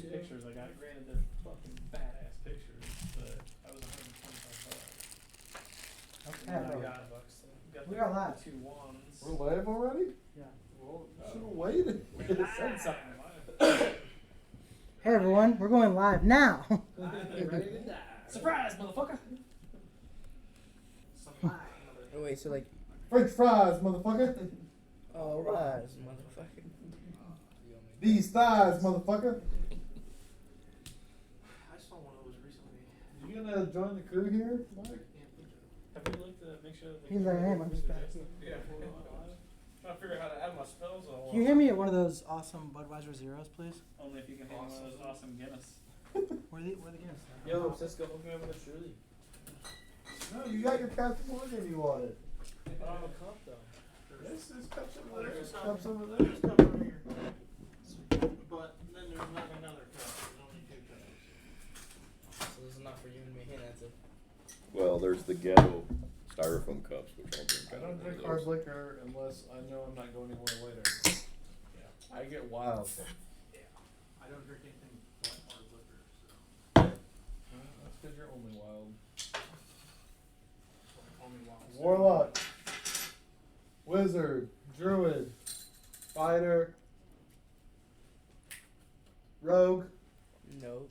two pictures I got. Granted, they're fucking badass pictures, but I was $125. Okay. And then I got We are live. the two wands. We're live already? Yeah. Well, should have waited. We could have said something. Hey everyone, we're going live now. Ready to die. Surprise, motherfucker! Oh wait, so like, French fries, motherfucker. all rise, motherfucker. These thighs, motherfucker. I saw one of those recently. You gonna join the crew here, Mike? Have you looked to make sure that He's like, hey, I'm just back. Yeah. Trying to figure out how to add my spells on. Can you hand me one of those awesome Budweiser Zeros, please? Only if you can hand me one of those awesome Guinness. Where are the Guinness? Yo, Cisco, hook me up with a Shirley. No, you got your Captain Morgan you wanted. I don't have a cup though. This is cups over there. There's Cups over there. There's cup over here. But then there's not another cup. There's only two cups. So this is not for you and me. Hey, that's it. Well, there's the ghetto styrofoam cups, which I'll drink I out don't of drink those. hard liquor unless I know I'm not going anywhere later. Yeah. I get wild. I don't drink anything but hard liquor, so. That's because you're only wild. Only wild. Warlock. Wizard. Druid. Fighter. Rogue. No.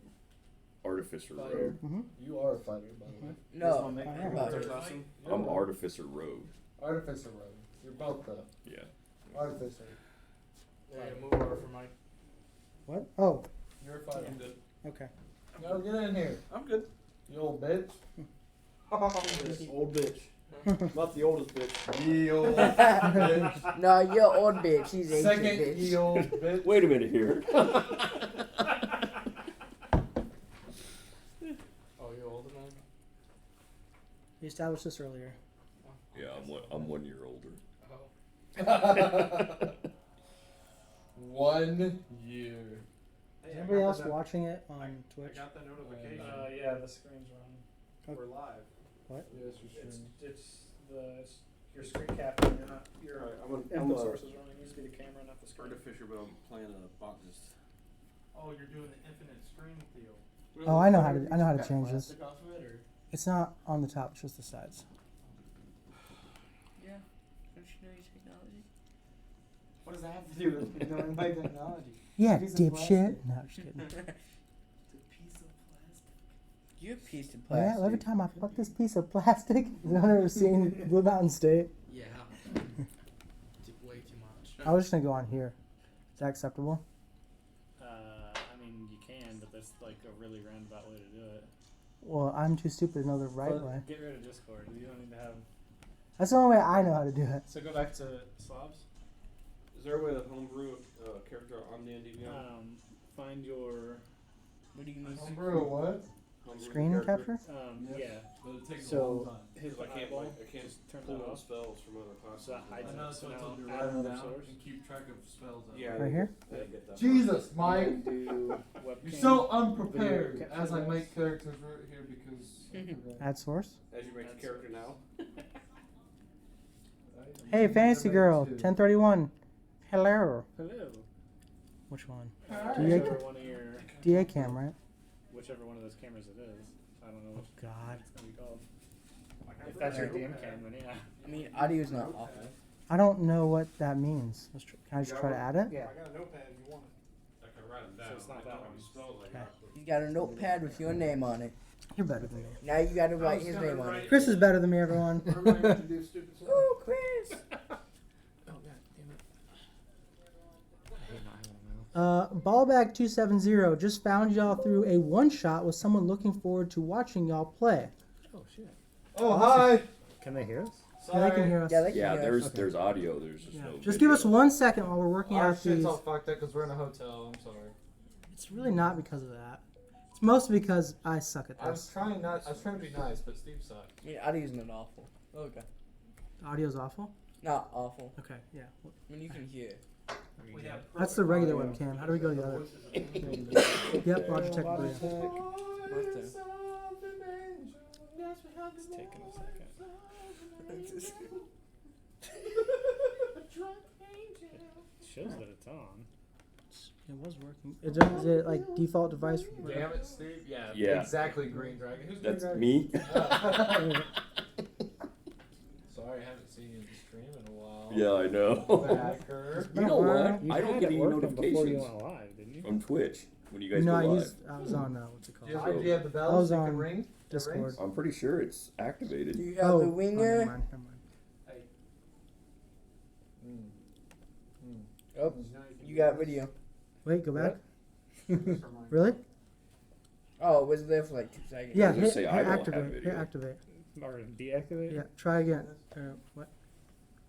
Artificer Fighter. Rogue. Mm-hmm. You are a fighter, by the way. No. I am. About Awesome. I'm Artificer Rogue. Artificer Rogue. You're both though. Yeah. Artificer. Yeah, move over for Mike. What? Oh, You're a fighter. I'm good. okay. No, get in here. I'm good. You old bitch. Old bitch. Not the oldest bitch. Ye old bitch. No, you're old bitch. He's ancient Second bitch. ye old bitch. Wait a minute here. Oh, you're older than We established this earlier. Yeah, I'm 1 year older. Oh. 1 year. Is anybody else watching it on Twitch? I got the notification. Yeah, the screen's running. We're live. Yes, you're It's streaming. it's your screen capture. You're not your Alright, input source is running. It needs to be the camera, not the screen. Artificer, but I'm playing a botanist. Oh, you're doing the infinite screen deal. Oh, I know how to change this. Plastic off of it, or? It's not on the top; it's just the sides. Yeah. Don't you know your technology? What does that have to do with knowing my technology? Yeah, Piece of dipshit. No, just kidding. It's a piece of plastic. You're a piece of Yeah, plastic. every time I fuck this piece of plastic, has anyone ever seen Blue Mountain State? Yeah. Way too much. I was just gonna go on here. Is that acceptable? I mean, you can, but that's like a really roundabout way to do it. Well, I'm too stupid to know the right way. Get rid of Discord. You don't need to have. That's the only way I know how to do it. So go back to Slobs. Is there a way to homebrew a character on the NDVM? Find your What do you mean? Homebrew a what? Homebrew Screen the character? capture? yeah. But it takes a So long time. his I can't, eyeball. I can't Just turn pull that on off. spells from other classes. So that hides I know, it. so So it's now on your add right another down source. and keep track of spells. Yeah, Right here? I didn't get that. Jesus, Mike. Do You're webcam. so unprepared Video as I capture make characters right here because. Add source. As you make the character now. Hey, Fantasy Girl, 1031. Hello. Hello. Which one? Whichever one of your, DA cam, right? whichever one of those cameras it is. I don't know Oh what God. it's gonna be called. If that's your DM cam, then yeah. I mean, audio's not awful. I don't know what that means. Can I just try to add it? Yeah. I got a notepad if you want it. I can write them down. So it's not I that know how one. many spells I got. He's got a notepad with your name on it. You're better than me. Now you got to write his name on it. Chris is better than me, everyone. Remember to do stupid stuff. Oh, Chris! Oh god damn it. I hate not having a mouse. Ballbag270 just found y'all through a one shot with someone looking forward to watching y'all play. Oh shit. Oh, hi. Can they hear us? Yeah, they can hear us. Yeah, they can Yeah, hear us. there's Okay. there's audio. There's just Yeah. no. Just video. give us 1 second while we're working Our out shit's these. all fucked up because we're in a hotel. I'm sorry. It's really not because of that. It's mostly because I suck at I was this. trying to be nice, but Steve sucked. I mean, audio's not awful. Okay. The audio's awful? Not awful. Okay, yeah. I mean, you can hear. We have That's the regular webcam. How do we go to the other? Yep, Logitech Bria. It's taking a second. It shows that it's on. It was working. Is it like default device? Damn it, Steve. Yeah. Yeah. Exactly, Green Dragon. Who's That's Green me. Dragon? Sorry, I haven't seen you stream in a while. Yeah, I know. Backer. You know what? You I don't had get it any working before you notifications went live, didn't you? from Twitch when you guys No, go I live. was on what's it called? Do you have the bells? I was you on can ring? Discord. I'm pretty sure it's activated. Do you have the never winger? mind, never mind. Oh, you got video. Wait, go back. Really? Oh, it was there for like 2 seconds. Yeah, was gonna hit, say, hit I don't have activate. Hit video. activate. Or deactivate? Yeah, try again. What?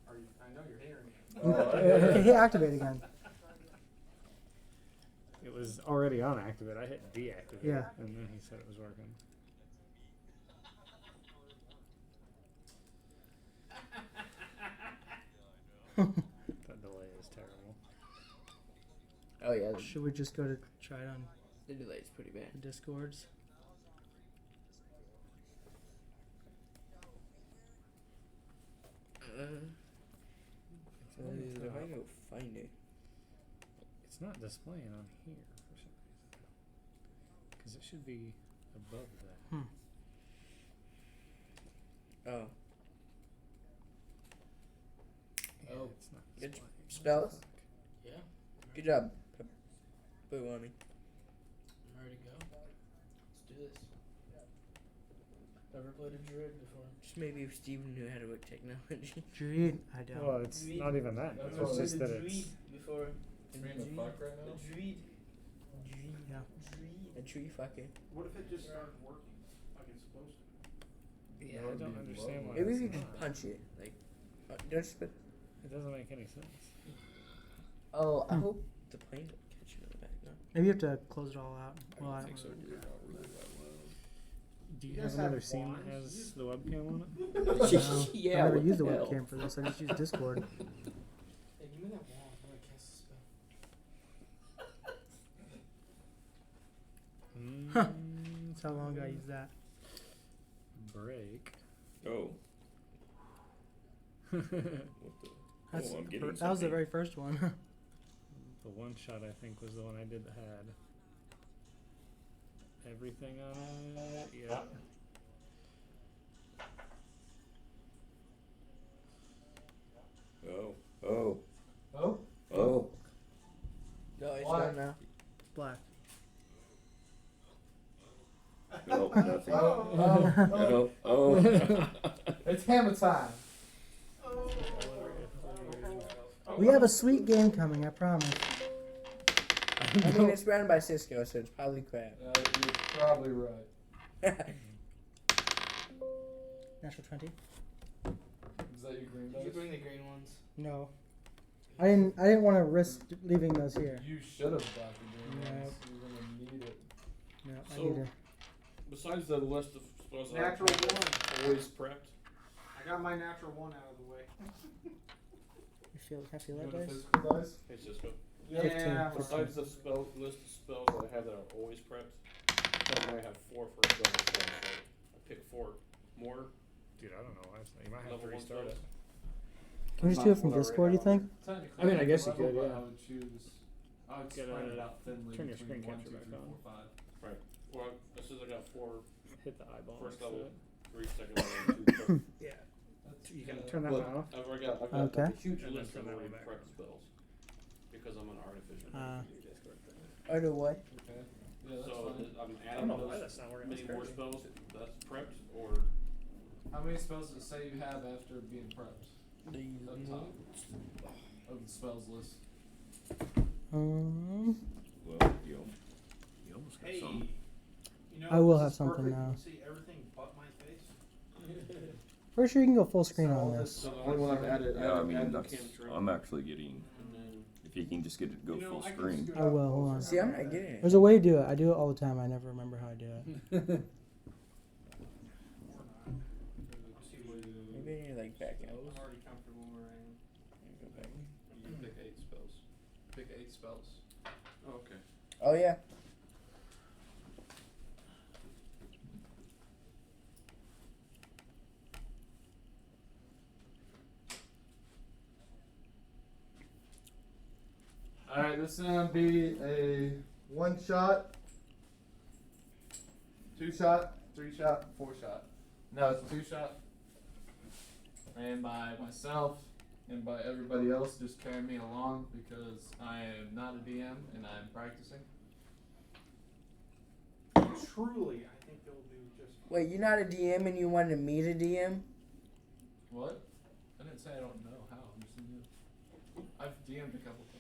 Are you, I know you're hearing it. Okay, hit activate again. It was already on activate. I hit deactivate. Yeah. And then he said it was working. That delay is terrible. Oh yeah, Should we just go to try it on the delay's pretty bad. the Discords? If I go find it. It's not displaying on here for some reason. Because it should be above that. Oh, Yeah, Oh. it's not Good displaying. spells. Yeah, Good job. Boo on me. I'm ready to go. Let's do this. Never played a druid before. Just maybe if Steven knew how to work technology. Druid, I don't. Well, it's Druid. not even that. That's It's what just the that druid it's. before. Stream the fuck right now? The druid. Yeah. A tree fucker. What if it just started working like it's supposed to? Yeah, That I would don't be understand low. why. Maybe if it's you just not. punch it, like, don't spit. It doesn't make any sense. Oh, I hope the plane don't catch you in the back. No. Maybe you have to close it all out. I Well, don't I think so, don't dude. Not really that loud. Do you You have guys another have scene that wands? has the webcam on it? know. Yeah, I've never what used the the hell? webcam for this. I just use Discord. Hey, give me that wand. I'm gonna cast a spell. That's how long I use that. Break. Oh, The what the? That's I'm getting that was the something. very first one. one shot I think was the one I did that had everything on it. Yeah. Oh, oh, Oh? oh. No, it's Why? gone now. It's black. No, nothing. Oh, Oh, oh. It's hammer time. We have a sweet game coming, I promise. I mean, it's ran by Cisco, so it's probably crap. You're probably right. Natural 20? Is that your green Did you dice? bring the green ones? No. I didn't want to risk leaving those here. You should have brought the green No. ones. You're gonna need it. No, I So- need to. Besides the list of spells that Natural I one. always prepped. I got my natural one out of the way. You feel happy You that want a dice? physical dice? Hey Cisco. Yeah, 15. we're Besides the spell list of spells that I have that are always prepped, I might have 4 for a double spell. So I pick 4 more Dude, I don't know. You might have level to 1 restart spells. it. Can we just do it from Discord, you think? Technically, I mean, I guess you level, could, but yeah. I would choose. I would Get spread a- it out thinly turn your between screen 1, capture 2, back 3, on. 4, 5. Right. Well, this is I got 4 Hit the eyeball. first next to level, it. 3 second level, and 2 third. That's, You can turn that But one off. I've got Okay. a huge And then list turn of that already one back prepped on. spells because I'm an artificial. Or the what? Okay. Yeah, that's So fine. I'm I adding don't know why those that's not working. many That's more crazy. spells that's prepped, or How many spells does it say you have after being prepped? Up top of the spells list. Well, you almost got Hey, some. you know, I will this have is something perfect. now. You see everything but my face. Pretty sure you can go full screen So on all this. so the only one I've added. Yeah, I mean, added that's, Cam True, I'm actually getting, and then if you can just get it to go You know, full I can screen. scoot I out will, hold on. closer. See, I'm not getting it. There's a way to do it. I do it all the time. I never remember how I do it. See what you. Maybe I need to like back out. I'm already comfortable where I am. Go back. you pick 8 spells. Pick 8 spells. Oh, okay. Oh yeah. Alright, This is gonna be a 1 shot, 2 shot, 3 shot, 4 shot. No, it's 2 shot. And by myself and by everybody else just carrying me along because I am not a DM and I'm practicing. Truly, I think they'll do just fine. Wait, you're not a DM and you wanted me to DM? What? I didn't say I don't know how. I'm just new. I've DM'd a couple times.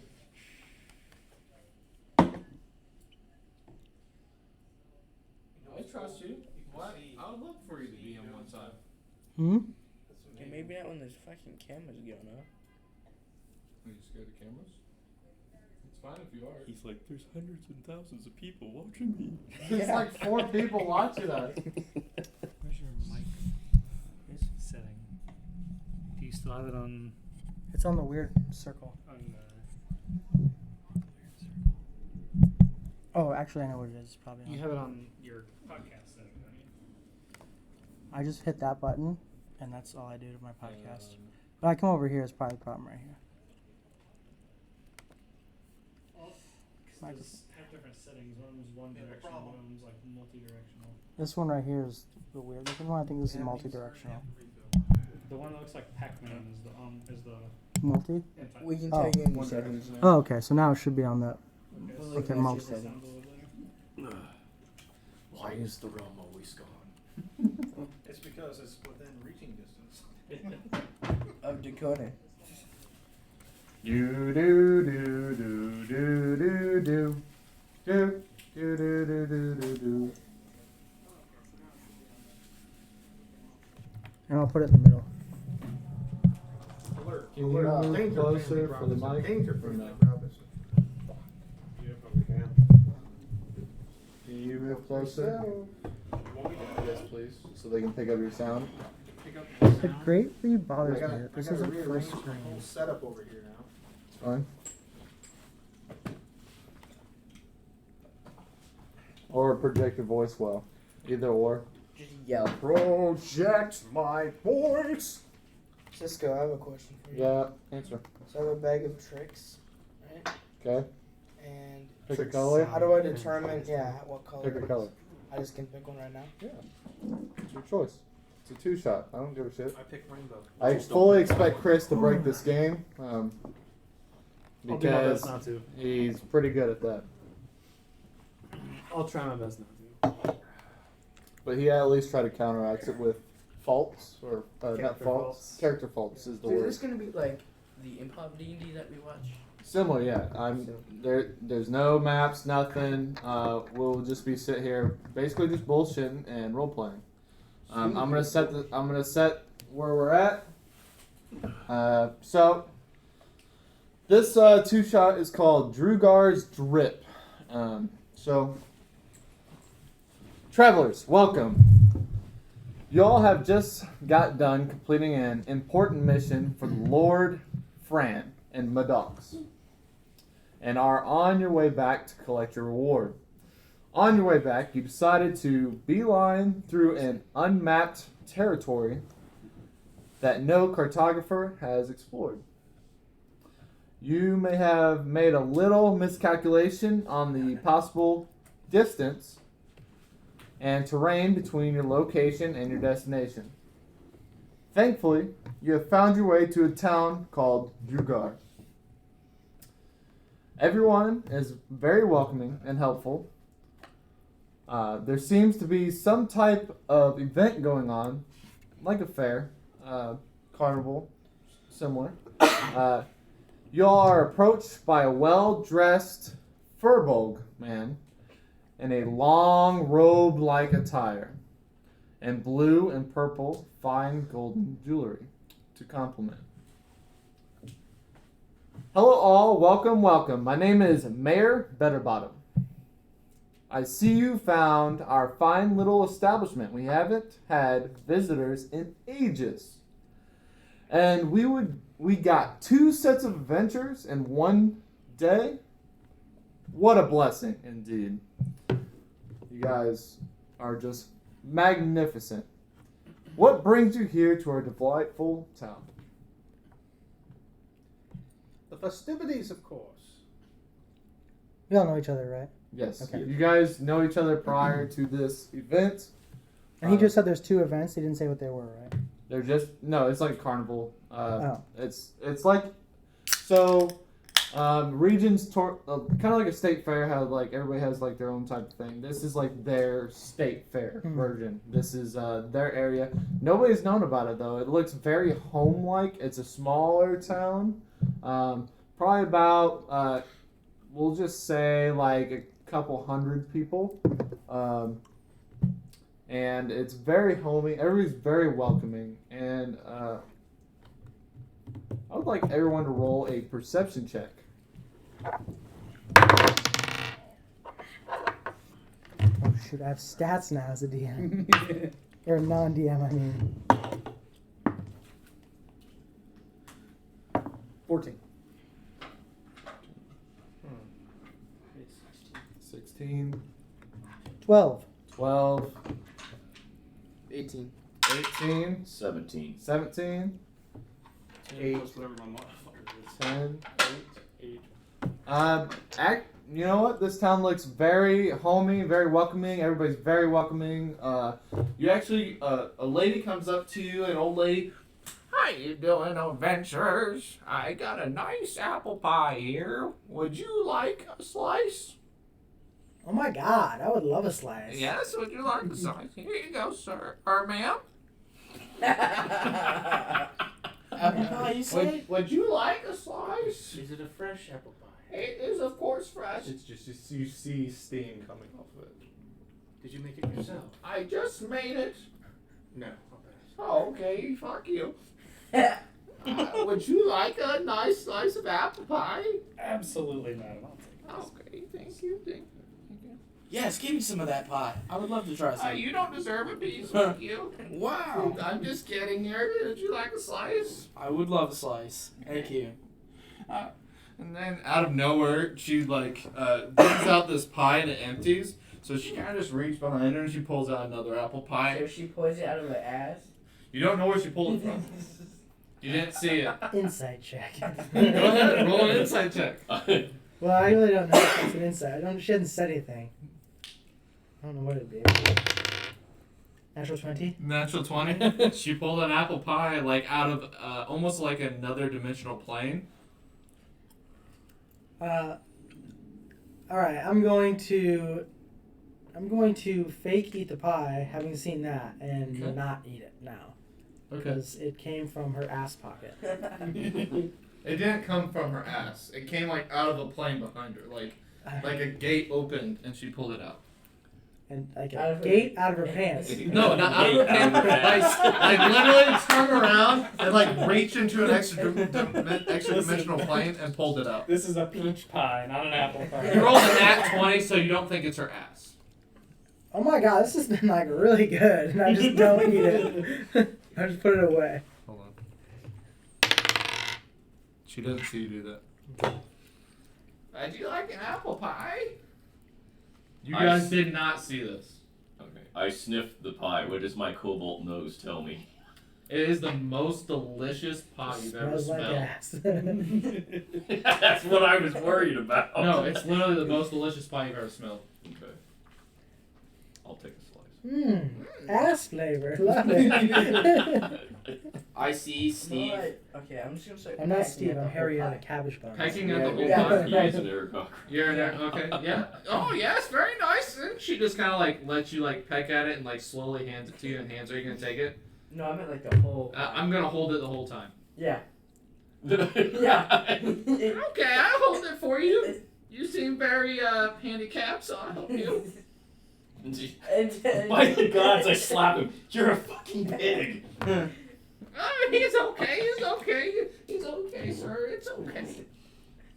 I trust you. Why? I would love for you to DM one time. Hmm? Okay, maybe not when there's fucking cameras going off. Are you scared of cameras? It's fine if you are. He's like, there's hundreds and thousands of people watching me. There's like 4 people watching us. Where's your mic setting? Do you still have it on? It's on the weird circle. On Oh, actually, I know what it is. It's probably on. you have it on your podcast setting, don't you? I just hit that button, and that's all I do to my podcast. But I come over here, it's probably the problem right here. Because those have different settings. One is one directional, one is like multi-directional. This one right here is the weird looking one. I think this is multi-directional. The one that looks like Pac-Man is the Multi? anti. We can Oh. tell you in One seconds. direction. Oh, okay. So now it should be on that. We'll Okay, match multi. your settings. Why is the realm always gone? It's because it's within reaching distance. Of Dakota. Do do do do do do do do do do do do do. And I'll put it in the middle. Alert. Can you Alert. move Danger, closer family for the Robinson. mic? Danger, Or family no? Robinson. Yeah, probably can. Can you move closer? Yes, please, so they can pick up your sound. Pick up It greatly bothers I gotta, me that this I gotta isn't rearrange first the screen. whole setup over here now. It's fine. Or project your voice well. Either or. Just yell. Project my voice. Cisco, I have a question for you. Yeah, answer. So I have a bag of tricks, right? Okay. And Pick a color. how do I determine, what color? Pick a it is? color. I just can pick one right now? Yeah. It's your choice. It's a 2 shot. I don't give a shit. I picked rainbow. I fully expect Chris to break this game. I'll do my Because best not to. he's pretty good at that. I'll try my best not to. But he at least tried to counteract it with faults, or not Character faults. faults. Character faults is the So is word. this gonna be like the improv D&D that we watch? Similar, yeah. I'm there. There's no maps, nothing. We'll just be sit here, basically just bullshitting and role playing. I'm gonna set where we're at. So this 2 shot is called Drugar's Drip. So travelers, welcome. Y'all have just got done completing an important mission for Lord Fran and Maddox, and are on your way back to collect your reward. On your way back, you decided to beeline through an unmapped territory that no cartographer has explored. You may have made a little miscalculation on the possible distance and terrain between your location and your destination. Thankfully, you have found your way to a town called Drugar. Everyone is very welcoming and helpful. There seems to be some type of event going on, like a fair, carnival, similar. Y'all are approached by a well-dressed furbolg man in a long robe-like attire and blue and purple fine golden jewelry to complement. Hello all, welcome, welcome. My name is Mayor Betterbottom. I see you found our fine little establishment. We haven't had visitors in ages. And we got 2 sets of adventures in one day. What a blessing indeed. You guys are just magnificent. What brings you here to our delightful town? The festivities, of course. We all know each other, right? Yes. Okay. You guys know each other prior to this event. And he just said there's 2 events. He didn't say what they were, right? They're just no. It's like a carnival. Oh. It's like so. Regions kind of like a state fair. How like everybody has like their own type of thing. This is like their state fair version. This is their area. Nobody's known about it though. It looks very home-like. It's a smaller town. Probably about we'll just say like a couple hundred people. And it's very homey. Everybody's very welcoming, and I would like everyone to roll a perception check. Oh shoot, I have stats now as a DM. Or non-DM, I mean. 14. 16. 12. 12. 18. 18. 17. 17. 10 plus whatever my modifier is. 10. 8. You know what? This town looks very homey, very welcoming. Everybody's very welcoming. You actually, a lady comes up to you, an old lady. How you doing, adventurers? I got a nice apple pie here. Would you like a slice? Oh my god, I would love a slice. Yes, would you like a slice? Here you go, sir. Or ma'am. Apple pie, you say? Would you like a slice? Is it a fresh apple pie? It is, of course, fresh. It's just you see steam coming off of it. Did you make it yourself? I just made it. No. Oh, okay, fuck you. Would you like a nice slice of apple pie? Absolutely, madam. I'll take this. Okay, thank you. Yes, give me some of that pie. I would love to try some. You don't deserve a piece, thank you. Wow. I'm just kidding here. Would you like a slice? I would love a slice. Thank you. And then out of nowhere, she brings out this pie and it empties. So she kind of just reaches behind her and she pulls out another apple pie. So she pulls it out of her ass? You don't know where she pulled it from. You didn't see it. Insight check. Go ahead, roll an insight check. Well, I really don't know if that's an insight. She hasn't said anything. I don't know what it'd be. Natural 20? Natural 20. She pulled an apple pie like out of almost like another dimensional plane. Alright, I'm going to fake eat the pie, having seen that, and Okay. not eat it now. Okay. Because it came from her ass pocket. It didn't come from her ass. It came like out of a plane behind her, like a gate opened and she pulled it out. And like Out a of her- gate out of her pants. No, not out of her pants. Like literally turned around and like reached into an extra dimensional plane and pulled it out. This is a peach pie, not an apple pie. You rolled a nat 20, so you don't think it's her ass. Oh my god, this has been like really good, and I just don't eat it. I just put it away. Hold on. She doesn't see you do that. Do you like an apple pie? You guys did not see this. Okay. I sniffed the pie. What does my cobalt nose tell me? It is the most delicious pie you've ever Smells like smelled. ass. That's what I was worried about. No, it's literally the most delicious pie you've ever smelled. Okay. I'll take a slice. Ass flavor. Love it. I see Steve. Okay, I'm just gonna start. I'm not packing Steve, up I'm the Harry whole out of pie. Cabbage Buns. Pecking at the whole Yeah. pie. He's an air cocker. You're in there, okay, yeah. Oh, yes, very nice. And she just kind of like lets you like peck at it and like slowly hands it to you and hands, are you going to take it? No, I meant like the whole. I'm going to hold it the whole time. Yeah. Yeah. Okay, I'll hold it for you. You seem very handicapped, so I'll help you. By the gods, I slap him. You're a fucking pig. He's okay, he's okay, sir, it's okay.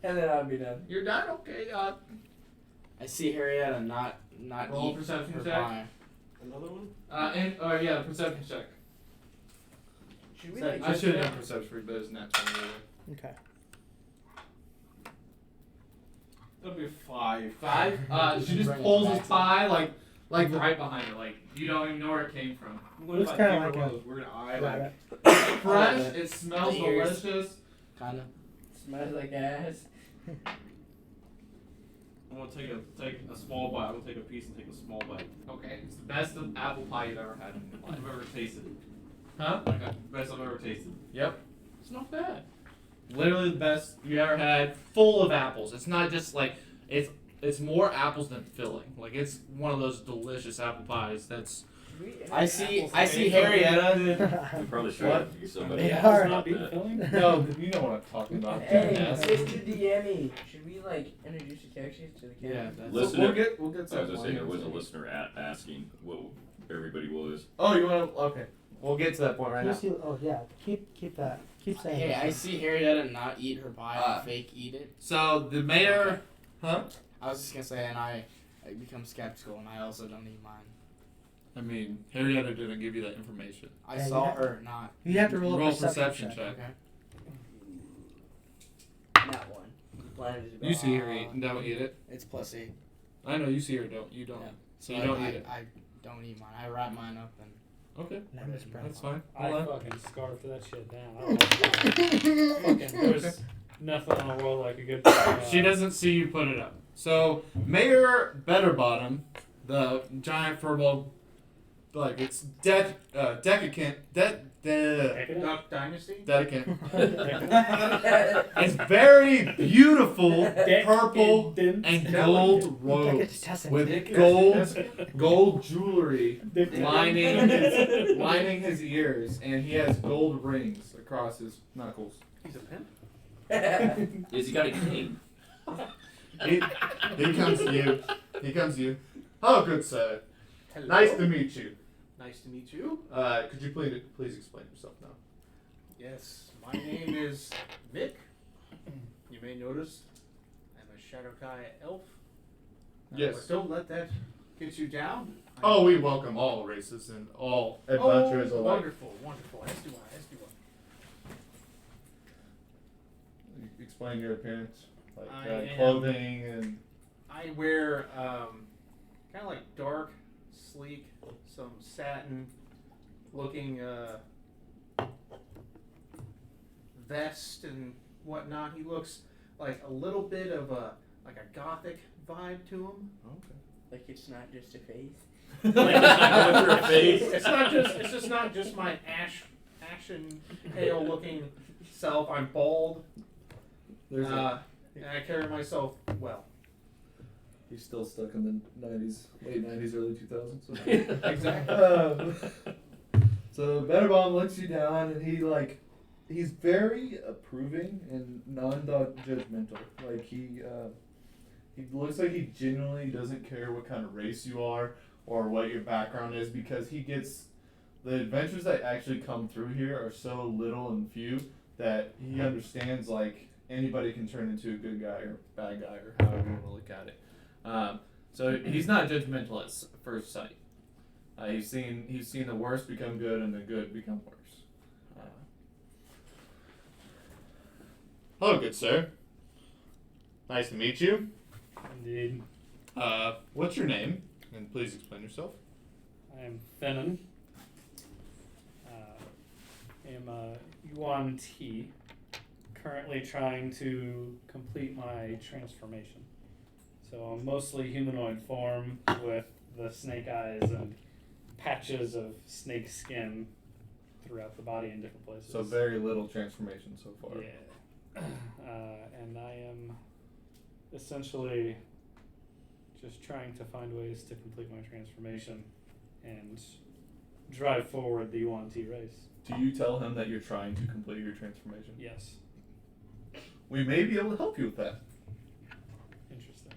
And then I'll be done. You're done? Okay, I see Harrietta not roll eat perception her check. pie. Another one? Yeah, perception check. Should we I should have done perception for you, but it's not 20 anyway. Okay. That'll be a 5. 5? She just Bring it pulls back his pie like right behind her, like you don't even know where it came from. What Looks if I kinda give her like one a of those weird eye rabbit. Fresh, it smells The ears. delicious. Kinda. Smells like ass. I'm gonna take a small bite. I'm gonna take a piece and take a small bite. Okay, it's the best of apple pie you've ever had in your life. I've ever tasted. Huh? Like the best I've ever tasted. Yep. It's not bad. Literally the best you ever had, full of apples. It's not just like it's more apples than filling. Like it's one of those delicious apple pies that's I see Harrietta. We probably should What? have somebody They else are. about that. No, you know what I'm talking about. Hey, Yes. Mr. DME, should we like introduce the characters to the Yeah, characters? that's Listener, we'll get I was some. gonna say there was a listener asking what everybody was. Oh, you want to? Okay, we'll get to that point right now. Oh yeah, keep that. Keep saying. Hey, that. I see Harrietta not eat her pie and fake eat it. So the mayor, huh? I was just gonna say, and I become skeptical, and I also don't eat mine. I mean, Harrietta didn't give you that information. I Yeah, saw yeah. her not. You have to roll, Roll a perception, check. Okay. Not one. Blind as a You see her Uh, eat and don't eat it. It's +8. I know you see her don't. You don't. Yeah. So So you don't I eat it. I don't eat mine. I wrap mine up and. Okay, Name is Brent. that's fine. I Hold on. fucking scarfed that shit down. I don't know. Fucking, there's nothing in the world like a good. She doesn't see you put it up. So Mayor Betterbottom, the giant furball, like it's decadent. Duck Dynasty? Decadent. It's very beautiful purple and gold robes with gold jewelry lining his ears, and he has gold rings across his knuckles. He's a pimp. Is he got a cane? He comes to you. He comes to you. Oh, good sir. Hello. Nice to meet you. Nice to meet you. Could you please explain yourself now? Yes, my name is Mick. You may notice I'm a Shadowkai elf. Yes. But don't let that get you down. Oh, we welcome all races and all adventurers Oh, alike. wonderful, wonderful. As do I, as do I. Explain your appearance, like I am- clothing and. I wear kind of like dark, sleek, some satin looking vest and whatnot. He looks like a little bit of a gothic vibe to him. Like it's not just a face. Like, Not your face. It's just not just my ashen pale looking self. I'm bald. There's And I carry myself well. He's still stuck in the 90s, late 90s, early 2000s. Exactly. So Betterbomb looks you down, and he's very approving and non-judgmental. Like he looks like he genuinely doesn't care what kind of race you are or what your background is, because he gets the adventures that actually come through here are so little and few that he understands like anybody can turn into a good guy or bad guy or however you want to look at it. So he's not judgmental at first sight. He's seen the worst become good and the good become worse. Hello, good sir. Nice to meet you. Indeed. What's your name? And please explain yourself. I am Fennon. I am a Yuan T. Currently trying to complete my transformation. So I'm mostly humanoid form with the snake eyes and patches of snake skin throughout the body in different places. So very little transformation so far. Yeah. And I am essentially just trying to find ways to complete my transformation and drive forward the Yuan T race. Do you tell him that you're trying to complete your transformation? Yes. We may be able to help you with that. Interesting.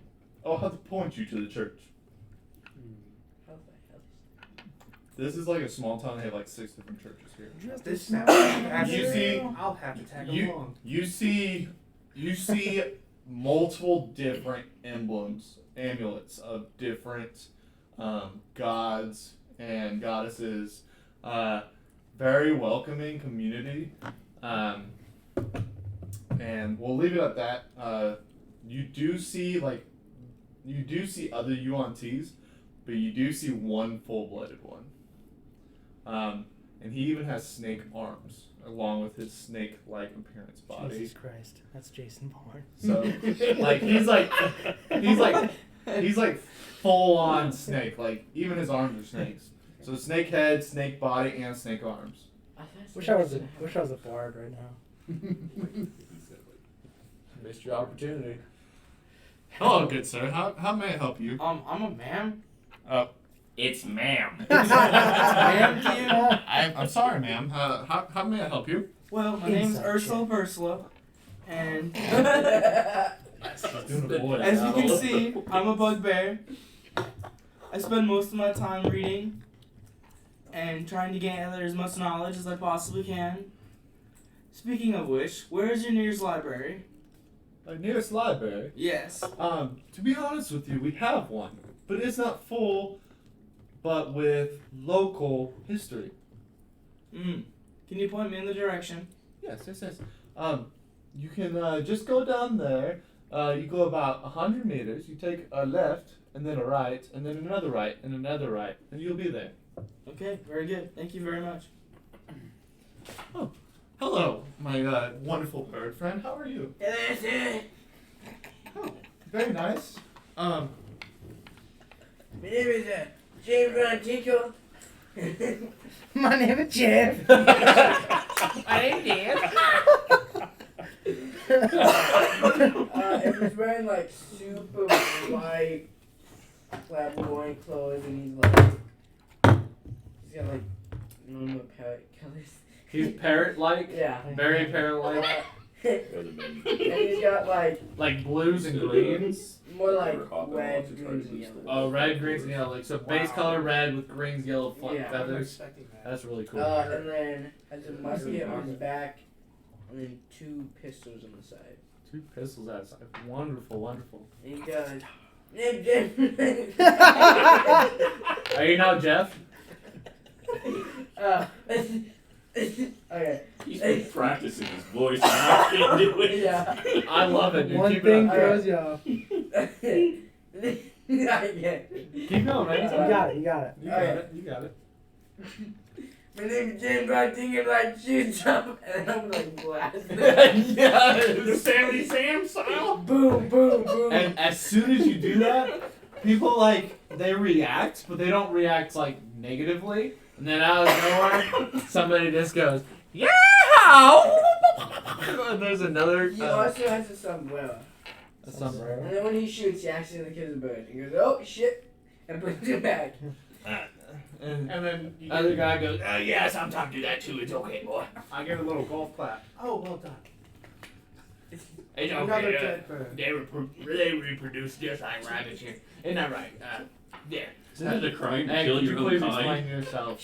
I'll have to point you to the church. How's that? This is like a small town. They have like 6 different churches here. This sounds You see- I'll have to tag You along. you see multiple different amulets of different gods and goddesses. Very welcoming community. And we'll leave it at that. You do see other Yuan Ts, but you do see one full-blooded one. And he even has snake arms along with his snake-like appearance body. Jesus Christ, that's Jason Bourne. So, like, he's like full on snake. Like, even his arms are snakes. So snake head, snake body, and snake arms. Wish I was a bard right now. Missed your opportunity. Hello, good sir. How may I help you? I'm a ma'am. It's ma'am. Ma'am to you? I'm sorry, ma'am. How may I help you? Well, my name's Inside Ursula Bursula, and He's doing a voice. as you can see, I'm a bugbear. I spend most of my time reading and trying to gather as much knowledge as I possibly can. Speaking of which, where is your nearest library? Our nearest library. Yes. To be honest with you, we have one, but it's not full, but with local history. Can you point me in the direction? Yes. You can just go down there. You go about 100 meters. You take a left, and then a right, and then another right, and another right, and you'll be there. Okay, very good. Thank you very much. Hello, my wonderful bird friend. How are you? Oh, very nice. My name is James Rantico. My name is Jeff. My name's Dan. And he's wearing like super white flamboyant clothes, and he's got like normal parrot colors. He's parrot-like. Yeah. Very parrot-like. And he's got Like blues and greens. more like red, greens, and yellow. Oh, red, greens, and yellow. Like, so base color red with greens, yellow Yeah. feathers. That's really cool. And then has a musket on his back, and then 2 pistols on the side. 2 pistols outside. Wonderful. And he goes, "Name Jim." Are you now Jeff? Okay. He's been practicing his voice and I can't do it. Yeah. I love it, dude. One Keep thing it up. throws you off. Yeah. Keep going, man. You got it. You got it. My name is James Brown, and like shoots up, and I'm like blasting. The Sammy Sam style. Boom, boom, boom. And as soon as you do that, people like they react, but they don't react like negatively. And then out of nowhere, somebody just goes, "Yeah!" And there's another. He also has a sombrero. A sombrero. And then when he shoots, he accidentally kills a bird. He goes, "Oh shit," and puts it back. And then you other guy goes, "Yeah, sometimes do that too. It's okay, boy. I get a little golf clap. Oh, well done. It's Another okay. dead bird. They reproduce just like rabbits here. Isn't that right? Yeah. Isn't it a crime to Hey, kill could you your own please kind? explain yourself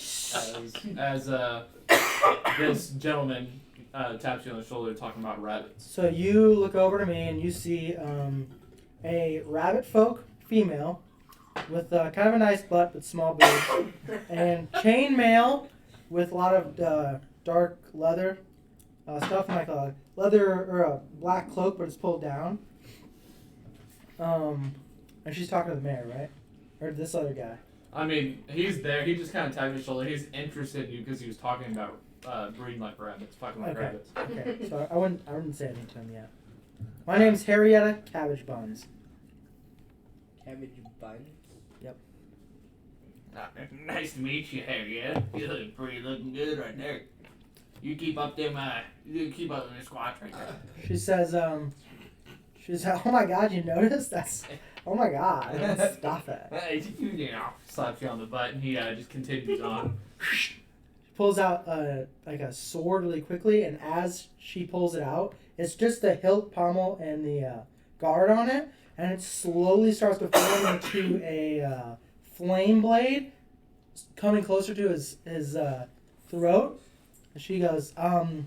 as this gentleman taps you on the shoulder talking about rabbits? So you look over to me and you see a rabbit folk female with kind of a nice butt but small boobs, and chainmail with a lot of dark leather stuff, like a leather or a black cloak, but it's pulled down. And she's talking to the mayor, right? Or this other guy. I mean, he's there. He just kind of tapped your shoulder. He's interested in you because he was talking about breeding like rabbits, fucking like Okay. rabbits. Okay, so I wouldn't say anything to him yet. My name's Harrietta Cabbage Buns. Cabbage buns. Nice to meet you, Harriet. You look pretty looking good right there. You keep up them squats right there. She says, oh my God, you noticed? Oh my God, stop it. You know, slaps you on the butt, and he just continues on. She pulls out like a sword really quickly, and as she pulls it out, it's just the hilt pommel and the guard on it, and it slowly starts to form into a flame blade coming closer to his throat. And she goes, no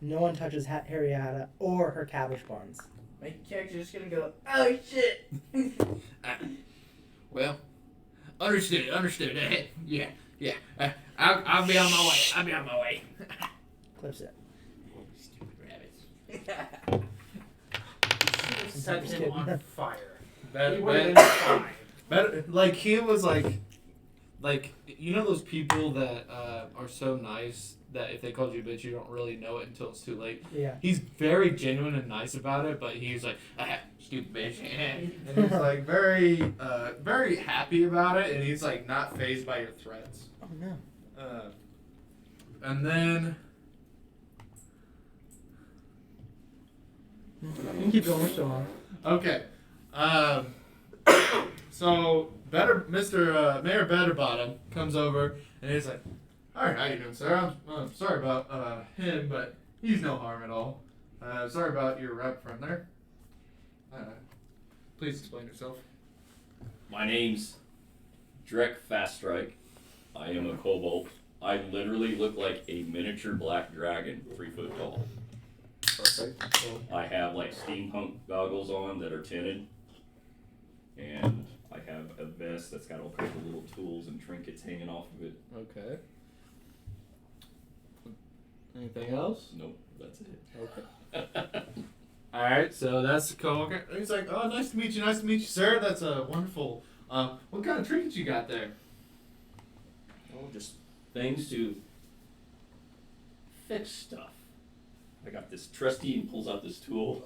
one touches Harrietta or her cabbage buns. My character's just gonna go, "Oh shit." Well, understood. Yeah. I'll be on my way. Clips it. Stupid rabbits. Set him on fire. Better, He would have been fine. better. Like he was like like, you know those people that are so nice that if they called you a bitch, you don't really know it until it's too late. Yeah. He's very genuine and nice about it, but he's like, stupid bitch, and he's like very, very happy about it, and he's like not fazed by your threats. Oh no. And then You can keep going so long. okay, so Mr. Mayor Betterbottom comes over and he's like, "All right, how you doing, sir? I'm sorry about him, but he's no harm at all. Sorry about your rep friend there. Please explain yourself." My name's Drek Faststrike. I am a kobold. I literally look like a miniature black dragon, 3 foot tall. Perfect. I have like steampunk goggles on that are tinted, and I have a vest that's got all kinds of little tools and trinkets hanging off of it. Okay. Anything else? Nope, that's it. Okay. All right, so that's the coworker. He's like, "Oh, nice to meet you, sir. That's wonderful. What kind of trinkets you got there?" Oh, just things to fix stuff. I got this trusty and pulls out this tool,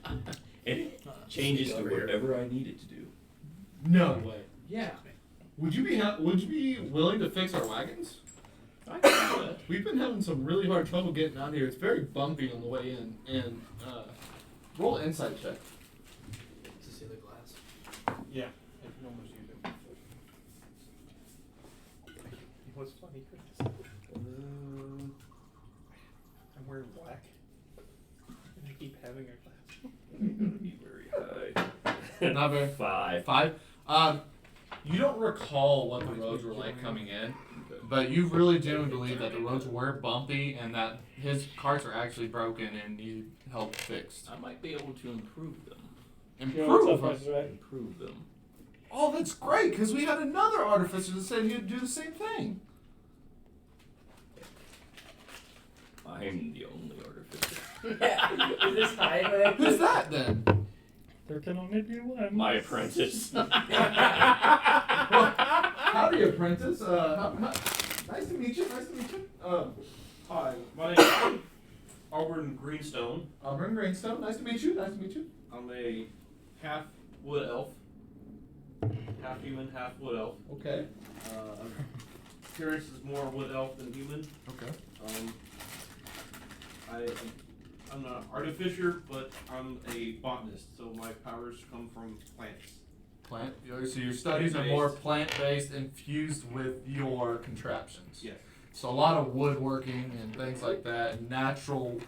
and it changes to whatever I need it to do. No way. Yeah. Would you be willing to fix our wagons? I can do that. We've been having some really hard trouble getting out here. It's very bumpy on the way in, and roll an insight check. To see the glass. Yeah, if no one's using it. What's funny, Chris? I'm wearing black. And I keep having a glass. It's gonna be very high. Not very. 5. 5. You don't recall what the roads were like coming in, but you really genuinely believe that the roads were bumpy and that his carts are actually broken and need help fixed. I might be able to improve them. Improve them. Oh, that's great, because we had another artificer that said he'd do the same thing. I'm the only artificer. Is this highway? Who's that then? There can only be one. My apprentice. Howdy, apprentice. Nice to meet you. Hi, my name is Auburn Greenstone. Auburn Greenstone. Nice to meet you. I'm a half wood elf. Half human, half wood elf. Okay. Appearance is more wood elf than human. Okay. I'm not an artificer, but I'm a botanist, so my powers come from plants. Plant. So your studies are more plant-based, infused with your contraptions. Yes. So a lot of woodworking and things like that, and natural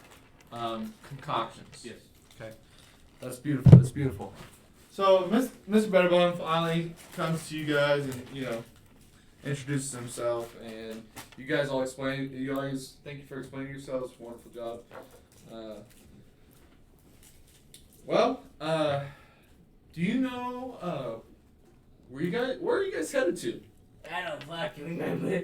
concoctions. Yes. Okay. That's beautiful. So Mr. Betterbone finally comes to you guys and, introduces himself, and you guys all explain. You always thank you for explaining yourselves. Wonderful job. Do you know where are you guys headed to? I don't fucking remember.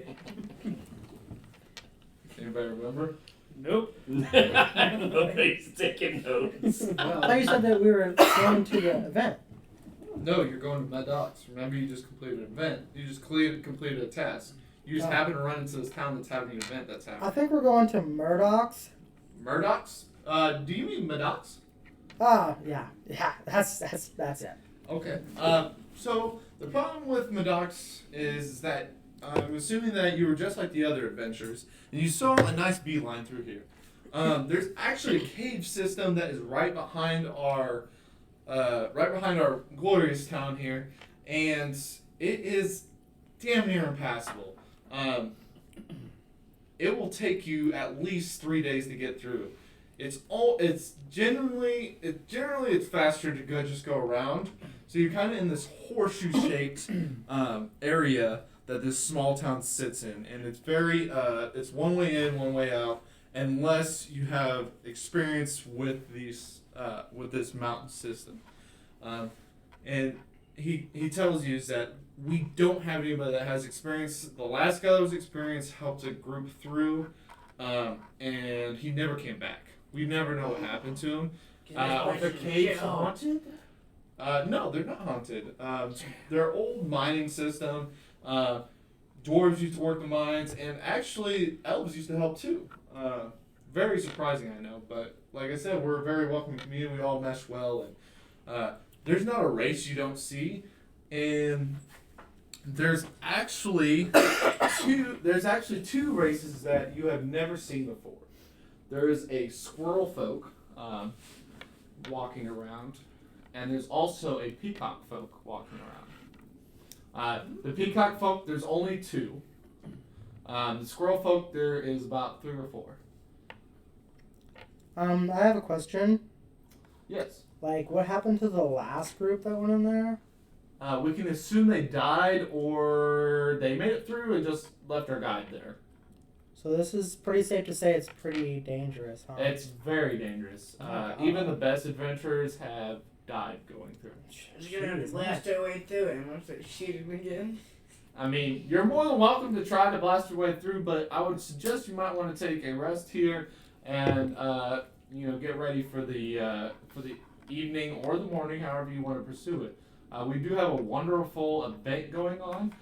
Anybody remember? Nope. Nobody's taking notes. I thought you said that we were going to the event. No, you're going to Maddox. Remember, you just completed an event. You just completed a task. You just happen to run into this town that's having an event that's happening. I think we're going to Murdoch's. Murdoch's? Do you mean Maddox? Yeah, that's it. Okay. So the problem with Maddox is that I'm assuming that you were just like the other adventurers, and you saw a nice beeline through here. There's actually a cave system that is right behind our glorious town here, and it is damn near impassable. It will take you at least 3 days to get through. It's generally faster to just go around. So you're kind of in this horseshoe-shaped area that this small town sits in, and it's it's one way in, one way out, unless you have experience with this mountain system. And he tells you is that we don't have anybody that has experience. The last guy that was experienced helped a group through, and he never came back. We never know what happened to him. Are the caves haunted? No, they're not haunted. They're old mining system. dwarves used to work the mines, and actually elves used to help too. Very surprising, I know, but like I said, we're a very welcoming community. We all mesh well, and there's not a race you don't see, and there's actually two races that you have never seen before. There is a squirrel folk walking around, and there's also a peacock folk walking around. The peacock folk, there's only two. The squirrel folk, there is about 3 or 4. I have a question. Yes. Like, what happened to the last group that went in there? We can assume they died or they made it through and just left our guide there. So this is pretty safe to say it's pretty dangerous, huh? It's very dangerous. Even the best adventurers have died going through. We're gonna blast our way through it and once they shoot him again. I mean, you're more than welcome to try to blast your way through, but I would suggest you might want to take a rest here and get ready for the evening or the morning, however you want to pursue it. We do have a wonderful event going on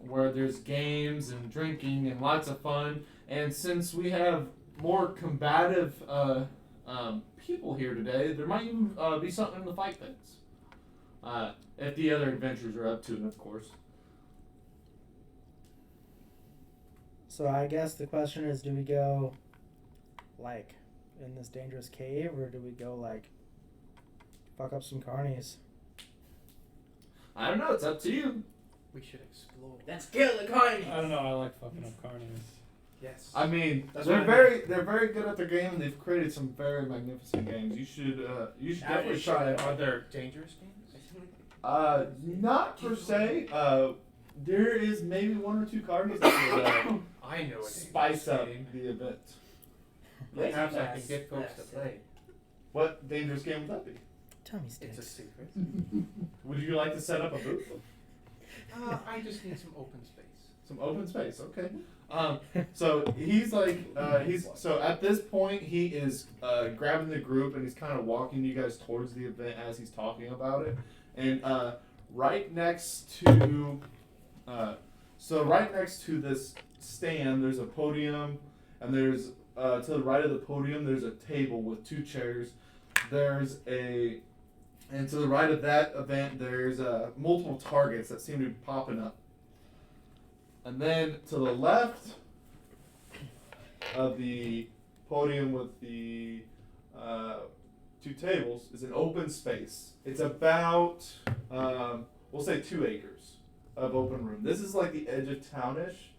where there's games and drinking and lots of fun. And since we have more combative people here today, there might even be something in the fight pits. If the other adventurers are up to it, of course. So I guess the question is, do we go, like, in this dangerous cave, or do we go, like, fuck up some carnies? I don't know. It's up to you. We should explore. Let's kill the carnies. I don't know. I like fucking up carnies. Yes. I mean, That's they're what I they're very good at their game, and they've created some very magnificent games. You should definitely try it. Are there dangerous games? Not per se. There is maybe 1 or 2 carnies that would I know a spice up game. the event. Perhaps I can get folks to play. What dangerous game would that be? Tell me, It's a Sticks. secret. Would you like to set up a booth? I just need some open space. Some open space, okay. So he's so at this point he is grabbing the group and he's kind of walking you guys towards the event as he's talking about it, and right next to this stand there's a podium, and there's to the right of the podium there's a table with 2 chairs. And to the right of that event, there's multiple targets that seem to be popping up. And then to the left of the podium with the 2 tables is an open space. It's about, we'll say 2 acres of open room. This is like the edge of townish.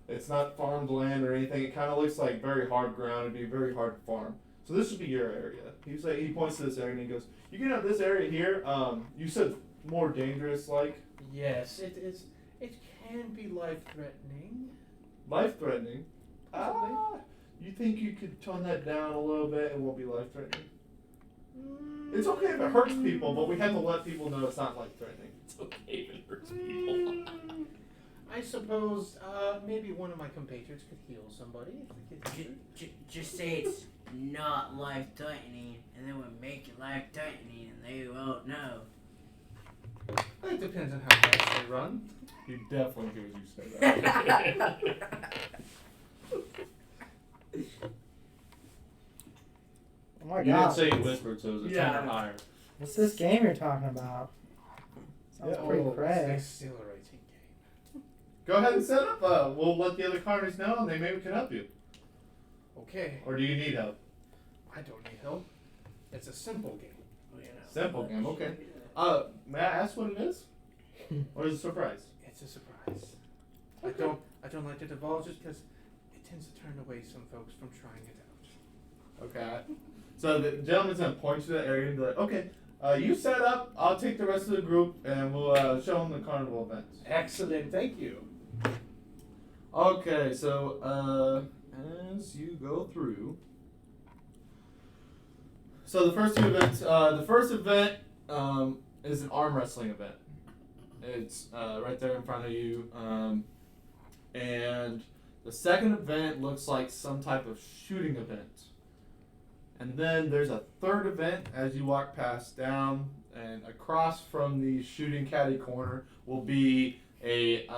It's not farmed land or anything. It kind of looks like very hard ground. It'd be very hard to farm. So this would be your area. He points to this area and he goes, "You can have this area here. You said more dangerous, like Yes, it is. It can be life-threatening. life-threatening. You think you could tone that down a little bit? It won't be life-threatening. It's okay if it hurts people, but we have to let people know it's not life-threatening. It's okay if it hurts people. I suppose maybe one of my compatriots could heal somebody if they get injured. Just say it's not life-threatening, and then we'll make it life-threatening, and they won't know. It depends on how fast they run. He definitely hears you say that. Oh my You god. didn't say you whispered, so it was a Yeah. tone higher. What's this game you're talking about? Sounds Yeah, pretty It's an cray. exhilarating game. Go ahead and set up. We'll let the other carnies know, and they maybe can help you. Okay, Or do you need help? I don't need help. It's a simple game. Simple game, okay. May I ask what it is? Or is it a surprise? It's a surprise. Okay. I don't like to divulge it because it tends to turn away some folks from trying it out. Okay. So the gentleman's gonna point to the area and be like, "Okay, you set up. I'll take the rest of the group, and we'll show them the carnival events." Excellent, thank you. Okay, so as you go through, so the first 2 events. The first event is an arm wrestling event. It's right there in front of you, and the second event looks like some type of shooting event. And then there's a third event as you walk past down, and across from the shooting caddy corner will be it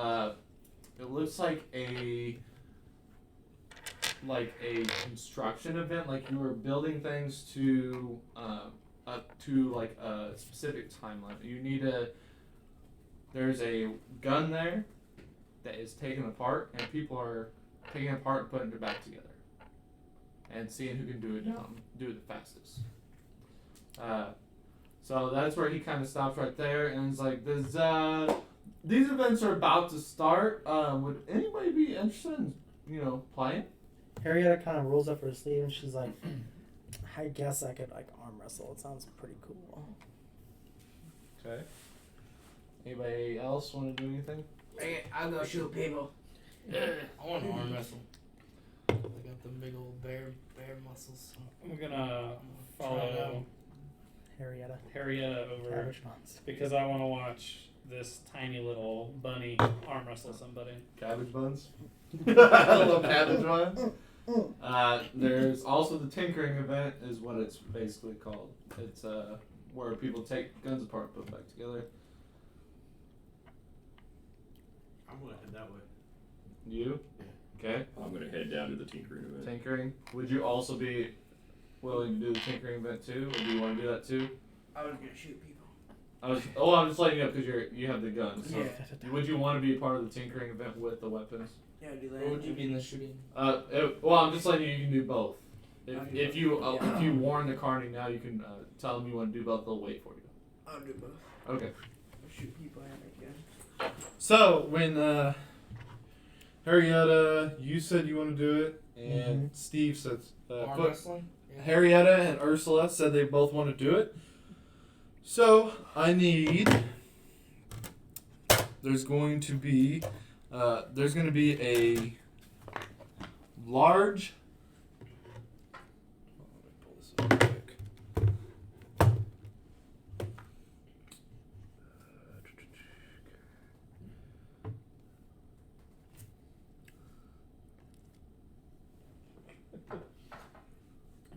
looks like a construction event, like you were building things to like a specific timeline. You need there's a gun there that is taken apart, and people are taking it apart and putting it back together, and seeing who can do it the fastest. So that's where he kind of stops right there, and it's like, these events are about to start. Would anybody be interested in, playing? Harrietta kind of rolls up her sleeve and she's like, I guess I could like arm wrestle. It sounds pretty cool. Okay. Anybody else want to do anything? I'll go shoot people. I want to arm wrestle. I got the big old bear muscles. I'm gonna follow Harrietta over Cabbage Buns. because I want to watch this tiny little bunny arm wrestle somebody. Cabbage buns? Little cabbage buns? There's also the tinkering event is what it's basically called. It's where people take guns apart and put them back together. I'm gonna head that way. You? Okay. I'm gonna head down to the tinkering event. Tinkering. Would you also be willing to do the tinkering event too, or do you want to do that too? I was gonna shoot people. I'm just letting you know because you have the guns. So Yeah. would you want to be a part of the tinkering event with the weapons? Yeah, do that. What would you be in the shooting? Well, I'm just letting you can do both. I'll do If you warn the carney now, you can tell them you want to do both. They'll wait for you. I'll do both. Okay. I'll shoot people and make guns. So when Harrietta, you said you want to do it, and Steve said Arm wrestling? Yeah. Harrietta and Ursula said they both want to do it. So I need. There's going to be a large. Let me pull this up real quick.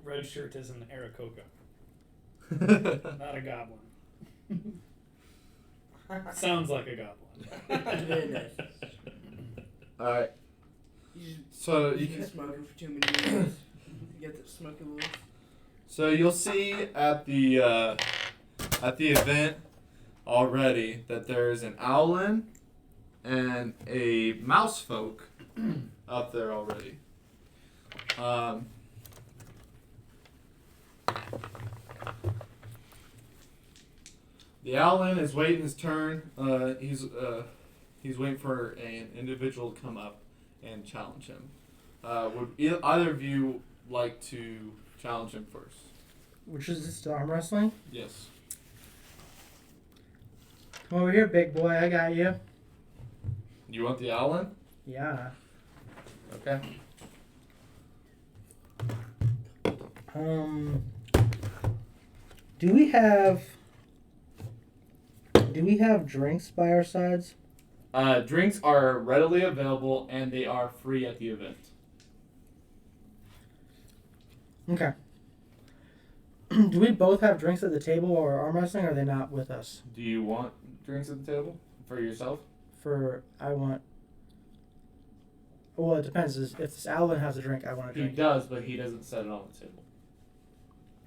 Red shirt is an Aarakocra, not a goblin. Sounds like a goblin. Very nice. All right. So you can smoking for too many years. You get the smoking voice. So you'll see at the event already that there's an owlin and a mouse folk up there already. The owlin is waiting his turn. He's waiting for an individual to come up and challenge him. Would either of you like to challenge him first? Which is this, arm wrestling? Yes. Come over here, big boy. I got you. You want the owlin? Yeah. Okay. Do we have drinks by our sides? Drinks are readily available and they are free at the event. Okay. Do we both have drinks at the table while we're arm wrestling, or are they not with us? Do you want drinks at the table for yourself? Well, it depends. If this Alvin has a drink, I want a He drink. does, but he doesn't set it on the table.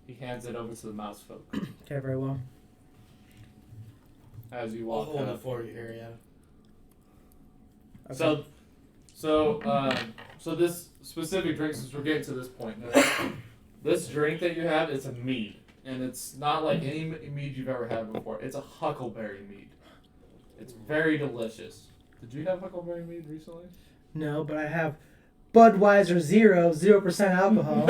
He hands it over to the mouse folk Okay, very well. as you I'll walk hold it up. for you here, yeah. Okay. So this specific drink, since we're getting to this point, this drink that you have is a mead, and it's not like any mead you've ever had before. It's a huckleberry mead. It's very delicious. Did you have huckleberry mead recently? No, but I have Budweiser 0% alcohol.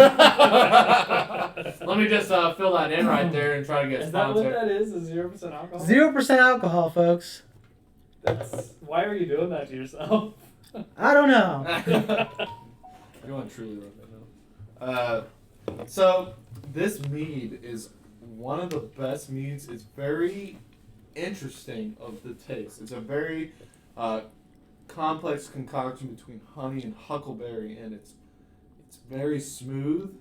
Let me just fill that in right there and try to get Is that what sponsored. that is? Is 0% alcohol? 0% alcohol, folks. Why are you doing that to yourself? I don't know. You want to truly love that, no? So this mead is one of the best meads. It's very interesting of the taste. It's a very complex concoction between honey and huckleberry, and it's very smooth.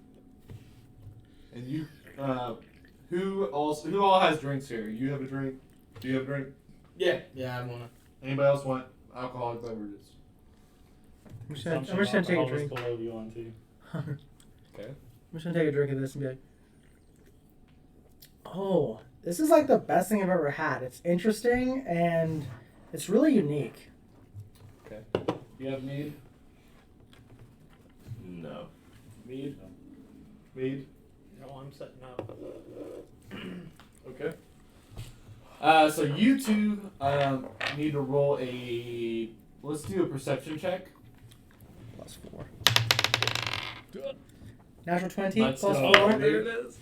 And you, who all has drinks here? You have a drink? Do you have a drink? Yeah, I wanna. Anybody else want alcoholic beverages? I'm just gonna take a drink. Below you on too. Okay. I'm just gonna take a drink of this and be like, oh, this is like the best thing I've ever had. It's interesting and it's really unique. Okay. You have mead? No. Mead? Mead? No, I'm setting up. Okay. So you two need to roll a. Let's do a perception check. +4. Natural 20 Let's plus go. 4. There it is.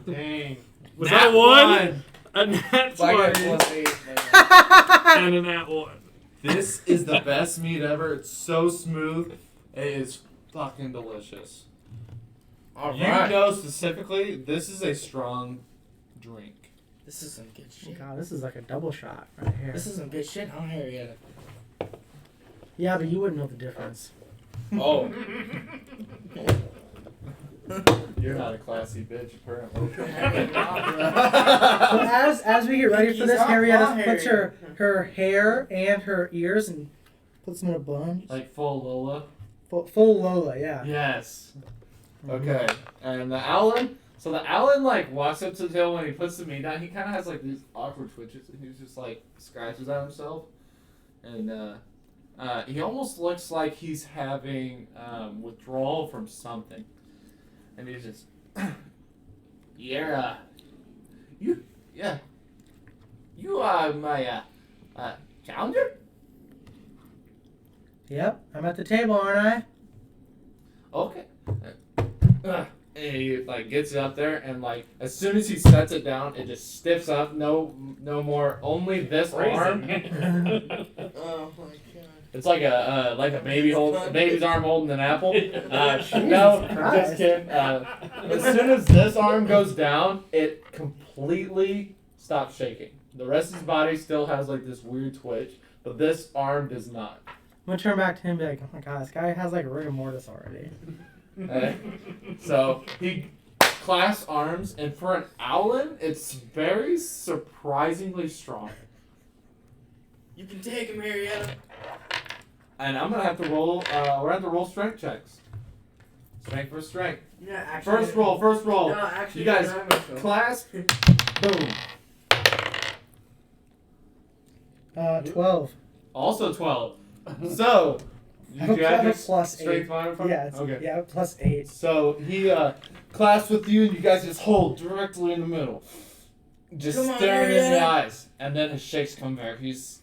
Dang. Was that a one? A nat So I got 20 +8. and a nat 1. This is the best meat ever. It's so smooth. It is fucking delicious. All You right. know specifically, this is a strong drink. This is some good Oh shit. God, this is like a double shot right here. This is some good shit, huh, Harrietta? Yeah, but you wouldn't know the difference. Oh. You're not a classy bitch, apparently. So as we get ready for this, He's Harrietta not puts her hair and her ears and puts them in a bun. Like full Lola. Full Lola, yeah. Yes. Okay. And the Owlin. So the Owlin like walks up to the table when he puts the meat down. He kind of has like these awkward twitches, and he's just like scratches at himself, and he almost looks like he's having withdrawal from something, and he's just, yeah, you are my challenger. Yep, I'm at the table, aren't I? Okay. And he like gets it up there, and like as soon as he sets it down, it just stiffs up. No more. Only this arm. Oh my god. It's like a baby's arm holding an apple. No, Christ. just kidding. As soon as this arm goes down, it completely stops shaking. The rest of his body still has like this weird twitch, but this arm does not. I'm gonna turn back to him and be like, oh my God, this guy has like rigor mortis already. So he clasps arms, and for an Owlin, it's very surprisingly strong. You can take him, Harrietta. And I'm gonna have to roll. We're gonna have to roll strength checks. Strength for strength. Yeah, actually. First roll. No, actually, You guys not myself. clasp. Boom. 12. Also 12. So I did you have have a your plus strength 8. modifier from? Yeah, it's, Okay. yeah, +8. So he clasps with you, and you guys just hold directly in the middle, just Come on, staring in the Ariana. eyes. And then his shakes come back. It's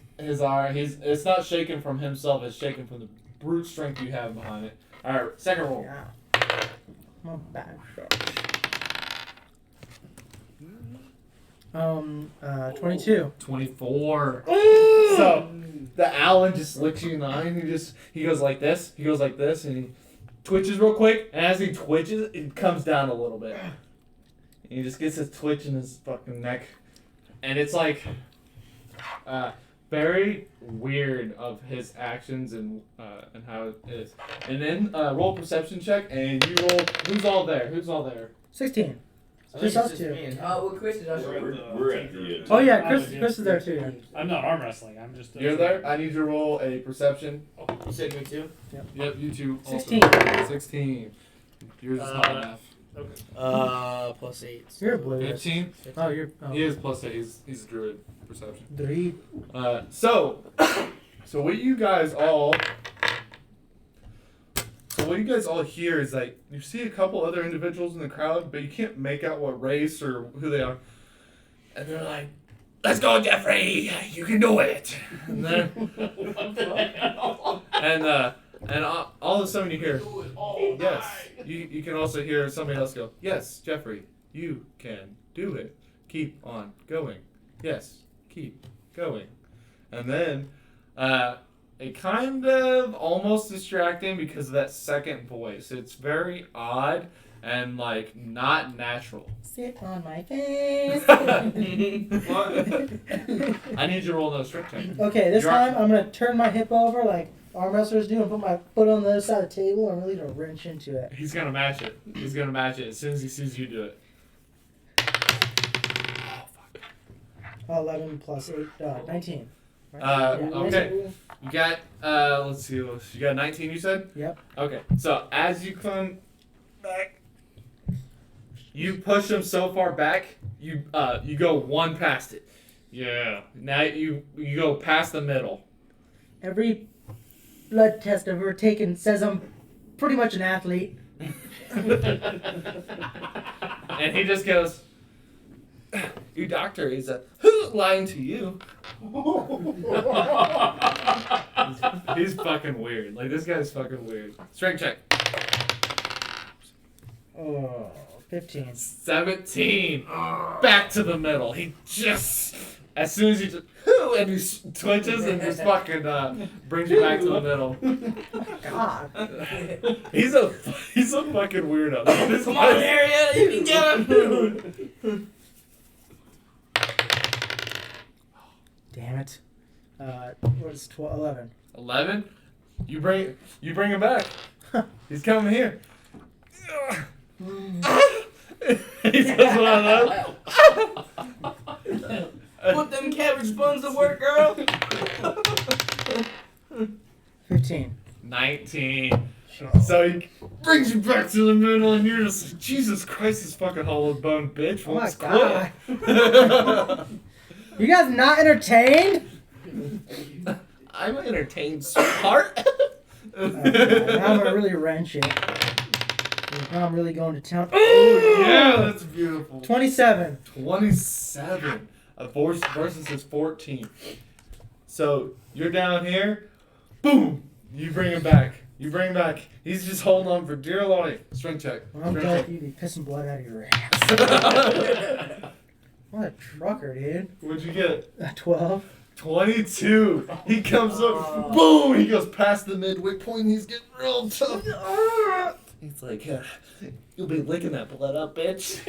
not shaken from himself. It's shaken from the brute strength you have behind it. All right, second roll. Yeah. I'm a bad bitch. 22. 24. So the Owlin just licks you in the eye, and he goes like this, and he twitches real quick, and as he twitches, it comes down a little bit. And he just gets his twitch in his fucking neck, and it's like very weird of his actions and how it is. And then roll perception check, and you roll. Who's all there? 16. I Just think us it's two. me. Oh, well, Chris is also. We're at the Oh yeah, I'm Chris is there too. I'm not arm wrestling. I'm just. You're there. I need you to roll a perception. You said me too? Yep, you two. also. 16. 16. Yours is not enough. +8. You're a blue. 15. Oh, you're. Oh. He is +8. He's a druid. Perception. 3. So what you guys all hear is like you see a couple other individuals in the crowd, but you can't make out what race or who they are. And they're like, "Let's go, Jeffrey! You can do it!" And then, and all of a sudden you hear, "Yes." You can also hear somebody else go, "Yes, Jeffrey, you can do it. Keep on going. Yes, keep going." And then it kind of almost distracting because of that second voice. It's very odd and like not natural. Sit on my face. I need you to roll another strength check. Okay, this You're time I'm gonna turn my hip over like arm wrestlers do and put my foot on the other side of the table and really gonna wrench into it. He's gonna match it. He's gonna match it as soon as he sees you do it. 11 plus 8, 19. Okay. You got, let's see, you got 19, you said? Yep. Okay, so as you come back, you push him so far back, you go one past it. Yeah. Now you go past the middle. Every blood test I've ever taken says I'm pretty much an athlete. And he just goes, your doctor is lying to you. He's fucking weird. Like, this guy's fucking weird. Strength check. Oh, 15. 17. Back to the middle. He just, as soon as he just, and he twitches and just fucking brings you back to the middle. God. He's a fucking weirdo. This Come on, guy's- Harriet, you can get him. Damn it. What's 12, 11? 11. You bring him back. He's coming here. He does one of those. Put them cabbage buns to work, girl. 15. 19. So he brings you back to the middle, and you're just like, Jesus Christ, this fucking hollow bone bitch Oh my wants God. quit. You guys not entertained? I'm entertained, sweetheart. Okay, now I'm gonna really wrench it. Now I'm really going to town. Oh, yeah, that's beautiful. 27. 27. A force versus his 14. So you're down here. Boom. You bring him back. He's just holding on for dear life. Strength check. When I'm Strength done check. with you, be pissing blood out of your ass. What a trucker, dude. What'd you get? 12. 22. He comes up. Boom. He goes past the midway point. He's getting real tough. He's like, you'll be licking that blood up, bitch.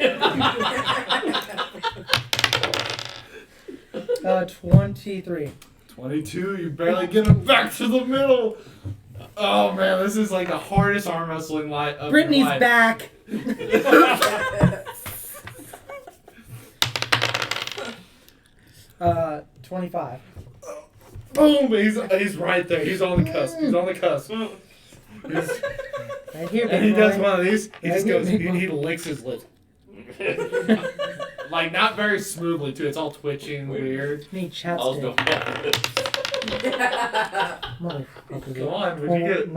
23. 22. You barely get him back to the middle. Oh man, this is like the hardest arm wrestling light of Brittany's your life. back. 25. Boom! He's right there. He's on the cusp. Right here, And he big does boy. one of these. He Right just here, goes. big He boy. licks his lips. Like not very smoothly too. It's all twitching, weird. Need I was going chapstick. Motherfucker. Come on, what'd you get?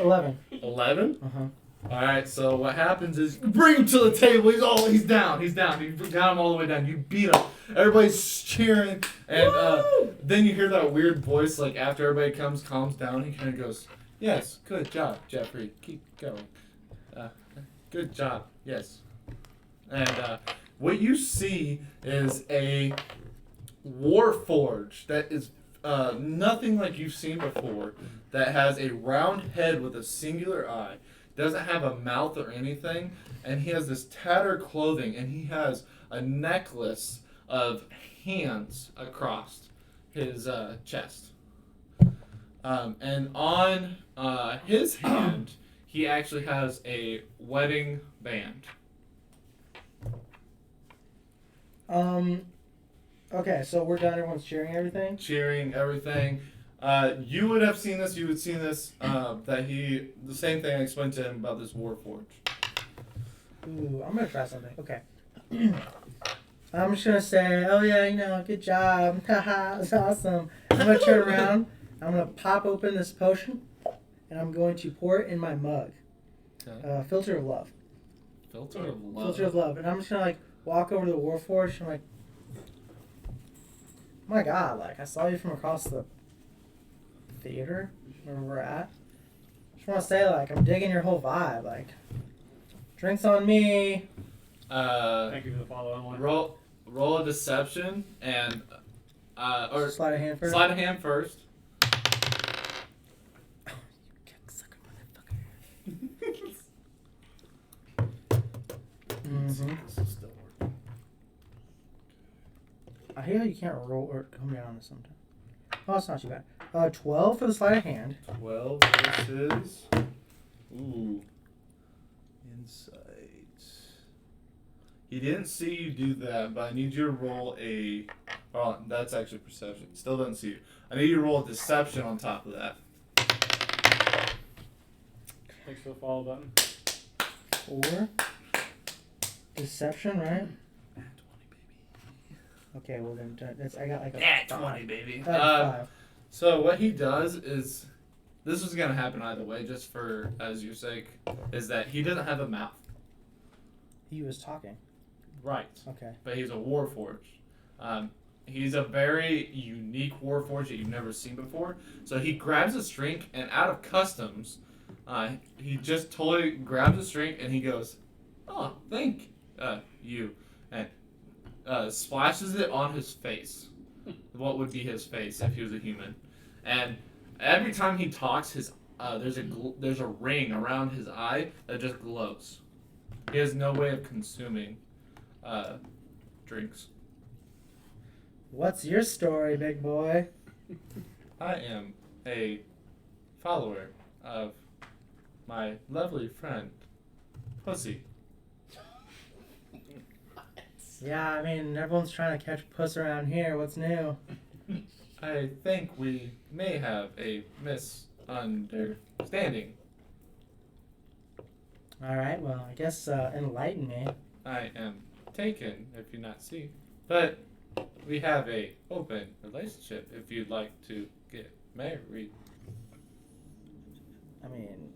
11. 11. Uh-huh. All right. So what happens is you bring him to the table. He's down. You got him all the way down. You beat him. Everybody's cheering, and then you hear that weird voice like after everybody calms down. He kind of goes, "Yes, good job, Jeffrey. Keep going. Good job. Yes." And what you see is a warforge that is nothing like you've seen before. That has a round head with a singular eye. Doesn't have a mouth or anything, and he has this tattered clothing, and he has a necklace of hands across his chest. And on his hand, he actually has a wedding band. Okay, so we're done. Everyone's cheering everything. Cheering, everything. You would have seen this. You would see this. The same thing I explained to him about this warforge. Ooh, I'm gonna try something. Okay. I'm just gonna say, oh yeah, good job. Haha, that's awesome. I'm gonna turn around. I'm gonna pop open this potion, and I'm going to pour it in my mug. Okay. Filter of love. Filter of love. Filter of love. And I'm just gonna walk over to the warforge. And I'm like, oh my God, I saw you from across the theater where we're at. Just want to say, I'm digging your whole vibe. Drinks on me. Thank you for the follow-on one. Roll a deception and or Slide a hand first. Slide a hand first. I hate how you can't roll or come down on this sometimes. Oh, it's not too bad. 12 for the sleight of hand. 12 versus. Ooh. Insight. He didn't see you do that, but I need you to roll a Oh, that's actually perception. Still doesn't see you. I need you to roll deception on top of that. Thanks for the follow button. 4. Deception, right? Okay, well then I got like a Nat 5. 20, baby. I got 5. So what he does is, this is gonna happen either way, just for as your sake, is that he doesn't have a mouth. He was talking. Right. Okay. But he's a warforged. He's a very unique warforged that you've never seen before. So he grabs a string, and out of customs, he just totally grabs a string and he goes, "Oh, thank you," and splashes it on his face. What would be his face if he was a human? And every time he talks, there's a ring around his eye that just glows. He has no way of consuming drinks. What's your story, big boy? I am a follower of my lovely friend, Pussy. Yeah, I mean, everyone's trying to catch puss around here. What's new? I think we may have a misunderstanding. Alright, well, I guess enlighten me. I am taken, if you not see, but we have a open relationship if you'd like to get married. I mean,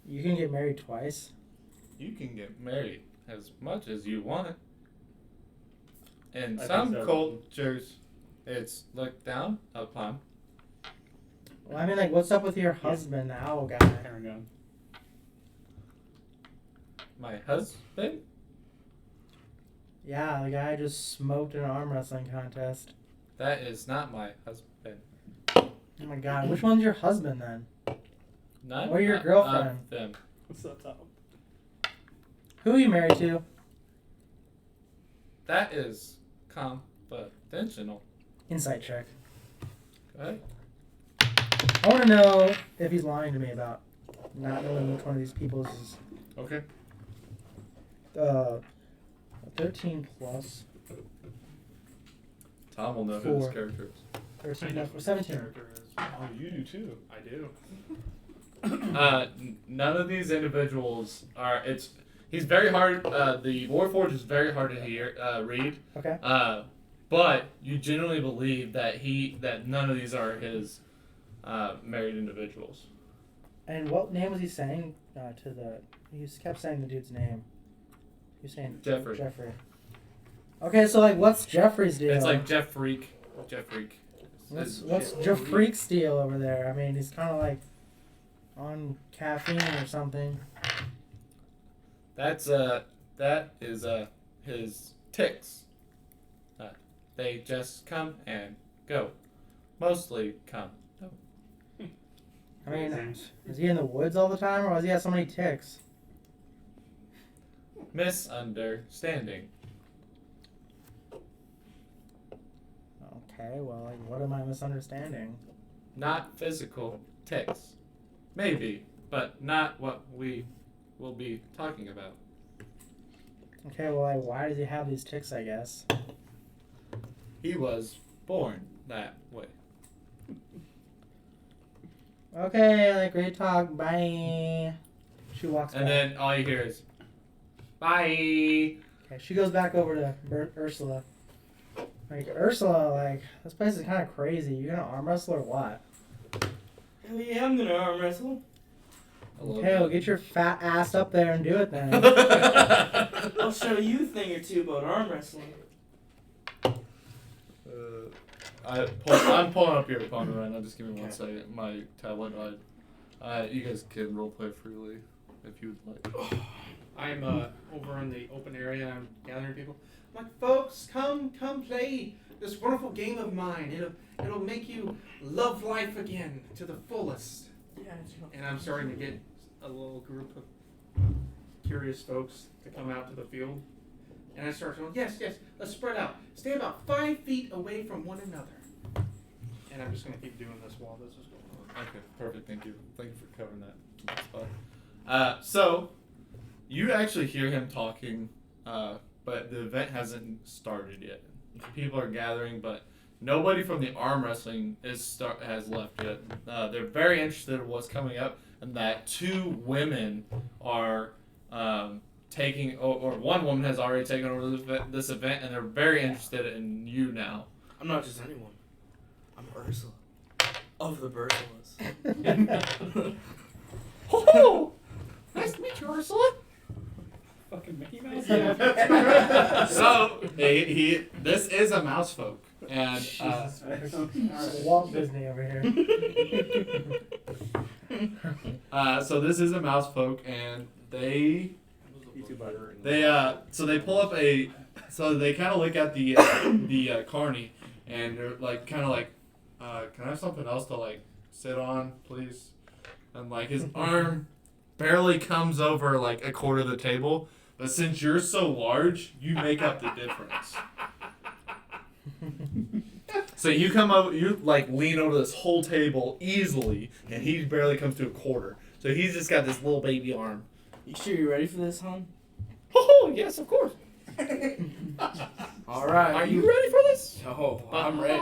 you can get married twice. You can get married as much as you want. In I some think so. cultures, it's looked down upon. Well, I mean, like, what's up with your husband, the owl guy? There we go. My husband? Yeah, the guy just smoked an arm wrestling contest. That is not my husband. Oh my god, which one's your husband then? None Or your of girlfriend? them. What's up, top? Who are you married to? That is confidential. Insight check. Okay? I want to know if he's lying to me about not knowing which one of these people is. Okay. 13 plus Tom will know who this 4. character is. 13 plus 17. Oh, you do too. I do. None of these individuals are. He's very hard. The Warforged is very hard to read. Okay. But you genuinely believe that none of these are his married individuals. And what name was he saying to the? He kept saying the dude's name. He was saying Jeffrey. Jeffrey. Okay, so like, what's Jeffrey's deal? It's like Jeff Freak. Jeff Freak. What's Jeff Freak's deal over there? I mean, he's kind of like on caffeine or something. That is his ticks. They just come and go. Mostly come. I mean, is he in the woods all the time, or does he have so many ticks? Misunderstanding. Okay, well, like, what am I misunderstanding? Not physical ticks. Maybe, but not what we will be talking about. Okay, well, like, why does he have these ticks, I guess? He was born that way. Okay, like, great talk, bye. She walks And back. then all you hear is, bye. Okay, she goes back over to Ursula. Like, Ursula, like, this place is kind of crazy. You gonna arm wrestle or what? Hell yeah, I'm gonna arm wrestle. Okay, well, get your fat ass up there and do it then. I'll show you a thing or two about arm wrestling. I'm pulling up your opponent right now. Just give me 1 second. My tablet died. You guys can roleplay freely if you would like. I'm over in the open area and I'm gathering people. I'm like, folks, come play this wonderful game of mine. It'll make you love life again to the fullest. Yeah, And I'm starting to get a little group of curious folks to come out to the field. And I start going, yes, let's spread out. Stay about 5 feet away from one another. And I'm just going to keep doing this while this is going on. Okay, perfect. Thank you. Thank you for covering that spot. So, you actually hear him talking, but the event hasn't started yet. people are gathering, but nobody from the arm wrestling has left yet. They're very interested in what's coming up, and that 2 women are taking, or one woman has already taken over this event, and they're very interested in you now. I'm not just anyone. I'm Ursula. Of the Bursulas. Oh, nice to meet you, Ursula. Fucking Mickey Mouse. So this is a mouse folk, and Walt Disney over here. so this is a mouse folk, and they pull up so they kind of look at the carny, and they're like kind of like, can I have something else to like sit on, please? And like his arm barely comes over like a quarter of the table, but since you're so large, you make up the difference. So you come over, you like lean over this whole table easily, and he barely comes to a quarter. So he's just got this little baby arm. You sure you're ready for this, hon? Oh yes, of course. All right. Are you ready for this? Oh, I'm ready.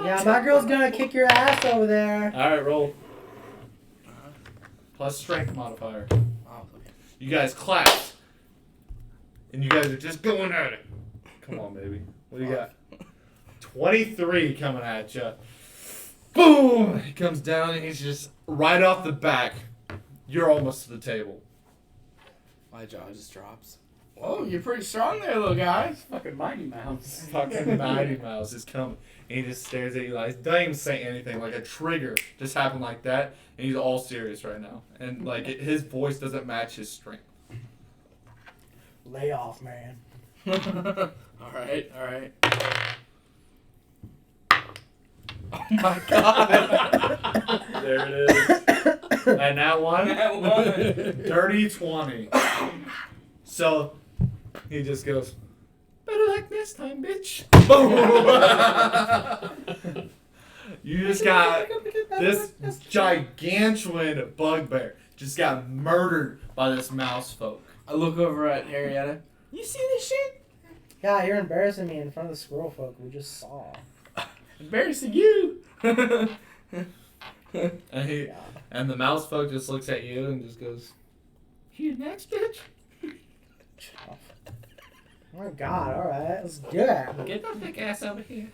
Yeah, my girl's gonna kick your ass over there. All right, roll. Plus strength modifier. Oh, okay. You guys clap, and you guys are just going at it. Come on, baby. What do you got? 23 coming at you. Boom! He comes down, and he's just right off the back. You're almost to the table. My jaw just drops. Whoa, you're pretty strong there, little guy. Fucking Mighty Mouse. Fucking Mighty Mouse is coming. And he just stares at you like, doesn't even say anything. Like a trigger just happened like that. And he's all serious right now. And like his voice doesn't match his strength. Lay off, man. All right. Oh my god. There it is. And that one? That one. Dirty 20. So he just goes, better like this time, bitch. Boom! You just got this gigantuan bugbear just got murdered by this mouse folk. I look over at Harrietta. You see this shit? Yeah, you're embarrassing me in front of the squirrel folk we just saw. Embarrassing you. And the mouse folk just looks at you and just goes, you next, bitch? Oh my god, alright, let's do it. Get that thick ass over here.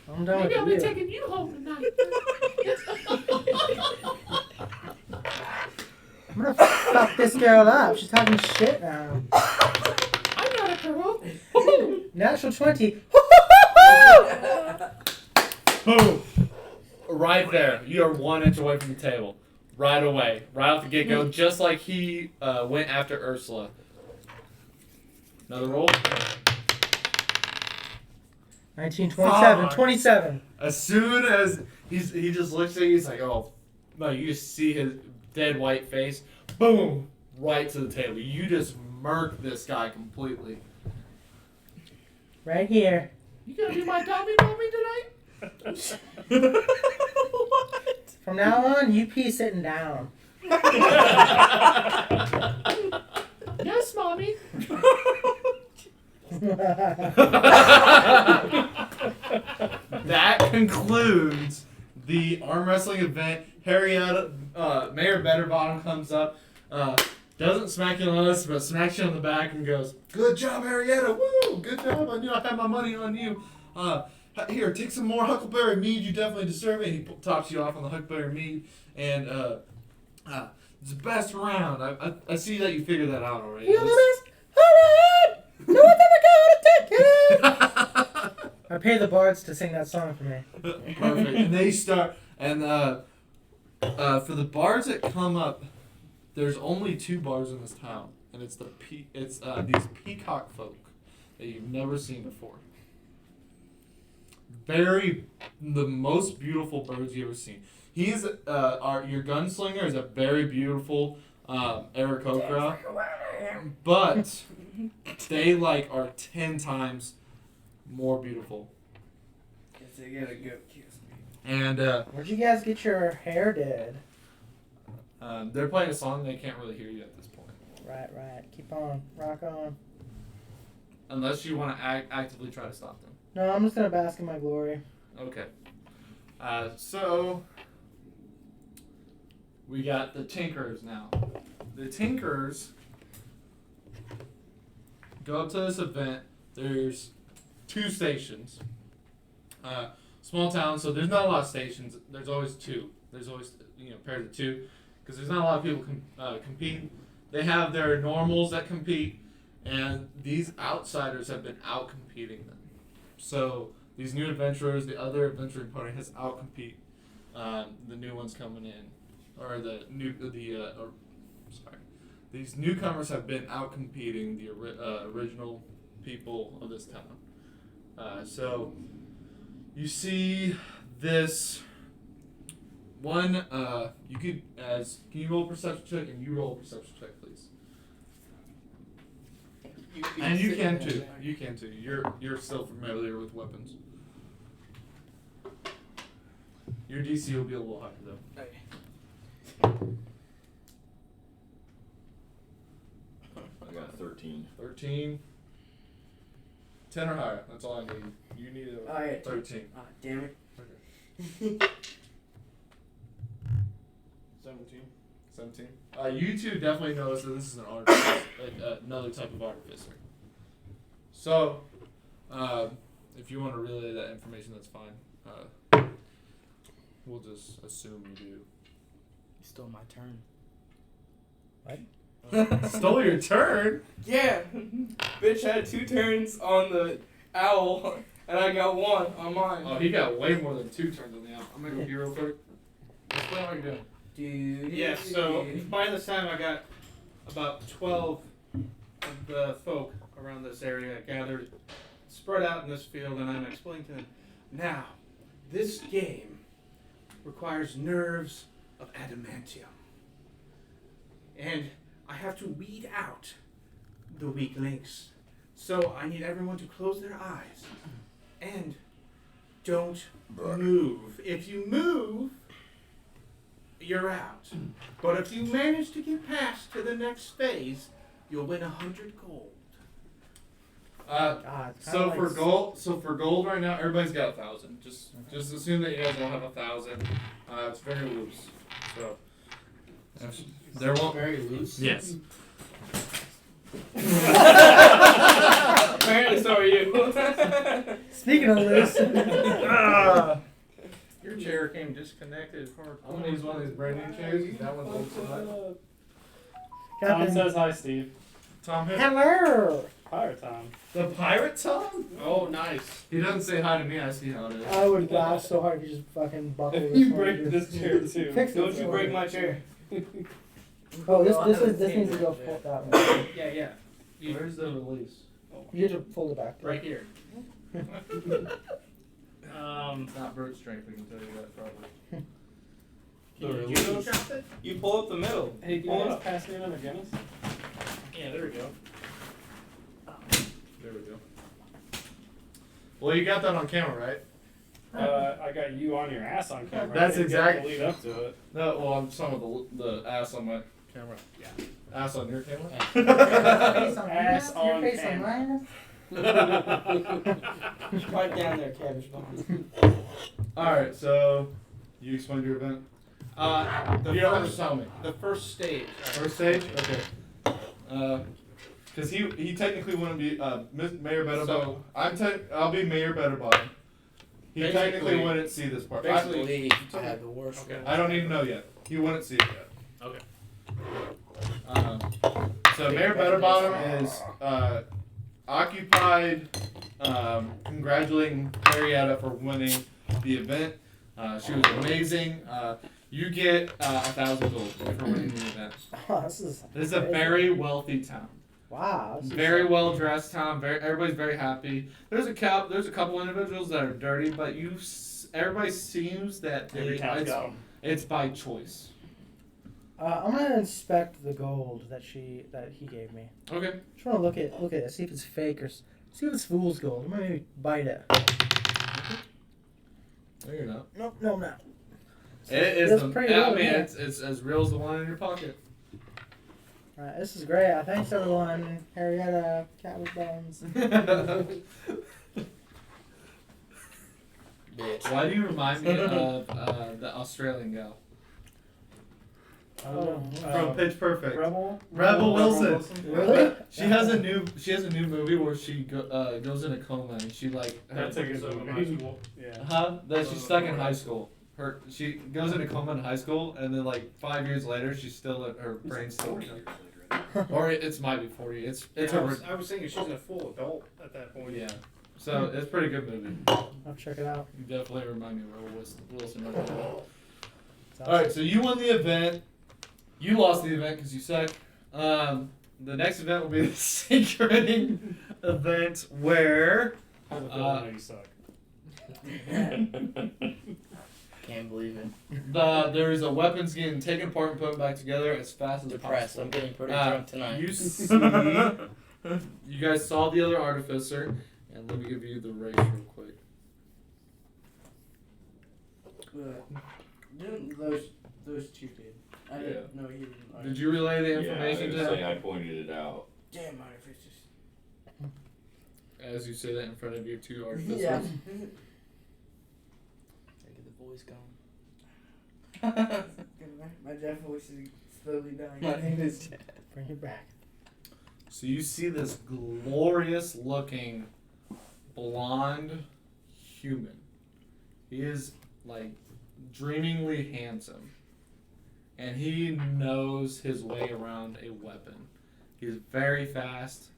I'm done Maybe I'll with be you. taking you home tonight. I'm gonna fuck this girl up. She's talking shit now. I'm not a girl. Natural 20. Boom! Right there. You are 1 inch away from the table. Right away. Right off the get-go. Just like he went after Ursula. Another roll. 19, 27, 27. As soon as he just looks at you, he's like, oh. No, you just see his dead white face. Boom! Right to the table. You just murk this guy completely. Right here. You gonna be my dummy mommy tonight? What? From now on, you pee sitting down. Yes, mommy. That concludes the arm wrestling event. Harrietta, Mayor Betterbottom comes up, doesn't smack you on us, but smacks you on the back and goes, "Good job, Harrietta! Woo! Good job! I knew I had my money on you. Here, take some more Huckleberry Mead. You definitely deserve it." And he tops you off on the Huckleberry Mead, and it's the best around. I see that you figured that out already. You're the best. Alright! No one's ever gonna take it! I pay the bards to sing that song for me. Perfect. And they start, and for the bars that come up, there's only 2 bars in this town, and it's these peacock folk that you've never seen before. The most beautiful birds you've ever seen. He's your gunslinger is a very beautiful Aarakocra, but they are 10 times more beautiful. Guess they gotta go kiss me. And Where'd you guys get your hair did? they're playing a song they can't really hear you at this point. Right. Keep on. Rock on. unless you want to actively try to stop them. No, I'm just gonna bask in my glory. Okay. So we got the Tinkers now. The Tinkers go up to this event. There's 2 stations. Small town, so there's not a lot of stations. There's always 2. There's always pairs of 2, because there's not a lot of people competing. They have their normals that compete, and these outsiders have been out competing them. So these new adventurers, the other adventuring party has outcompete the new ones coming in, or these newcomers have been outcompeting the original people of this town. So you see this one. Can you roll a perception check, and you roll a perception check, please. And you can too. You can too. You're still familiar with weapons. Your DC will be a little higher though. I got 13. 13. 10 or higher. That's all I need. You need a Alright. 13. Ah, damn it. 17. You two definitely notice that this is an artificer, like another type of artificer. So, if you want to relay that information, that's fine. We'll just assume you do. You stole my turn. Stole your turn? Yeah. Bitch had 2 turns on the owl, and I got 1 on mine. Oh, he got way more than 2 turns on the owl. I'm gonna go here real quick. Explain what you're doing. Yeah, so by this time I got about 12 of the folk around this area gathered, spread out in this field, and I'm explaining to them, now, this game requires nerves of adamantium. And I have to weed out the weak links. So I need everyone to close their eyes and don't move. If you move, you're out. But if you manage to get past to the next phase, you'll win 100 gold. So for gold right now, everybody's got 1,000. Just assume that you guys will have 1,000. It's very loose. So there won't. Very loose. Yes. Apparently, so are you. Speaking of loose, Your chair came disconnected. I'm gonna use one of these brand new chairs. That one's old side. Tom Captain. says hi, Steve. Tom hit. Hello. Pirate Tom. The pirate Tom? Oh, nice. He doesn't say hi to me. I see how it is. I would laugh so hard if you just fucking buckle this. You one, break dude. this chair too. Fix it. Don't you break my chair. Oh, this needs to go full that way. Yeah. Where's the release? You need to fold it back. Right here. It's not brute strength. We can tell you that probably. Can you judo chop it? You pull up the middle. Hey, do you Pull guys up. pass me another Guinness? Yeah, there we go. There we go. Well, you got that on camera, right? I got you on your ass on camera. That's I didn't get exact- to lead up to it. No, well, I'm talking about the ass on my camera. Yeah. Ass on your camera? Ass on Your face camera. Right down there, cabbage bomb. Alright, so you explained your event? The You don't have to first, tell me. the first stage. First stage? Okay. Because he technically wouldn't be Mayor Betterbottom. So- I'll be Mayor Betterbottom. He Basically- technically wouldn't see this part. I believe I had the worst. Okay. I don't need to know yet. He wouldn't see it yet. Okay. So Mayor Betterbottom is occupied congratulating Marietta for winning the event. She was amazing. You get 1,000 gold for winning the event. Oh, this is This is a very wealthy town. wow. This is Very well dressed town. Everybody's very happy. There's a couple individuals that are dirty, but everybody seems that Every town's got 'em. it's by choice. I'm gonna inspect the gold that he gave me. Okay. Just wanna look at it, see if it's fake or see if it's fool's gold. I'm gonna maybe bite it. No, you're not. Nope, no, I'm not. It is Feels the. pretty I real, mean, yeah. it's as real as the one in your pocket. Alright, this is great. Thanks everyone. Harrietta, Cat with Bones. Bitch. Why do you remind me of the Australian gal Oh, from Pitch Perfect? Rebel Wilson. Really? She has a new movie where she goes in a coma and she like That's a good So in high movie. school. Yeah. that she's stuck in high school. She goes in a coma in high school and then like 5 years later she's still her brain's still 40 years later. or it's might be 40. It's I was thinking she's a full adult at that point. yeah. So it's a pretty good movie. I'll check it out. You definitely remind me of Rebel Wilson. It's awesome. All right, so you won the event. You lost the event because you suck. The next event will be the synchroning event where How's it feel when you suck? Can't believe it. there is a weapons getting taken apart and put back together as fast as Depressed. possible. I'm getting pretty drunk tonight. You see, you guys saw the other artificer, and let me give you the race real quick. Didn't those two did. I didn't know he didn't. Did you relay the Yeah, I information was to saying him? I pointed it out. Damn artificers. As you say that in front of your two artificers. Yeah. Gotta get the voice going. My Jeff voice is slowly dying. My name is Bring it back. So you see this glorious looking blonde human. He is like dreamingly handsome. And he knows his way around a weapon. He's very fast.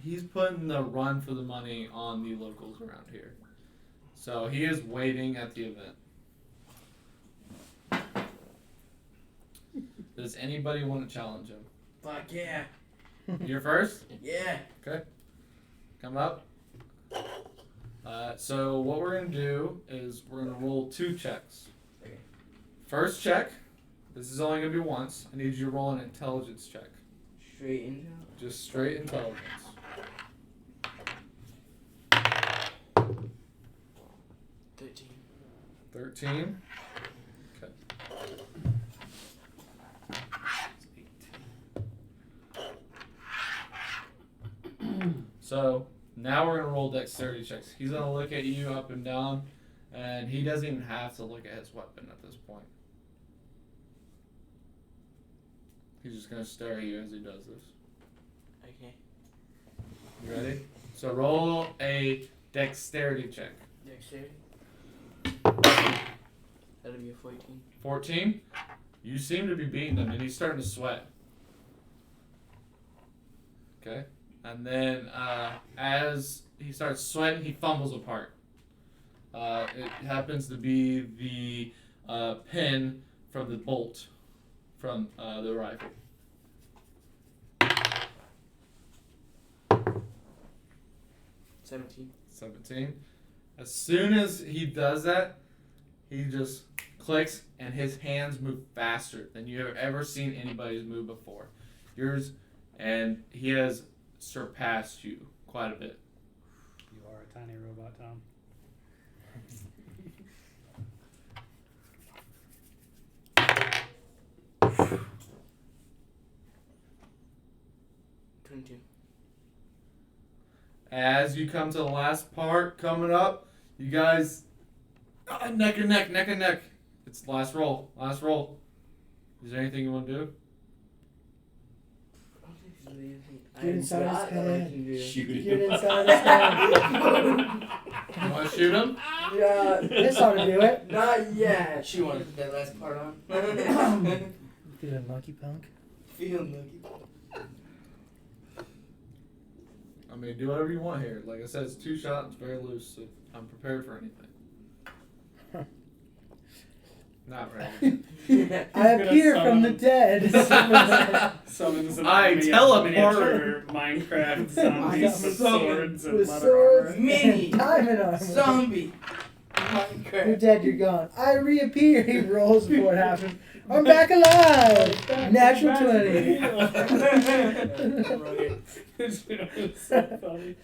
He's putting the run for the money on the locals around here. So he is waiting at the event. Does anybody want to challenge him? Fuck yeah. You're first? Yeah. Okay. Come up. So what we're going to do is we're going to roll 2 checks. Okay. First check, this is only going to be once. I need you to roll an intelligence check. Straight into Just straight intelligence. 13. Okay. So now we're gonna roll dexterity checks. He's gonna look at you up and down, and he doesn't even have to look at his weapon at this point. He's just gonna stare at you as he does this. Okay. You ready? So roll a dexterity check. Dexterity. That'll be a 14. 14. You seem to be beating him, and he's starting to sweat. Okay. And then as he starts sweating, he fumbles apart. It happens to be the pin from the bolt from the rifle. 17. As soon as he does that, he just clicks, and his hands move faster than you have ever seen anybody's move before. And he has surpassed you quite a bit. You are a tiny robot, Tom. As you come to the last part coming up, you guys neck and neck. It's the last roll. Is there anything you want to do? Get inside his head. Shoot Get him. inside his head. You want to shoot him? Yeah. This ought to do it. Not yet. She wanted to put that last part on. Feeling lucky, punk? Feeling lucky. I mean, do whatever you want here. Like I said, it's 2 shots, very loose, so I'm prepared for anything. Not ready. I appear from the dead. Summons an I army of teleport. miniature Minecraft zombies with swords and With leather swords, armor. Mini. diamond armor. Zombie. You're Minecraft. dead, you're gone. I reappear. He rolls before it happens. I'm back alive. Natural 20. It's so funny.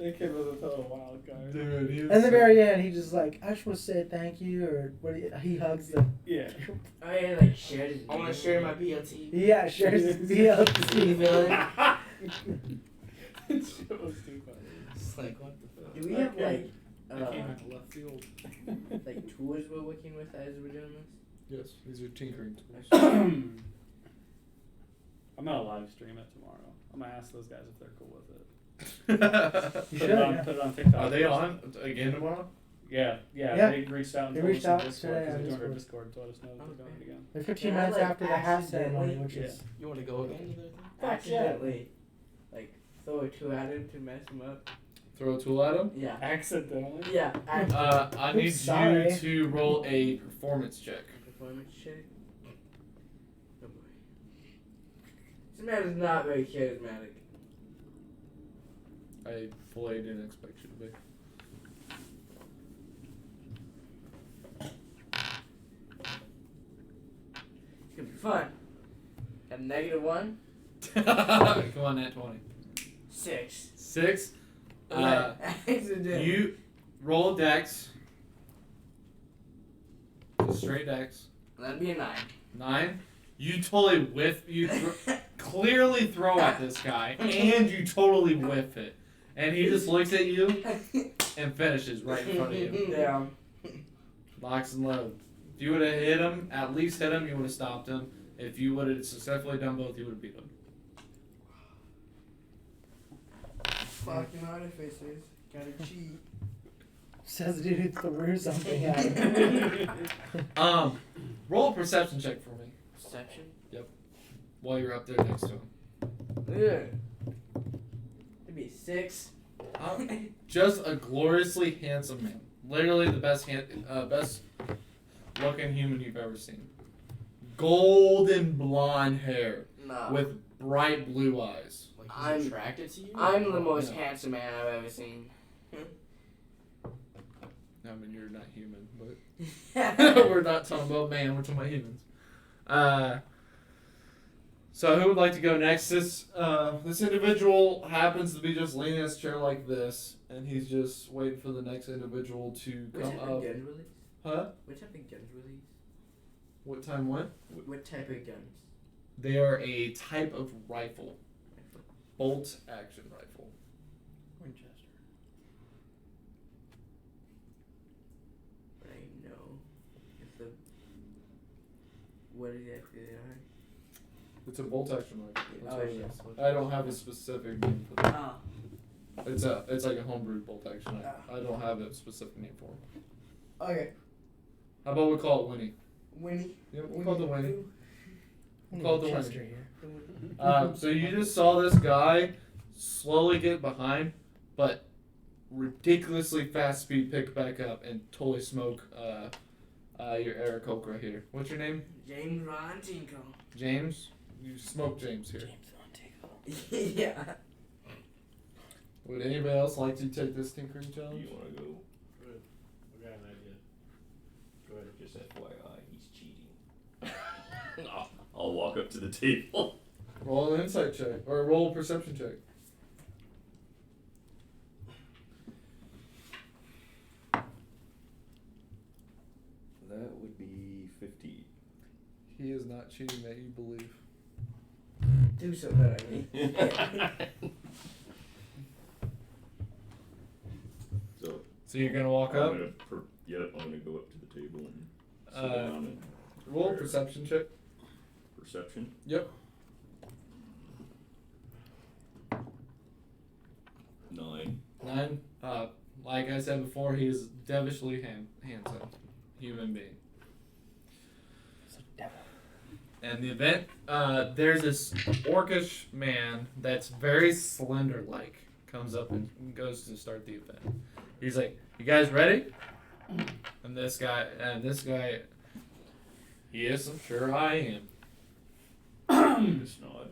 They came with a total wild card. Dude, he was At the so- very end, he just like, I just want to say thank you, or what? He hugs the. Yeah. Oh yeah, like shared his I want to name. share my BLT. Yeah, shares his BLT. That shit was too funny. It's like, what the fuck? Do we have like That came out of left field. like tools we're working with as we're doing this? Yes, these are tinkering tools. I'm gonna live stream it tomorrow. I'm gonna ask those guys if they're cool with it. You Put should. it on, Yeah. put it on TikTok. Are they on again tomorrow? Yeah. Yeah. They reached out and They told reached us in out Discord today because on they joined our Discord. Discord to let us know that they're doing it again. Like 15 Can I, minutes like, after the hat accidentally- ceremony, which is. You want to go again to their thing? Accidentally, like throw a tool at him to mess him up. Throw a tool at him. Yeah. Accidentally. Yeah. I need sorry. you to roll a performance check. Performance check. Oh boy. This man is not very charismatic. I fully didn't expect you to be. It's gonna be fun. Got a -1. Come on, Nat 20. 6. 6. Accident. You roll dex. Just straight dex. That'd be a 9. 9. You totally whiff. You clearly throw at this guy, and you totally whiff it. And he just looks at you and finishes right in front of you. Yeah. Locks and load. If you would have hit him, at least hit him, you would have stopped him. If you would have successfully done both, you would have beat him. Fucking artificers. Gotta cheat. Says the dude who threw something at him. Roll a perception check for me Perception? while you're up there next to him. Yeah. It'd be 6. Just a gloriously handsome man. Literally the best best looking human you've ever seen. Golden blonde hair No. with bright blue eyes. Like I'm- he's attracted to you? I'm the most Yeah. handsome man I've ever seen. I mean, you're not human, but we're not talking about man. We're talking about humans. So who would like to go next? This individual happens to be just leaning in his chair like this, and he's just waiting for the next individual to What come type up. of guns were these? Huh? What type of guns were these? What time? What? What type of guns? They are a type of rifle, bolt action rifle. Winchester. But I know if the what exactly they are. It's a bolt action rifle. That's Oh, what it shit. is. I don't have a specific name for that. Ah. It's like a homebrew bolt action rifle. I don't have a specific name for it. Okay. How about we call it Winnie? Winnie. Yep, we'll call it the Winnie. We Call need the Chester winner. here. So you just saw this guy slowly get behind, but ridiculously fast speed pick back up and totally smoke your Eric Coke right here. What's your name? James Ron Tinkle. James? You smoke James here. Yeah. Would anybody else like to take this tinkering challenge? You wanna go? I got an idea. Go ahead. Just FYI, he's cheating. I'll walk up to the table. Roll an insight check, or roll a perception check. That would be 50. He is not cheating that you believe. Do so better. So you're gonna walk up? I'm gonna go up to the table and sit Uh, down and Roll a perception check. perception. Yep. 9. 9. Like I said before, he is devilishly handsome human being. And the event, there's this orcish man that's very slender-like comes up and goes to start the event. He's like, "You guys ready?" And this guy, yes, I'm sure I am. Just nod.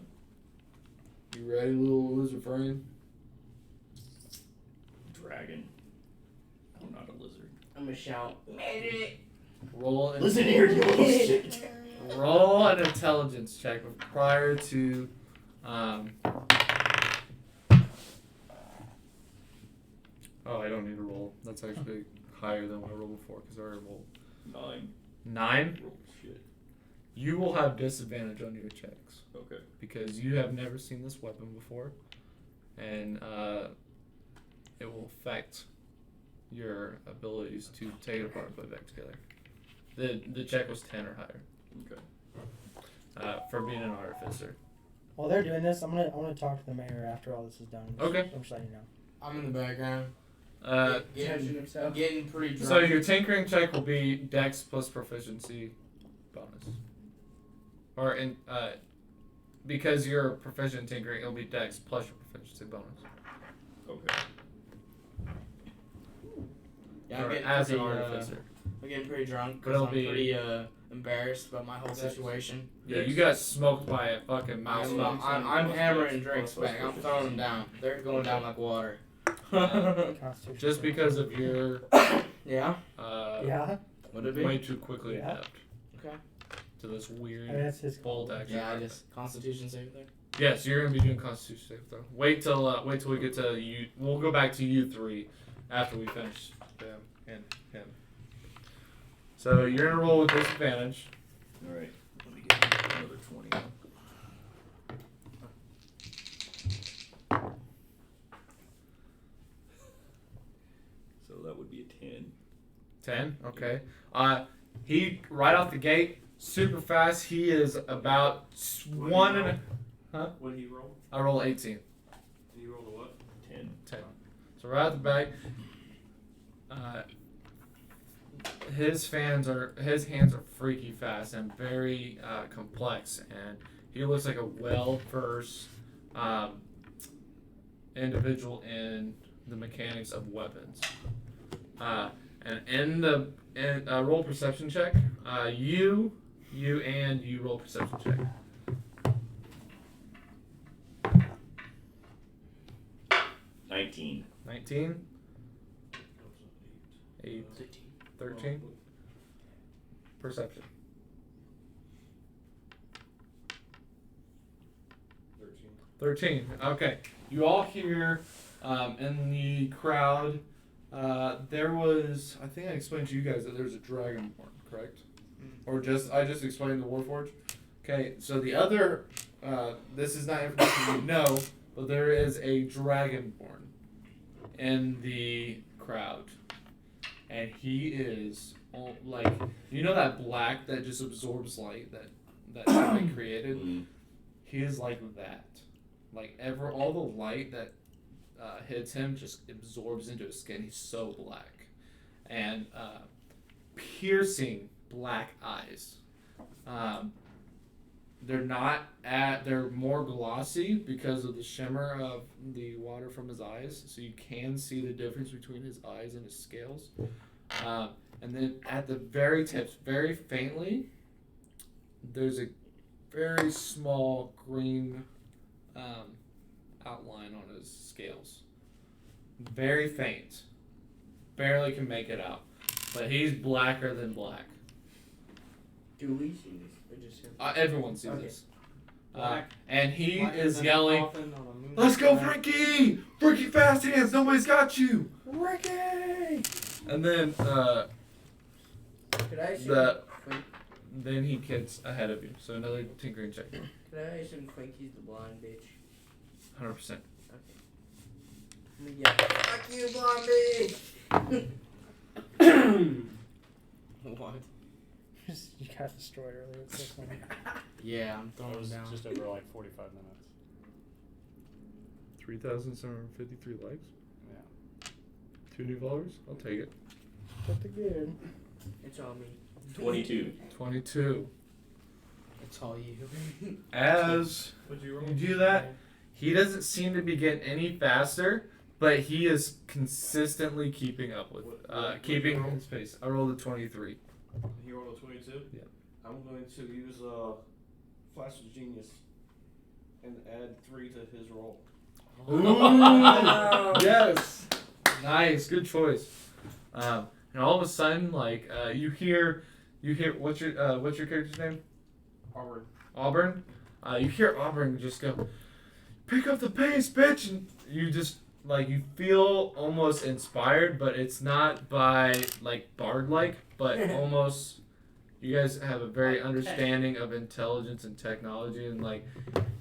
You ready, little lizard friend? Dragon. I'm not a lizard. I'm gonna shout. Made it. Roll an Listen here, you little shit. Roll an intelligence check prior to Oh, I don't need to roll. That's actually higher than what I rolled before because I already rolled 9. 9. Roll shit. You will have disadvantage on your checks Okay. because you have never seen this weapon before, and it will affect your abilities to take it apart and put it back together. The check was 10 or higher. Okay. For being an artificer. While they're doing this, I'm gonna talk to the mayor after all this is done. Okay. I'm just letting you know. I'm in the background. Getting pretty drunk. So your tinkering check will be Dex plus proficiency bonus. Or in because you're proficient in tinkering, it'll be Dex plus your proficiency bonus. Okay. Yeah, Or I'm getting as an pretty, artificer. I'm getting pretty drunk But because it'll I'm be- pretty embarrassed about my whole situation. Yeah, you got smoked by a fucking mouse. I'm hammering drinks back. I'm throwing them down. They're going down like water. Constitution. Just because of your Yeah. Yeah. Would it be? way too quickly Yeah. adapt Okay. to this weird I mean, that's his bolt action. Yeah, I just Constitution save there. Yes, you're gonna be doing Constitution save throw. Wait till we get to you. We'll go back to you three after we finish them and him. So you're gonna roll with disadvantage. All right. Let me get another 20. So that would be a 10. 10. Okay. He right off the gate, super fast. He is about one and a. What did he roll? I roll 18. And you rolled a what? 10. 10. So right out the back, his hands are freaky fast and very complex, and he looks like a well-versed individual in the mechanics of weapons. And in the roll perception check, you roll perception check. 19. 19, 8, 13. Perception. 13. Okay. You all hear in the crowd, there was, I think I explained to you guys that there's a dragonborn, correct? Or I just explained the Warforged? Okay, so the other, this is not information you know, but there is a dragonborn in the crowd. And he is, like, you know that black that just absorbs light that they created? Mm. He is like that. Like, all the light that hits him just absorbs into his skin. He's so black. And piercing black eyes. They're more glossy because of the shimmer of the water from his eyes, so you can see the difference between his eyes and his scales. And then at the very tips, very faintly, there's a very small green outline on his scales. Very faint. Barely can make it out. But he's blacker than black. Do we see this? Or just him? Everyone sees Okay. this. Black. And he Blacker is than a yelling, coffin on a moon "Let's go, planet. Frankie! Frankie fast hands! Nobody's got you! Frankie!" And then Could I assume? then he gets ahead of you. So another tinkering check. Could I assume Twinky's the blonde bitch? 100%. Okay. Let me get. Fuck you, blonde bitch. What? You got destroyed earlier. It's so funny. Yeah, I'm That throwing was down. just over like 45 minutes. 3,753 likes. Yeah. 2 new followers. I'll take it. Pretty good. It's all me. 22. 22. It's all you. As What'd you roll? you do that, he doesn't seem to be getting any faster, but he is consistently keeping up with, What'd keeping you roll? his pace. I rolled a 23. He rolled a 22? Yeah. I'm going to use Flash of Genius and add 3 to his roll. Ooh, yes, nice, good choice. And all of a sudden, like you hear, what's your character's name? Auburn. Auburn. You hear Auburn just go, "Pick up the pace, bitch!" And you just like you feel almost inspired, but it's not by like bard-like, but almost you guys have a very understanding of intelligence and technology, and like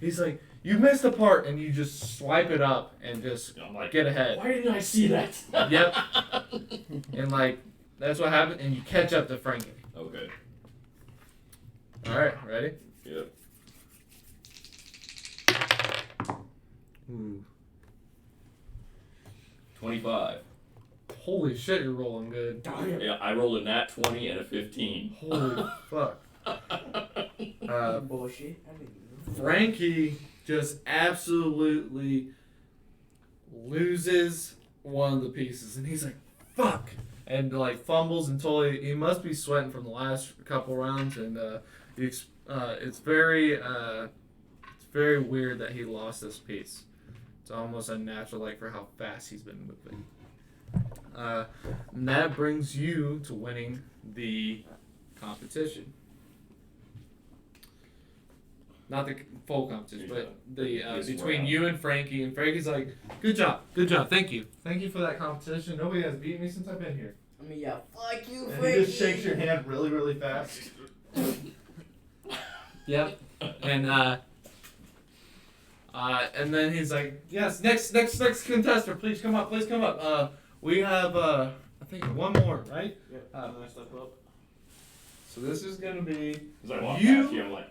he's like, you missed a part, and you just swipe it up and just I'm like, get ahead. why didn't I see that? Yep. And like that's what happened, and you catch up to Frankie. Okay. All right, ready? Yep. Ooh. 25. Holy shit, you're rolling good. Yeah, I rolled a nat 20 and a 15. Holy fuck. Bullshit. I didn't know. Frankie just absolutely loses one of the pieces, and he's like, fuck! And like fumbles and totally, he must be sweating from the last couple rounds, and it's very weird that he lost this piece. It's almost unnatural, like for how fast he's been moving. And that brings you to winning the competition. Not the full competition, but the between you and Frankie's like, good job, thank you for that competition. Nobody has beaten me since I've been here. I mean, yeah, fuck you, And Frankie. he just shakes your hand really, really fast. Yep. And then he's like, yes, next contestant, please come up. We have I think one more, right? Yep. And then I step up. So this is gonna be As I walk You- past you, I'm like,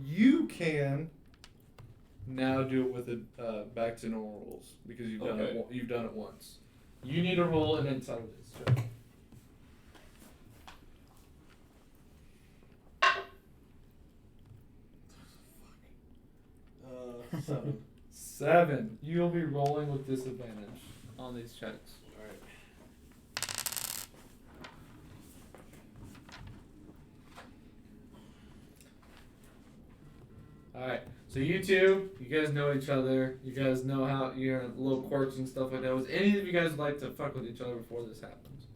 you can now do it with it back to normal rules because you've done Okay. you've done it once. You need to roll an intelligence check. 7. 7. You'll be rolling with disadvantage on these checks. Alright. Alright, so you two, you guys know each other. You guys know how your little quirks and stuff like that. Was any of you guys like to fuck with each other before this happens?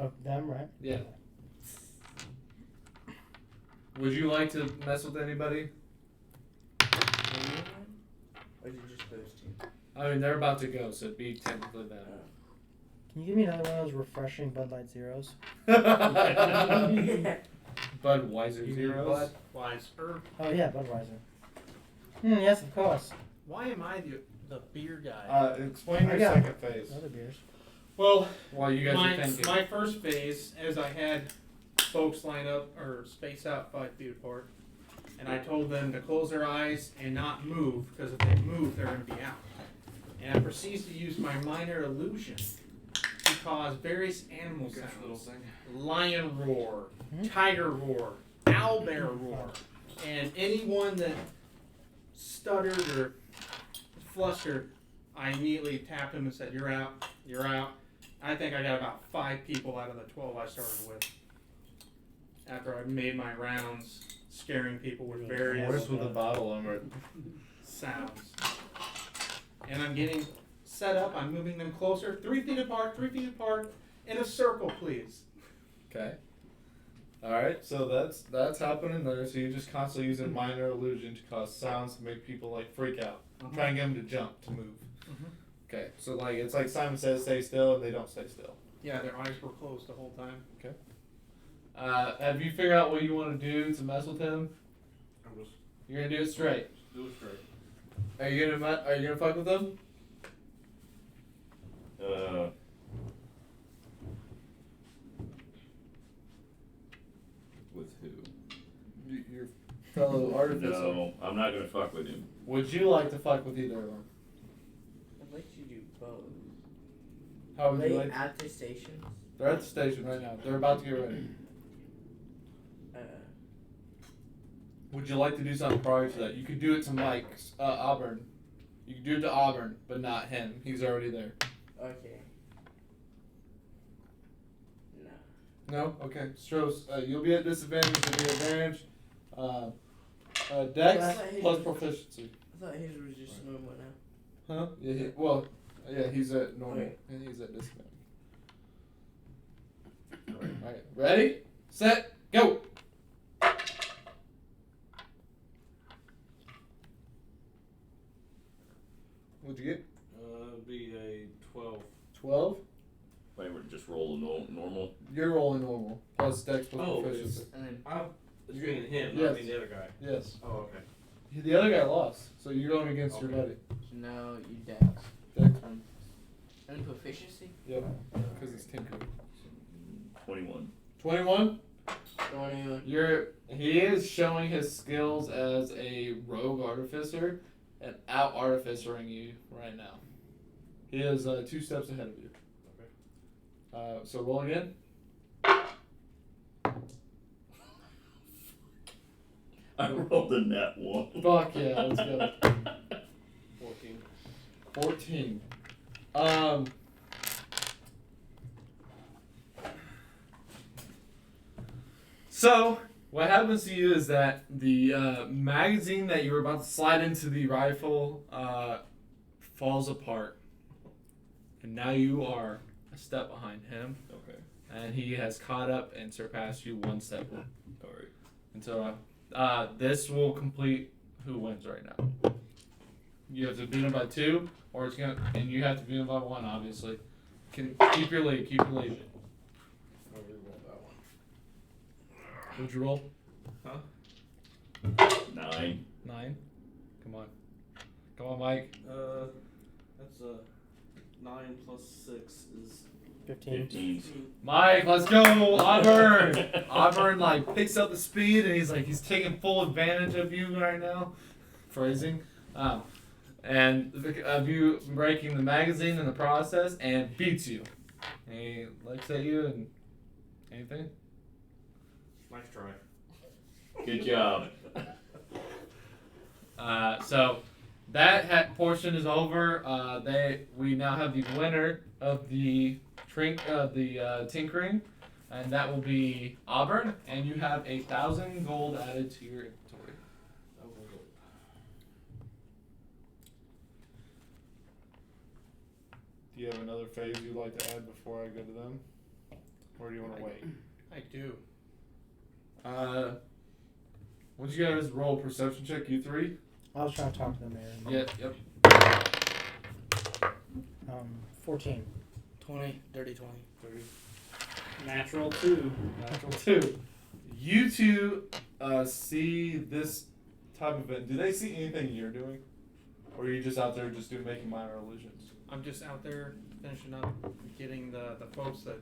Oh, them, right? Yeah. Would you like to mess with anybody? Or is it just those two? I mean, they're about to go, so it'd be technically them. Can you give me another one of those refreshing Bud Light Zeros? Budweiser Zeros. Budweiser. Oh yeah, Budweiser. Yes, of course. Why am I the beer guy? Explain I your got second phase. Other beers. Well, While you guys are thinking. my first phase, as I had folks line up or space out 5 feet apart, and I told them to close their eyes and not move, because if they move, they're going to be out. And I proceeds to use my minor illusion to cause various animal sounds. Lion roar, tiger roar, owl bear roar, and anyone that stuttered or flustered, I immediately tapped him and said, "You're out, you're out." I think I got about 5 people out of the 12 I started with. After I made my rounds, scaring people with various Voice with a bottle on it. sounds. And I'm getting set up, I'm moving them closer, 3 feet apart, in a circle, please. Okay. Alright, so that's happening there. So you're just constantly using minor illusion to cause sounds to make people like freak out. Try and get them to jump, to move. Okay, so like it's like Simon says, stay still, and they don't stay still. Yeah, their eyes were closed the whole time. Have you figured out what you want to do to mess with him? I'm just You're gonna do it straight. do it straight. Are you gonna fuck with him? With who? Your fellow artificer. No, I'm not gonna fuck with him. Would you like to fuck with either of them? I'd like you to do both. How Are would you they like? at the stations? They're at the station right now. They're about to get ready. Would you like to do something prior to that? You could do it to Mike's, Auburn. You could do it to Auburn, but not him. He's already there. Okay. No. No? Okay. Stros, you'll be at disadvantage. You'll be at advantage. Dex I thought he plus was- proficiency. I thought his was just normal now. Huh? Yeah. Yeah. He's at normal, Okay. and he's at disadvantage. All right. Ready? Set. Go. What'd you get? Be a 12. 12. Wait, we're just rolling normal. You're rolling normal. Plus dex plus Oh, proficiency. And then It's me and him, Yes. not me and the other guy. Yes. Oh, okay. The other guy lost, so you're going against your Okay. buddy. so now you dex. Dex. And proficiency? Yep. Because it's tinker. 21. 21. 21. He is showing his skills as a rogue artificer and out artificering you right now. He is 2 steps ahead of you. Okay. So roll again. I rolled a net 1. Fuck yeah, let's go. 14. 14. So what happens to you is that the magazine that you were about to slide into the rifle falls apart, and now you are a step behind him, Okay. and he has caught up and surpassed you 1 step. Alright. And so this will complete who wins right now. You have to beat him by 2, or it's gonna, and you have to beat him by 1, obviously. Keep your lead. Keep your lead. I'll reroll that one. What'd you roll? 9. 9. Come on. Come on, Mike. That's 9 plus 6 is 15. 15. Mike, let's go, Auburn. Auburn like picks up the speed, and he's taking full advantage of you right now. Phrasing. And of you breaking the magazine in the process, and beats you. And he looks at you and anything. nice try. Good job. So that portion is over. We now have the winner of the tinkering, and that will be Auburn. And you have 1,000 gold added to your inventory. Do you have another phase you'd like to add before I go to them, or do you want to wait? I do. Once you guys roll a perception check, you 3. I was trying to talk to the mayor. Yep. 14. 20. Dirty 20. 30. Natural 2. Natural 2. You two see this type of event. Do they see anything you're doing? Or are you just out there just making minor illusions? I'm just out there finishing up, getting the folks that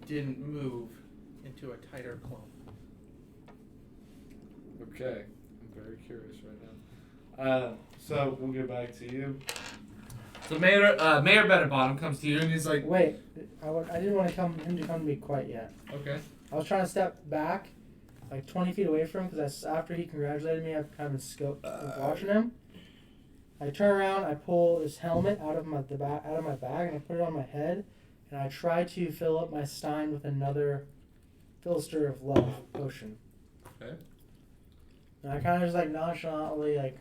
didn't move into a tighter clump. Okay. I'm very curious right now. So we'll get back to you. So Mayor Bedabottom comes to you and he's like, Wait, I didn't want him to come to me quite yet. okay. I was trying to step back, like 20 feet away from him, because after he congratulated me, I've kind of been watching him. I turn around, I pull his helmet out of my bag, and I put it on my head, and I try to fill up my stein with another Philster of Love potion. Okay. And I kind of just like nonchalantly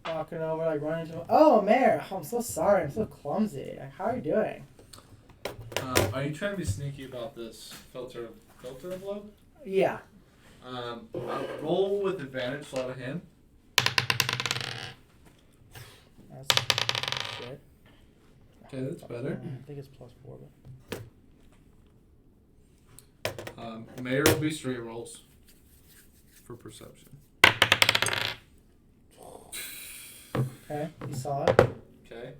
walking over, running to him. Oh, Mayor, I'm so sorry, I'm so clumsy. How are you doing? Are you trying to be sneaky about this filter of love? Yeah. Roll with advantage, sleight of hand. That's shit. Okay, that's better. I think it's +4, but. Mayor will be straight rolls for perception. Okay, you saw it. Okay.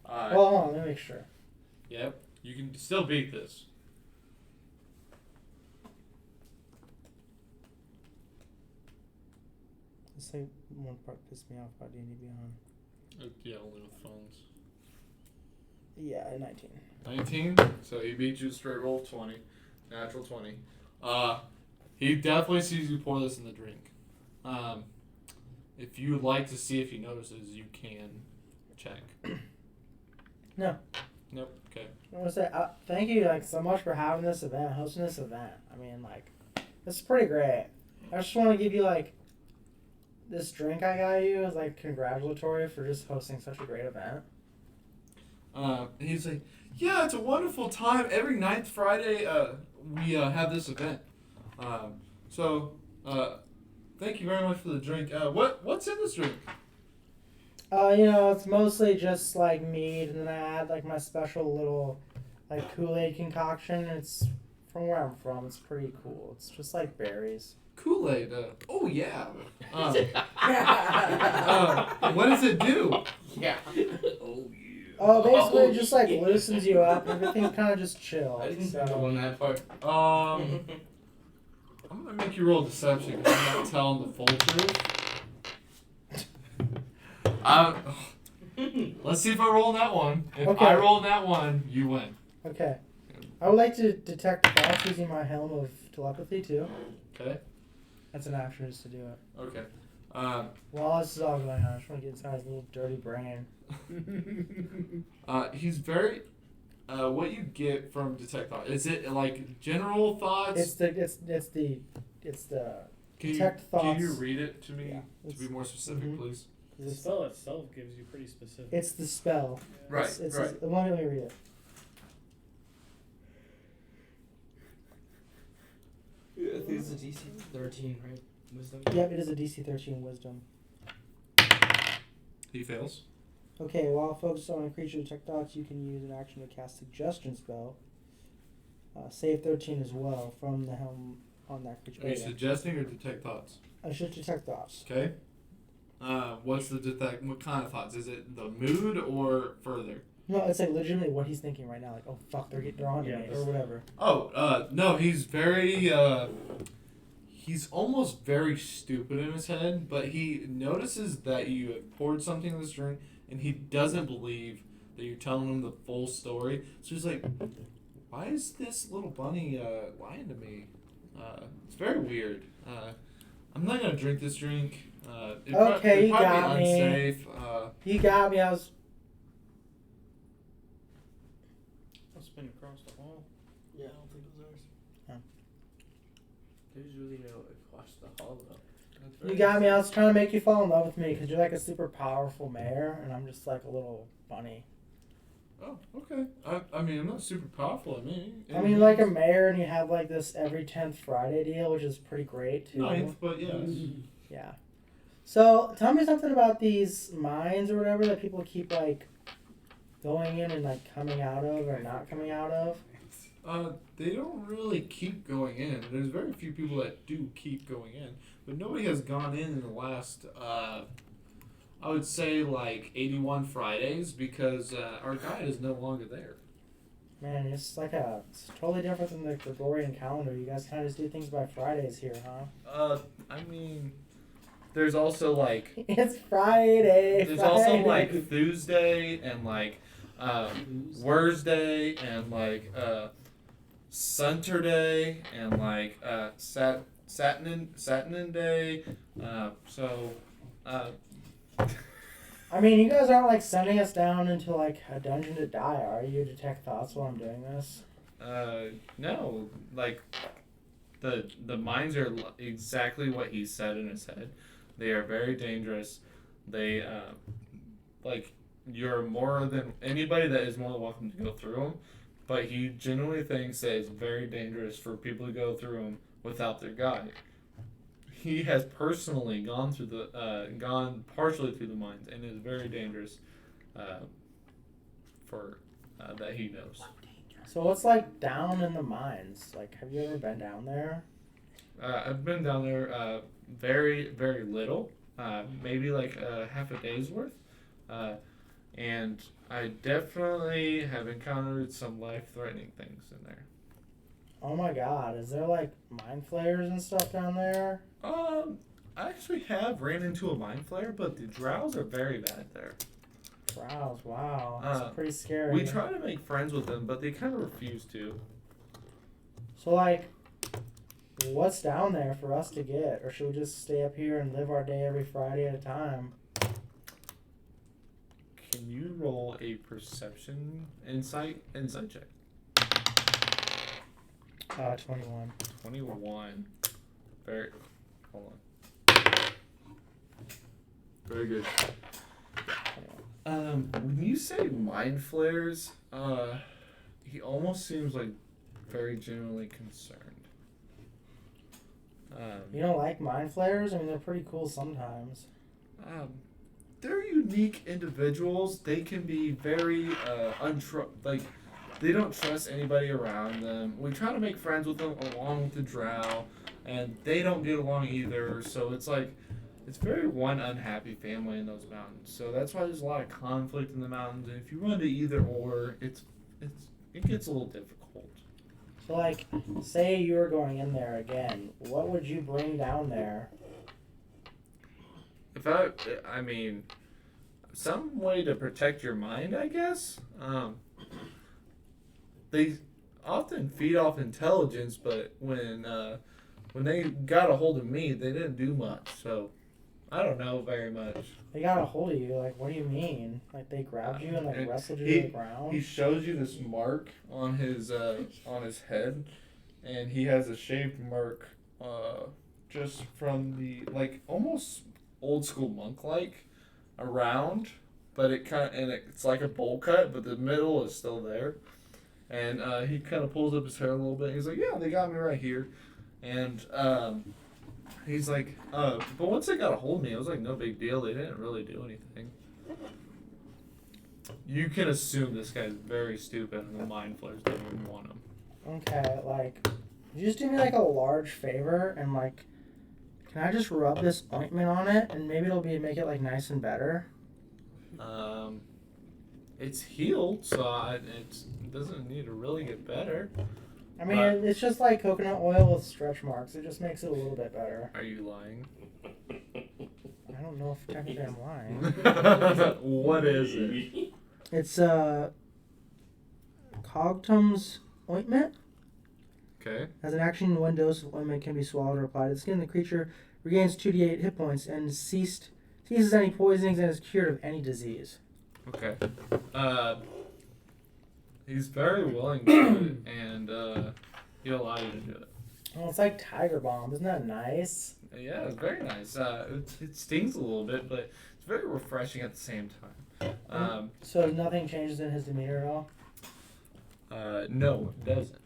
Well, hold on, let me make sure. Yep. You can still beat this. This thing, one part pissed me off about D&D Beyond. Yeah, only with phones. Yeah, 19. 19. So he beat you straight roll 20. Natural 20. He definitely sees you pour this in the drink. If you would like to see if he notices, you can check. No. Nope. Okay. I want to say thank you so much for having this event, hosting this event. I mean, this is pretty great. I just want to give you this drink I got you as congratulatory for just hosting such a great event. And he's like, yeah, it's a wonderful time. Every 9th Friday, we have this event. So, thank you very much for the drink. What's in this drink? It's mostly just like mead, and then I add like my special little like Kool-Aid concoction. It's from where I'm from. It's pretty cool. It's just like berries. Kool-Aid. Oh yeah. What does it do? Yeah. Oh yeah. Oh, basically it just like loosens you up. Everything's kind of just chill. I didn't so. pick up on that part. I'm gonna make you roll deception because I'm not telling the full truth. Let's see if I roll that one. If Okay. I roll that one, you win. Okay. I would like to detect thoughts using my helm of telepathy too. Okay. That's an action just to do it. Okay. While this is all going on, I just want to get inside his little dirty brain. He's very. What you get from detect thought? Is it like general thoughts? It's the Can detect you, thoughts. Can you read it to me Yeah, to be more specific, mhm. please? The spell itself gives you pretty specific. It's the spell. Right. It's Right. let me read it. Yeah, I think it's a DC 13, right? Wisdom. Yep, it is a DC 13 Wisdom. He fails. Okay, while focused on a creature detect thoughts, you can use an action to cast suggestion spell. Save 13 as well from the helm on that creature. Are you suggesting or detect thoughts? I should detect thoughts. Okay. What's the detect? What kind of thoughts? Is it the mood or further? No, it's like legitimately what he's thinking right now. Like, oh fuck, they're on to me or whatever. Oh, no, he's very. He's almost very stupid in his head, but he notices that you have poured something in this drink, and he doesn't believe that you're telling him the full story. So he's like, "Why is this little bunny lying to me? It's very weird. I'm not gonna drink this drink. Okay, you got be me. unsafe. You got me. I was. Must have been across the hall. Yeah, I don't think it was ours. There's really no across the hall though. You got me. I was trying to make you fall in love with me because you're like a super powerful mayor, and I'm just like a little bunny. Oh, okay. I mean, I'm not super powerful. I mean, like a mayor, and you have like this every 10th Friday deal, which is pretty great too. Ninth, but yes. Yeah. So tell me something about these mines or whatever that people keep like going in and like coming out of or not coming out of. They don't really keep going in. There's very few people that do keep going in, but nobody has gone in the last, I would say like 81 Fridays because our guide is no longer there. Man, it's like it's totally different than the Gregorian calendar. You guys kind of just do things by Fridays here, huh? I mean, there's also like It's Friday. there's Friday. also like Tuesday and like Thursday and like Saturday and like Saturnin Day. I mean, you guys aren't like sending us down into like a dungeon to die, are you? Detect thoughts while I'm doing this. No, like the mines are exactly what he said in his head. They are very dangerous. They like you're more than anybody that is more than welcome to go through them. But he genuinely thinks that it's very dangerous for people to go through them without their guide. He has personally gone through gone partially through the mines, and it is very dangerous for that he knows. So what's like down in the mines? Like, have you ever been down there? I've been down there very, very little, maybe like half a day's worth, and I definitely have encountered some life-threatening things in there. Oh my God, is there like mine flares and stuff down there? I actually have ran into a mind flare, but the drows are very bad there. Drows, wow, that's pretty scary. We try to make friends with them, but they kind of refuse to. So like, what's down there for us to get, or should we just stay up here and live our day every Friday at a time? Can you roll a perception insight check? 21. 21. Very. Hold on. Very good. When you say mind flares, he almost seems like very genuinely concerned. You don't like mind flares? I mean, they're pretty cool sometimes. They're unique individuals. They can be very they don't trust anybody around them. We try to make friends with them along with the drow, and they don't get along either. So it's like it's very one unhappy family in those mountains. So that's why there's a lot of conflict in the mountains. And if you run to either or, it gets a little difficult. So, like, say you were going in there again, what would you bring down there? I mean, some way to protect your mind, I guess. They often feed off intelligence, but when they got a hold of me, they didn't do much. So I don't know very much. They got a hold of you, like, what do you mean? Like, they grabbed you and, like, wrestled you to the ground? He shows you this mark on his head, and he has a shaved mark just from the, like, almost old school monk like around, but it's like a bowl cut, but the middle is still there. And he kind of pulls up his hair a little bit. He's like, yeah, they got me right here. And he's like, but once they got a hold of me, it was like no big deal. They didn't really do anything. You can assume this guy's very stupid and the mind flayers don't even want him. Okay, like, could you just do me, like, a large favor and, like, can I just rub this ointment on it and maybe make it, like, nice and better? It's healed, so it doesn't need to really get better. I mean, it's just like coconut oil with stretch marks. It just makes it a little bit better. Are you lying? I don't know if technically I'm lying. What is it? It's Cogtum's ointment. Okay. As an action, one dose of ointment can be swallowed or applied to the skin. The creature regains 2d8 hit points and ceases any poisonings and is cured of any disease. Okay. He's very willing to do it, and he'll allow you to do it. Oh, it's like Tiger Bomb. Isn't that nice? Yeah, it's very nice. It stings a little bit, but it's very refreshing at the same time. So nothing changes in his demeanor at all? No, it doesn't.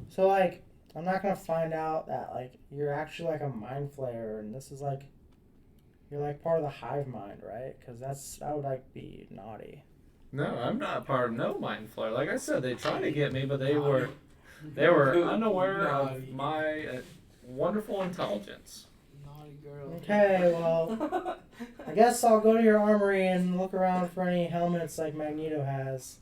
So, like, I'm not going to find out that, like, you're actually, like, a mind flayer, and this is, like, you're, like, part of the hive mind, right? Because that would, like, be naughty. No, I'm not part of no mind flare. Like I said, they tried to get me, but they were unaware of my wonderful intelligence. Naughty girl. Okay, well, I guess I'll go to your armory and look around for any helmets like Magneto has.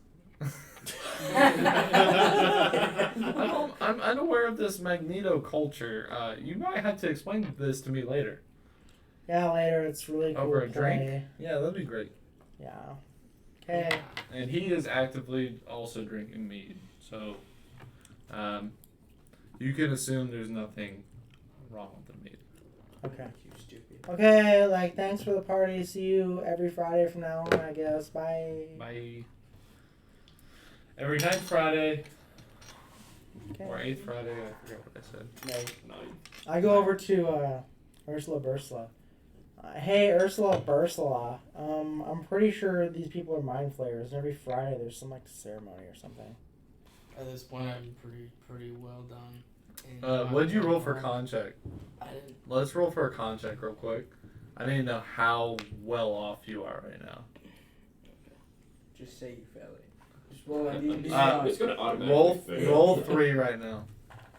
I'm unaware of this Magneto culture. You might have to explain this to me later. Yeah, later. It's really cool. Over a to drink? play. Yeah, that'd be great. Yeah. Okay. And he is actively also drinking mead, so you can assume there's nothing wrong with the mead. Okay. You stupid. Okay, like, thanks for the party. See you every Friday from now on, I guess. Bye. Bye. Every ninth Friday. Okay. Or 8th Friday, I forgot what I said. No. I go over to Ursula Bursula. Hey, Ursula Bursula. I'm pretty sure these people are mind flayers, and every Friday there's some, like, ceremony or something. At this point, I'm pretty well done. What'd you roll for con check? I didn't. Let's roll for a con check real quick. I need to know how well off you are right now. Just say you fail it. Just roll like these. It's gonna automatically Roll 3 right now.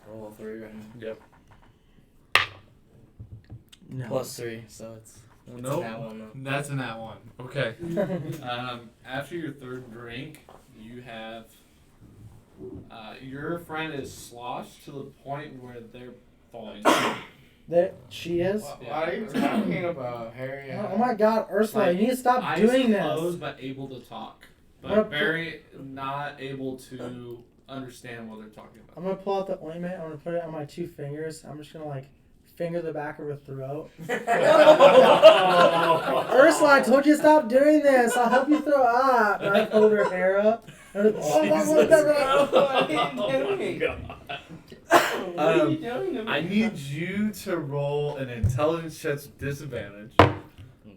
Roll 3 right now. Yep. No. +3, so it's. Well, It's nope. that one, though. That's an that one. Okay. After your third drink, you have your friend is sloshed to the point where they're falling. She is? Why are you talking about Harry? Oh my god, Ursula, Like, you need to stop eyes doing closed, this. but able to talk, What but a- very not able to understand what they're talking about. I'm gonna pull out the ointment, I'm gonna put it on my 2 fingers. I'm just gonna, like, finger the back of her throat. Ursula, I told you to stop doing this. I'll help you throw up. And I hold her hair up. And What are you doing? What are you doing to me? I need you to roll an intelligence check with disadvantage. Oh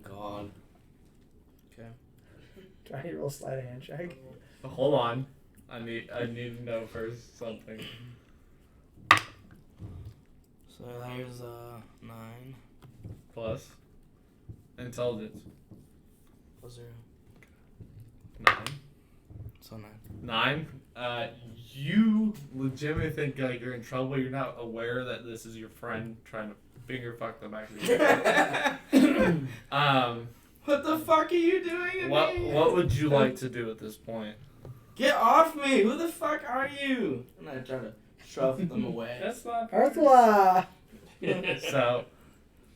God. Okay. Do I need to roll sleight of hand check? Hold on, I need to know first something. So there's 9. Plus intelligence. plus 0. 9. So 9. 9. You legitimately think like you're in trouble. You're not aware that this is your friend trying to finger fuck the back of your head. What the fuck are you doing to me? What would you like to do at this point? Get off me! Who the fuck are you? And I try to shove them away. That's not. Ursula! So,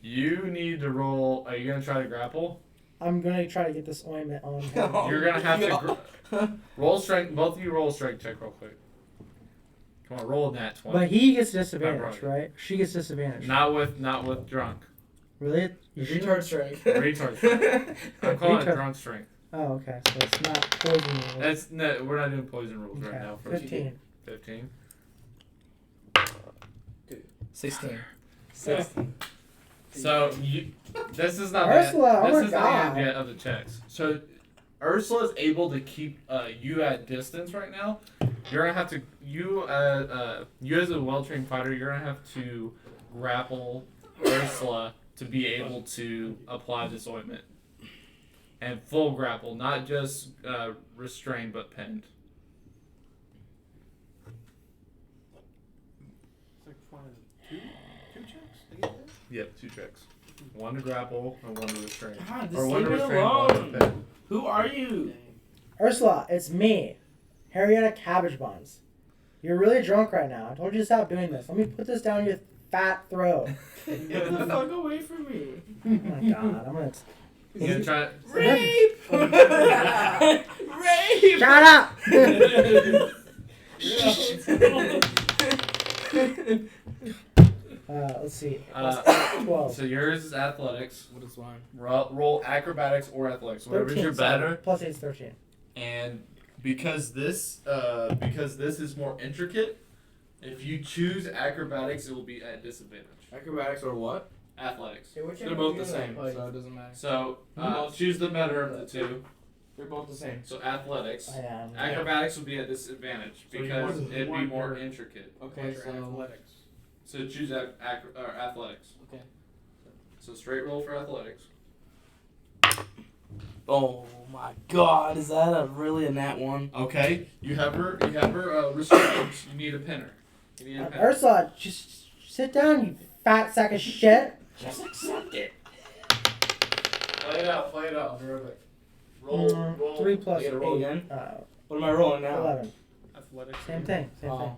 you need to roll. Are you gonna try to grapple? I'm gonna try to get this ointment on him. Oh, You're gonna have God. to roll strength. Both of you roll a strength check real quick. Come on, roll a nat 20. But he gets disadvantage, brother. right? She gets disadvantage. Not with drunk. Really? You sure? Retard strength. Retard strength. I'm calling it Retard. drunk strength. Oh, okay. So it's not poison rules. That's no, we're not doing poison rules right Okay. now. 15. 15. 16. 16. So this is not Ursula, oh this my is God. the end of the checks. So Ursula is able to keep you at distance right now. You're gonna have to you as a well-trained fighter. You're gonna have to grapple Ursula to be able to apply this ointment. And full grapple, not just restrained but pinned. It's like one of two checks to get there? Yep, 2 checks. 1 to grapple and 1 to restrain. God, just Or 1 leave to me restrain, 1 to alone. pin. Who are you? Ursula, it's me, Harrietta Cabbage Buns. You're really drunk right now. I told you to stop doing this. Let me put this down your fat throat. Get the fuck away from me. Oh my God, I'm gonna. You gonna try it? Rape! Rape! Shut up! Let's see. 12. So yours is athletics. What is mine? Roll acrobatics or athletics, whatever you're better. Plus 8 is 13. And because this is more intricate, if you choose acrobatics, it will be at disadvantage. Acrobatics or what? Athletics. They're both the same, so it doesn't matter. So choose the better of the two. They're both the same. So athletics. I am. Acrobatics would be at disadvantage So you because want- it'd be want more your- intricate. Okay, What's so your athletics? So choose athletics. Okay. So straight roll for athletics. Oh my God, is that really a nat 1? Okay, you have her restrained. You need a pinner. You need a pinner. Ursula, just sit down, you fat sack of shit. Just accept it. Play it out. I'll be right back. Roll. 3 plus I gotta roll 8. again? What am I rolling now? 11. Athletics. Same thing. Oh.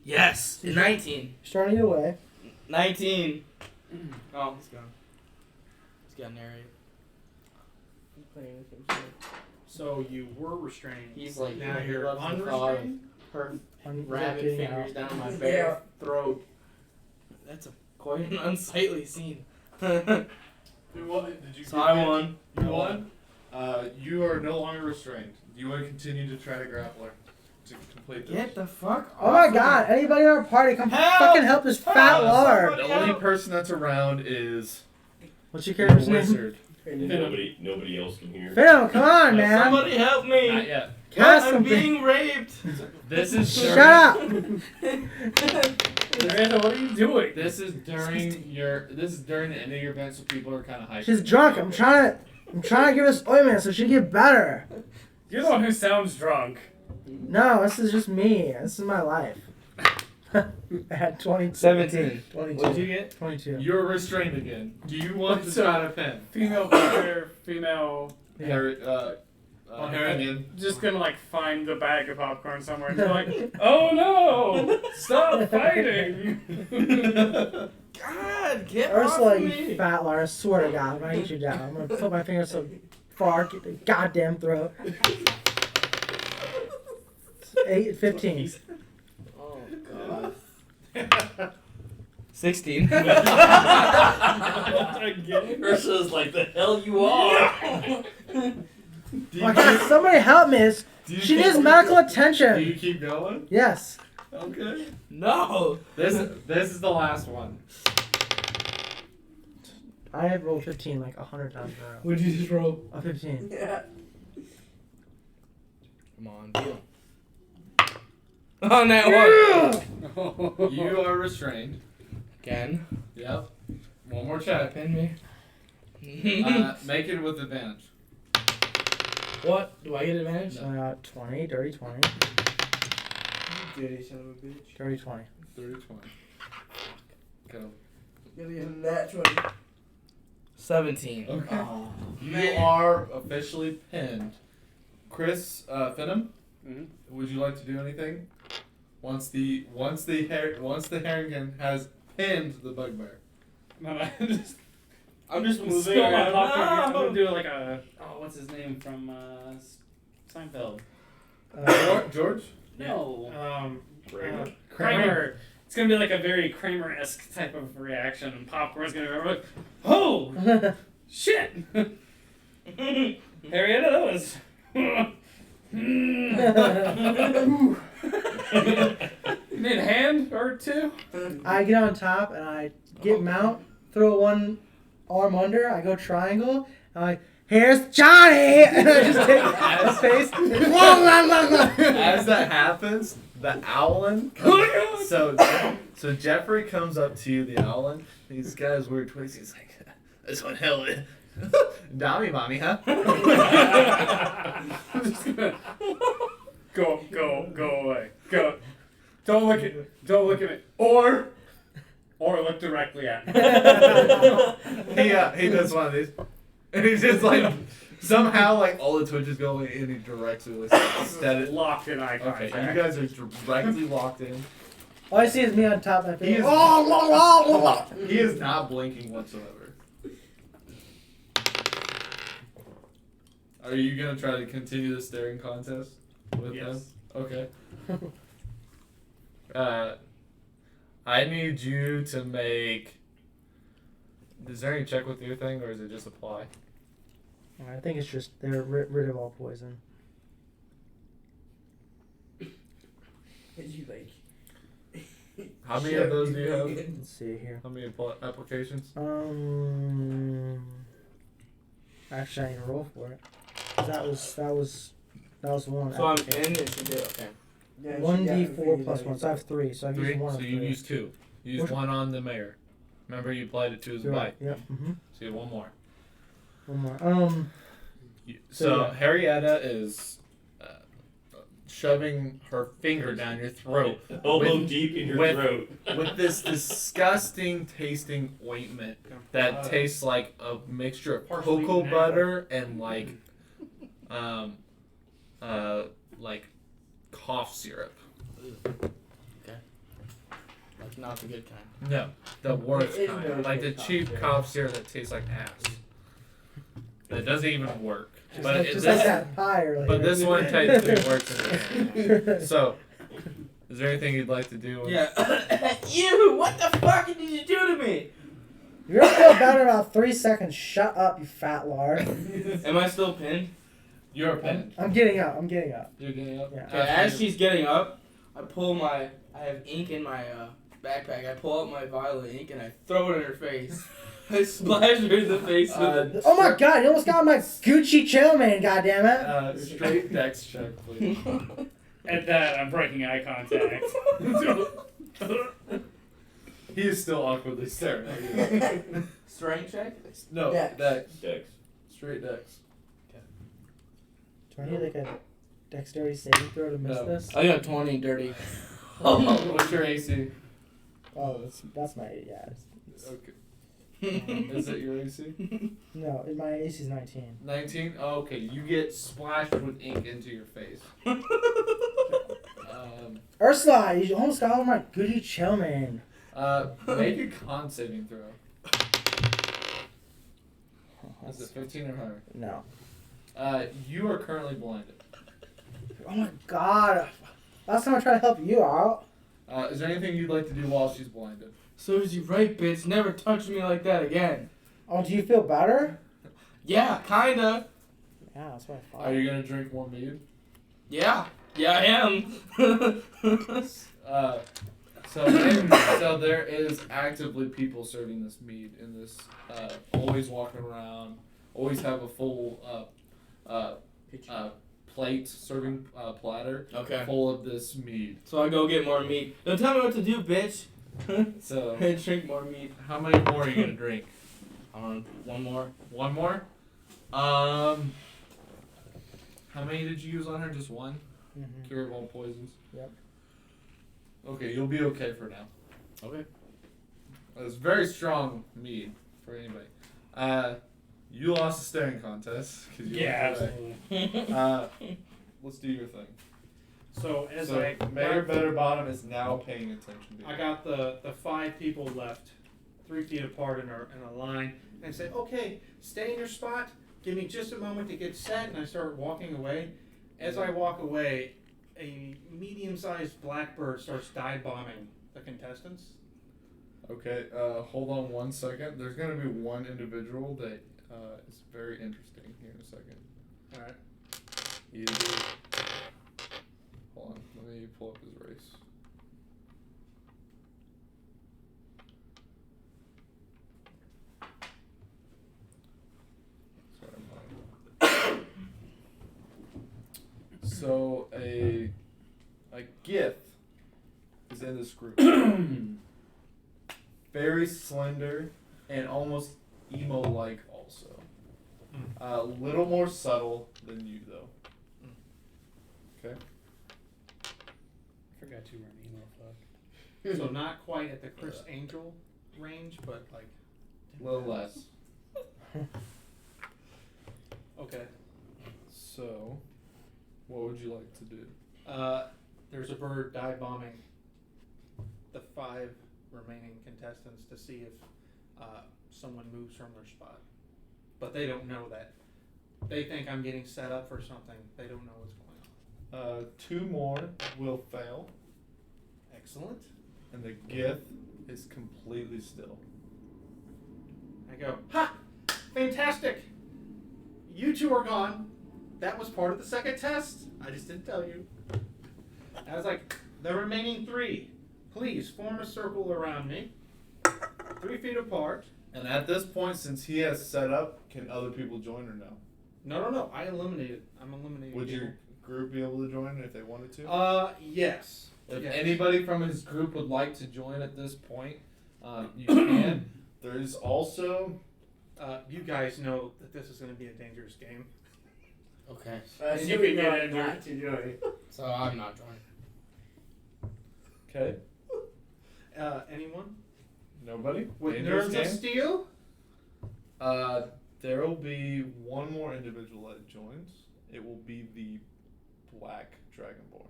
Yes! 19. Starting either way. 19. Oh, he's gone. He's got narrate. So you were restrained. He's like, now he you're loves the thought of unrestrained. her I'm rabbit getting fingers out. down my bare throat. That's a Quite an unsightly scene. Did you? So I won. You won. You are no longer restrained. Do you want to continue to try to grapple her to complete this? Get the fuck Oh my off God! Anybody in our party, come Help! fucking help this fat lard. The only person that's around is What's your the character's name? wizard. Nobody else can hear. Phil, come on, man. Somebody help me! Not yet. Cast I'm something. being raped! This is Shut during, up! Amanda, what are you doing? This is during the end of your event, so people are kind of hyped. She's drunk. I'm trying to give her this ointment so she can get better. You're the one who sounds drunk. No, this is just me. This is my life. I had 22. 17. 22. What'd you get? 22. You're restrained again. Do you want to So- try to pin? Female player, female. Harrigan. Just gonna like find the bag of popcorn somewhere and be like, oh no! Stop fighting! God, get Ursula, off you me! fat lard. I swear to God, I'm gonna eat you down. I'm gonna put my finger so far, get the goddamn throat. 15. Oh, God. 16. Ursula's like, the hell you are? My God, somebody help me. She needs medical Do attention. you keep going? Yes. Okay. No! This is the last one. I have rolled 15 like 100 times in a row. What'd you just roll? A 15. Yeah. Come on, deal. On that one! You are restrained. Again. Yep. One more check. Pin me. Make it with advantage. What? Do I get advantage? 20, dirty 20, Dirty son of a bitch. dirty 20. 30, 20. Go. Gonna get a nat 20. 17. Okay. Oh, You are officially pinned. Chris Finham, Mhm. would you like to do anything? Once the Harrigan has pinned the bugbear. I'm just moving Spill my around. popcorn. I'm No! gonna do like a what's his name from Seinfeld? George? No. Kramer. Kramer. It's gonna be like a very Kramer-esque type of reaction, and popcorn's gonna be like, oh shit! Harrietta, that was. You need a hand or two? I get on top and I get mount, throw one arm under, I go triangle, I'm like, here's Johnny! And I just take his face. As that happens, the owlin so Jeffrey comes up to you, the owlin. He's got his weird twist. He's like, this one hell is. Dommy mommy, huh? I'm just gonna go away. Go. Don't look at me. Or look directly at me. He does one of these. And he's just like, somehow, like, all the twitches go away and he directly listens instead of. Locked in eye Okay, contact. you guys are directly locked in. All I see is me on top of my He face. is, he is not blinking whatsoever. Are you gonna try to continue the staring contest with him? Yes. Okay. I need you to make. Is there any check with your thing, or is it just apply? I think it's just they're rid of all poison. You like. How many of those do you have? Let's see here. How many applications? Actually, I need to roll for it. That was one. So I'm in and she did, okay. Yeah, she 1d4 got plus 1, so I have 3. So I've Three. used one So of you 3. use two. You used Which- one on the mayor. Remember, you applied it to his You're bite. right. Yep. Mm-hmm. So you have one more. One more. So yeah. Harrietta is shoving her finger down your throat Elbow with- deep in your with- throat. with this disgusting tasting ointment that tastes like a mixture of Partially cocoa eaten butter and like cough syrup. Like, not the good kind. No, the worst It is kind. very Like the good cheap cough cough syrup that tastes like ass. It doesn't even work. Just, But like, it- just this- like that pie earlier. But this one technically works in the game. So, is there anything you'd like to do? With Yeah. Ew, what the fuck did you do to me? You're gonna feel better in about 3 seconds. Shut up, you fat lard. Am I still pinned? You're pinned. I'm getting up. You're getting up. Yeah. Okay, as she's getting up, I have ink in my backpack. I pull out my violet ink and I throw it in her face. I splash her in the face with it. Oh my god, you almost got my Gucci chill man, goddammit. Straight dex check, please. At that, I'm breaking eye contact. He is still awkwardly staring at you. Strength check? No, Dex. dex. Dex. Straight dex. Do I need like a dexterity saving throw to miss No. this? I got 20 dirty. What's your AC? Oh, that's my, yeah. Okay. Is it your AC? No, my AC is 19. 19? Oh, okay, you get splashed with ink into your face. Ursula, you almost got all my Gucci chill man. Make a con saving throw. Is it 15 or higher? No. You are currently blinded. Oh my god. Last time I tried to help you out. Is there anything you'd like to do while she's blinded? Susie, right, bitch. Never touch me like that again. Oh, do you feel better? Yeah, kinda. Yeah, that's what I thought. Are you gonna drink more mead? Yeah. Yeah, I am. So there is actively people serving this mead in this. Always walking around. Always have a full plate serving platter Okay. full of this mead. So I go get more meat. Don't tell me what to do, bitch. So, Drink more meat. how many more are you gonna drink? One more. One more? How many did you use on her? Just one? Mm-hmm. Cure of all poisons? Yep. Okay, you'll be okay for now. Okay. It's very strong mead for anybody. You lost the staring contest. 'Cause you Yeah, went away. absolutely. Let's do your thing. So as So, I Mayor Betterbottom is now paying attention to you. I got the 5 people left, 3 feet apart in a line, and say, okay, stay in your spot. Give me just a moment to get set, and I start walking away. As I walk away, a medium-sized blackbird starts dive bombing the contestants. Okay, hold on 1 second. There's gonna be one individual that is very interesting here in a second. All right. Hold on, let me pull up his race. Sorry, so a Gith is in this group. Very slender and almost emo-like also. A little more subtle than you though. Okay. I forgot you were an emo fuck. So not quite at the Chris Angel range, but like. A little less. Okay. So, what would you like to do? There's a bird dive bombing the 5 remaining contestants to see if someone moves from their spot. But they don't know that. They think I'm getting set up for something. They don't know what's going on. 2 more will fail, Excellent. and the Gith is completely still. I go, ha! Fantastic! You 2 are gone. That was part of the second test. I just didn't tell you. I was like, the remaining 3, please form a circle around me, 3 feet apart. And at this point, since he has set up, can other people join or no? No. I eliminated. I'm eliminating. Would people. your group be able to join if they wanted to? Yes. If Yes. anybody from his group would like to join at this point, you can. There is also. You guys know that this is going to be a dangerous game. Okay. And So you we can know get injured. not to join. So I'm not joining. Okay. Anyone? Nobody? With Dangerous nerves of game? steel? There will be one more individual that joins. It will be the Black Dragonborn.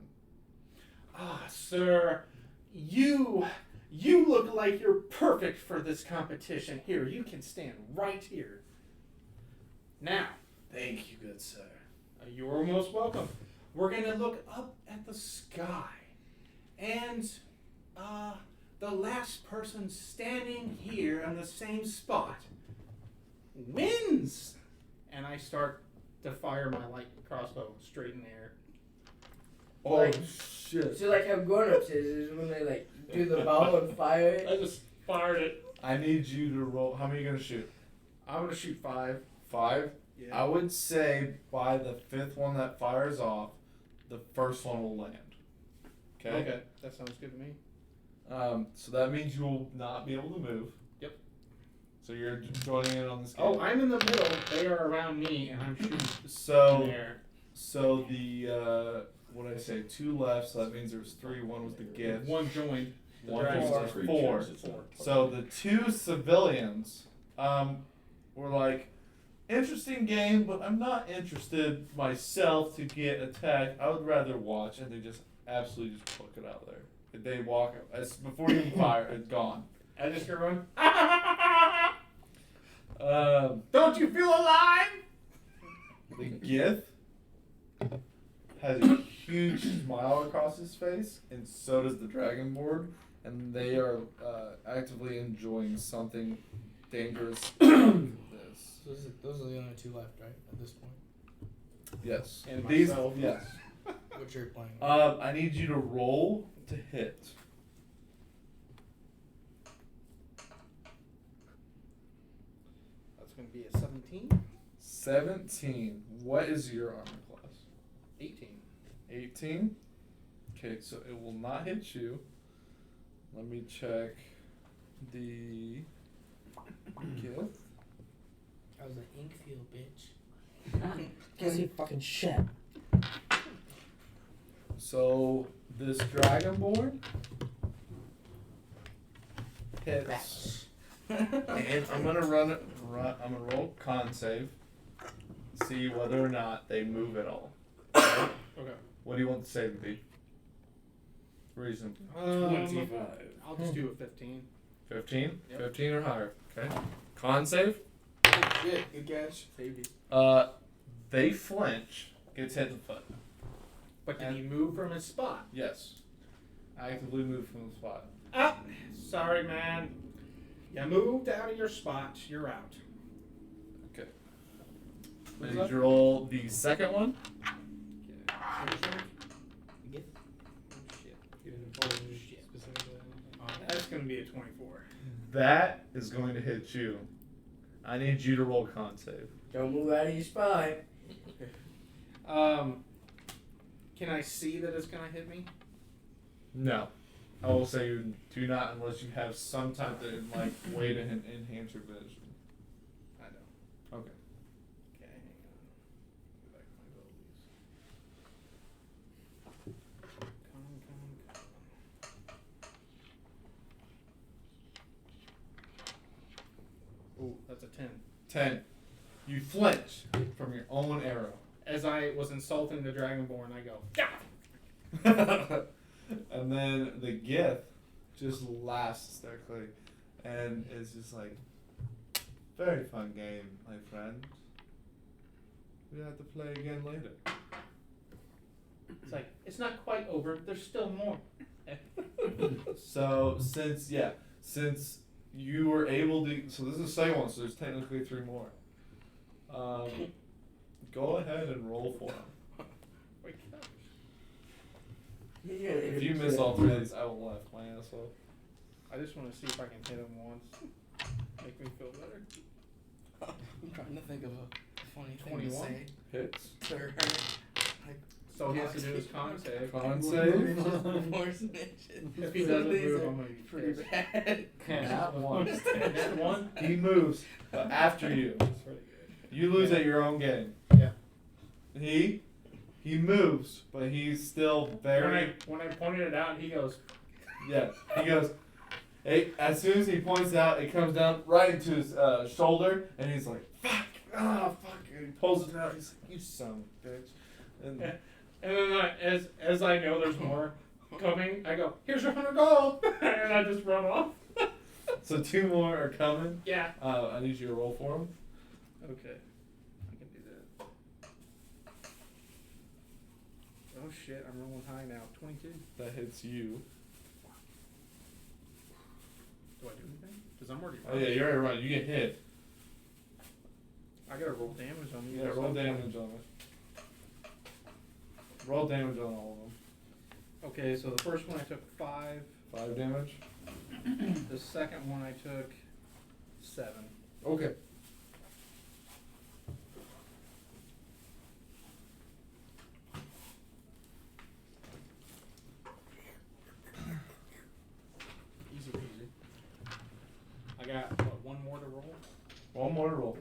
Ah, sir, you look like you're perfect for this competition. Here, you can stand right here. Now, Thank you, good sir. you're most welcome. We're gonna look up at the sky, and the last person standing here on the same spot wins. And I start to fire my light crossbow straight in the air. Oh, Like- shit. So like how grown-ups is when they like do the bow and fire it. I just fired it. I need you to roll. How many are you going to shoot? I'm gonna shoot 5. 5? Yeah. I would say by the 5th one that fires off, the first one will land. Okay? That sounds good to me. So that means you will not be able to move. Yep. So you're joining in on this game. Oh, I'm in the middle. They are around me, and I'm shooting in So, the air. so the what did I say? 2 left. So that means there's 3. 1 was the gift. 1 joined. The 1 dragon. was Three 4. chances in it. So the 2 civilians were like, interesting game, but I'm not interested myself to get attacked. I would rather watch, and they just absolutely just pluck it out there. They walk as before you even fire, it's gone. I just hear one. Don't you feel alive? The Gith has a huge smile across his face, and so does the Dragonborn, and they are actively enjoying something dangerous. This. Those are the only 2 left, right? At this point. Yes. And These. myself. Yes. What you're playing. I need you to roll to hit. That's going to be a 17. 17. What is your armor class? 18. 18. Okay, so it will not hit you. Let me check the gift. That was an ink field, bitch. Can't see fucking shit. So this dragonborn hits, and I'm gonna run. I'm gonna roll con save. See whether or not they move at all. Okay. What do you want the save to be? Reason. 25. I'll just do a 15. 15? Yep. 15 or higher. Okay. Con save. Shit, good catch. Safety. They flinch. Gets hit in the foot. But did he move from his spot? Yes. Actively move from the spot. Ah, sorry, man. You moved out of your spot. You're out. Okay. I need you to roll the second one. That's gonna be a 24. That is going to hit you. I need you to roll con save. Don't move out of your spot. Can I see that it's gonna hit me? No. I will say you do not unless you have some type of like way to enhance your vision. I don't. Okay. Okay, hang on. Go back to my abilities. Con. Ooh, that's a 10. 10. You flinch from your own arrow. As I was insulting the Dragonborn, I go, "Gah!" And then the gift just laughs hysterically and it's just like, very fun game, my friend. We have to play again later. It's like, it's not quite over, there's still more. So since you were able to, so this is the second one, so there's technically 3 more. Go ahead and roll for them. If you miss all 3 of these, I will laugh my ass off. I just want to see if I can hit him once. Make me feel better. I'm trying to think of a funny thing 21. to say. Hits. To her. So he has to do his con save. Con save. If he doesn't move, I'm gonna be pretty pissed. bad. Not one. Hit one? He moves, but after you. That's pretty good. You lose at your own game. Yeah. He moves, but he's still very. When I pointed it out, he goes, Yeah. He goes. Hey, as soon as he points it out, it comes down right into his shoulder, and he's like, "Fuck! Ah, fuck!" And he pulls it out. He's like, "You son of a bitch!" And and then as I know there's more coming, I go, "Here's your 100 gold," and I just run off. so 2 more are coming. Yeah. I need you to roll for them. Okay. I can do that. Oh shit, I'm rolling high now. 22. That hits you. Do I do anything? Because I'm already Oh yeah, you're already right. You get hit. I gotta roll damage on these. Yeah, roll damage on it. Roll damage on all of them. Okay, so the first one I took 5. 5 damage. The second one I took 7. Okay. Easy peasy. I got, what, 1 more to roll? 1 more to roll.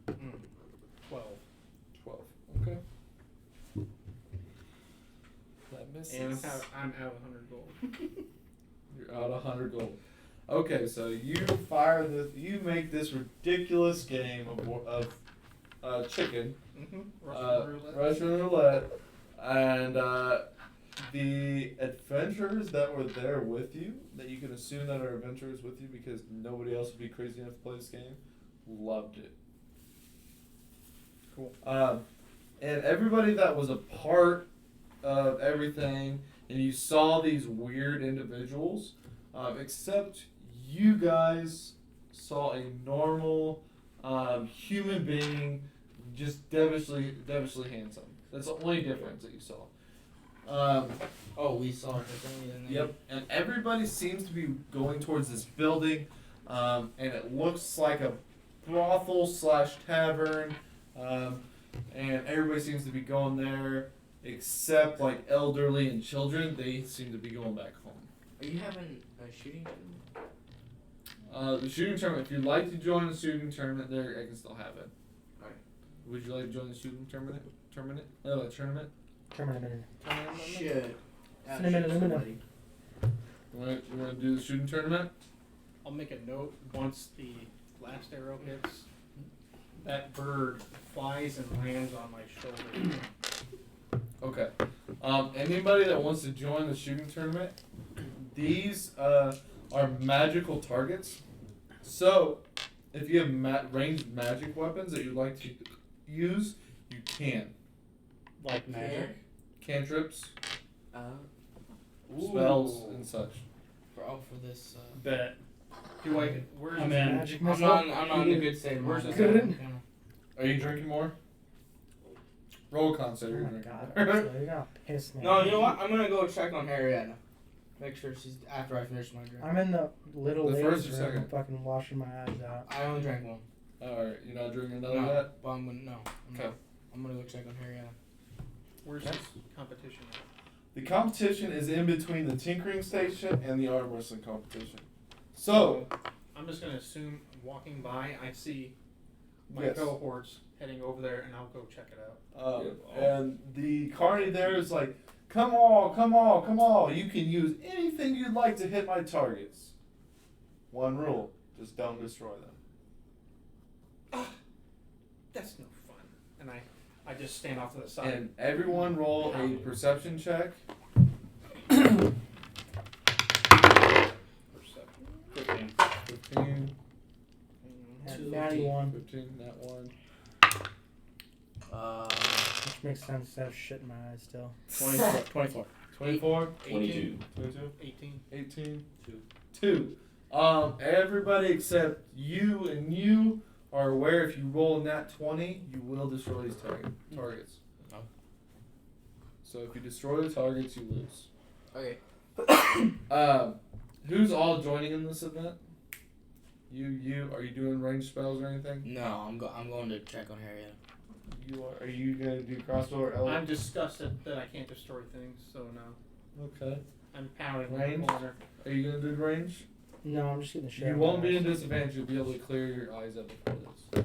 Mm. 12. 12. Okay. That misses. And I'm out of 100 gold. You're out 100 gold. Okay, so you fire this. You make this ridiculous game of chicken, Russian roulette, and the adventurers that were there with you, that you can assume that are adventurers with you because nobody else would be crazy enough to play this game, loved it. Cool. And everybody that was a part of everything, and you saw these weird individuals, except you guys saw a normal human being, just devilishly handsome. That's the only difference that you saw. Oh, we saw it. Yep, and everybody seems to be going towards this building, and it looks like a brothel / tavern. and everybody seems to be going there, except like elderly and children. They seem to be going back home. Are you having a shooting tournament? The shooting tournament. If you'd like to join the shooting tournament, there I can still have it. Alright. Would you like to join the shooting tournament? Tournament. Shit. Cinnamon. You want to do the shooting tournament? I'll make a note once the last arrow hits. That bird flies and lands on my shoulder. Okay. Anybody that wants to join the shooting tournament, these are magical targets. So, if you have ranged magic weapons that you'd like to use, you can. Like magic. Cantrips, Ooh. spells, and such. For this. Bet. Do I? Where's I'm the in. Magic I'm missile. not in a good state of Where's mind. the good? Are you drinking more? Roll a con save. Oh You're my drinking god. more. You're gonna piss me No, off. you know what? I'm gonna go check on Harrietta. Make sure she's after I finish my drink. I'm in the little The ladies' first or room second? fucking washing my eyes out. I only drank one. Alright, you're not drinking another No, yet? but I'm gonna Okay. I'm gonna go check on Harrietta. Where's this competition at? The competition is in between the tinkering station and the arm wrestling competition. So, I'm just gonna assume walking by, I see my Yes. cohorts heading over there, and I'll go check it out. and the carny there is like, come on, come on, come on. You can use anything you'd like to hit my targets. One rule, just don't destroy them. That's no fun. And I just stand off to the side. And everyone roll a perception check. Perception. 15. 15, Natty one. 15, that one. Which makes sense to have shit in my eyes still. 24. 24, 22. 22, 18. 18, 2. Everybody except you and you are aware if you roll a nat 20, you will destroy these targets. Oh. So if you destroy the targets, you lose. Okay. Who's all joining in this event? You are you doing ranged spells or anything? No, I'm going to check on Harrietta. You are you gonna do crossbow or I'm disgusted that I can't destroy things, so no. Okay. I'm pounding Range? the corner. Are you gonna do range? No, I'm just getting the shit. You out won't of be my in eyes. disadvantage. You'll be able to clear your eyes up before this.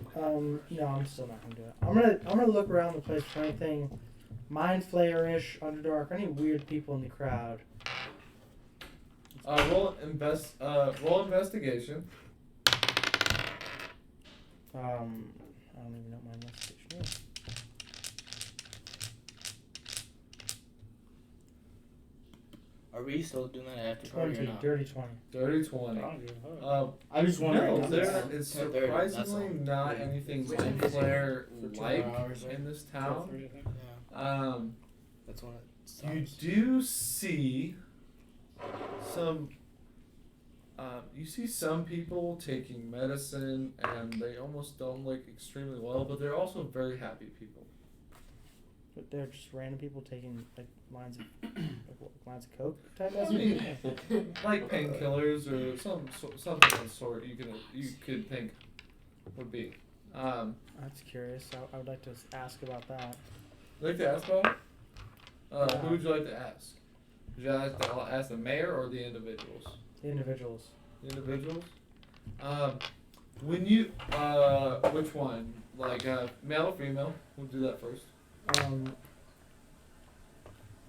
No, I'm still not gonna do it. I'm gonna look around the place for anything mind flayer-ish, underdark, any weird people in the crowd. Roll investigation. I don't even know what my investigation is. Are we still doing that after party or 20, not? dirty 20. Dirty 20. I just wondering. No, there is Ten thirty, that's surprisingly all. not anything Which mind is it? flare For 2 like hours, right? in this town. Yeah, that's one of You do see some. You see some people taking medicine and they almost don't look extremely well, but they're also very happy people. But they're just random people taking like lines of coke type I of mean, like painkillers or something of the sort you could think would be. That's curious. I would like to ask about that. Like to ask about? Who would you like to ask? Would you like to ask the mayor or the individuals? The individuals. The individuals? When you, which one? Like, male or female? We'll do that first.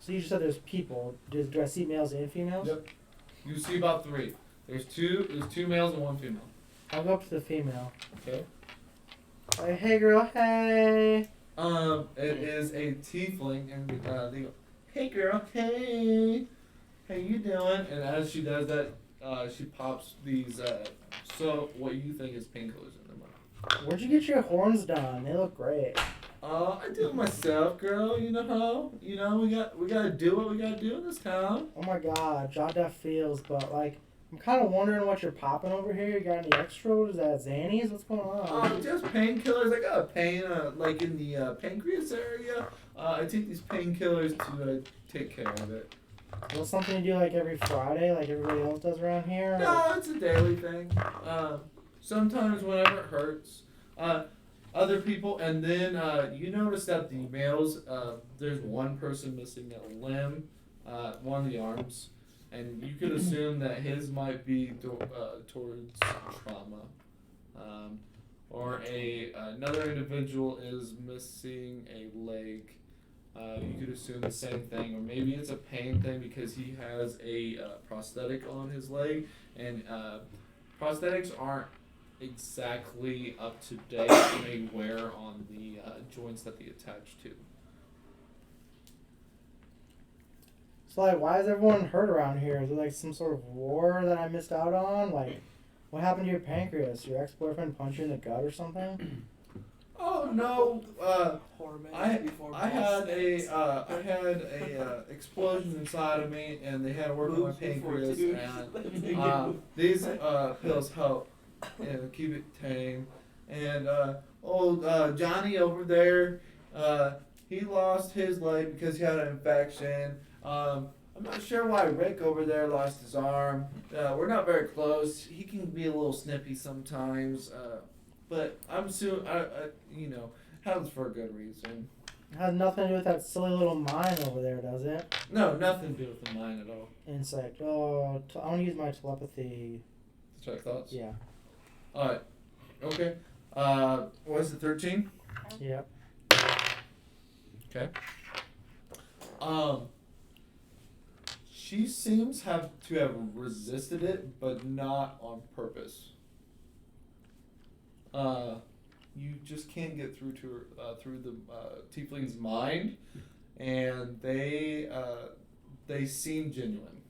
So you just said there's people. Do I see males and females? Yep. You see about 3. There's two males and 1 female. I'll go up to the female. Okay. Like, hey girl, hey. It is a tiefling, and they go, hey girl, hey, how you doing? And as she does that, she pops these, so what you think is painkillers in their mouth. Where'd you get your horns done? They look great. I do it myself, girl. You know how? You know we gotta do what we gotta do in this town. Oh my god, Jaw Def feels, but like, I'm kind of wondering what you're popping over here. You got any extra? What is that, Xannies? What's going on? Just painkillers. I got a pain, like in the pancreas area. I take these painkillers to take care of it. Is that something you do like every Friday, like everybody else does around here? No, it's a daily thing. Sometimes whenever it hurts. other people, and then you notice that the males, there's one person missing a limb, one of the arms, and you could assume that his might be towards trauma. Or another individual is missing a leg. You could assume the same thing, or maybe it's a pain thing because he has a prosthetic on his leg, and prosthetics aren't exactly up to date and they wear on the joints that they attach to. So like, why is everyone hurt around here? Is it like some sort of war that I missed out on? Like, what happened to your pancreas? Your ex-boyfriend punched you in the gut or something? Oh no! I had a explosion inside of me, and they had to work on my pancreas. And these pills help, keep it tame. And Johnny over there, he lost his leg because he had an infection. I'm not sure why Rick over there lost his arm. We're not very close. He can be a little snippy sometimes. But I'm assuming, happens for a good reason. It has nothing to do with that silly little mine over there, does it? No, nothing to do with the mine at all. Insect. Oh, I want to use my telepathy. To check thoughts? Yeah. Alright. Okay. Was it 13? Yep. Okay. She seems to have resisted it, but not on purpose. You just can't get through to her, through the tiefling's mind, and they seem genuine.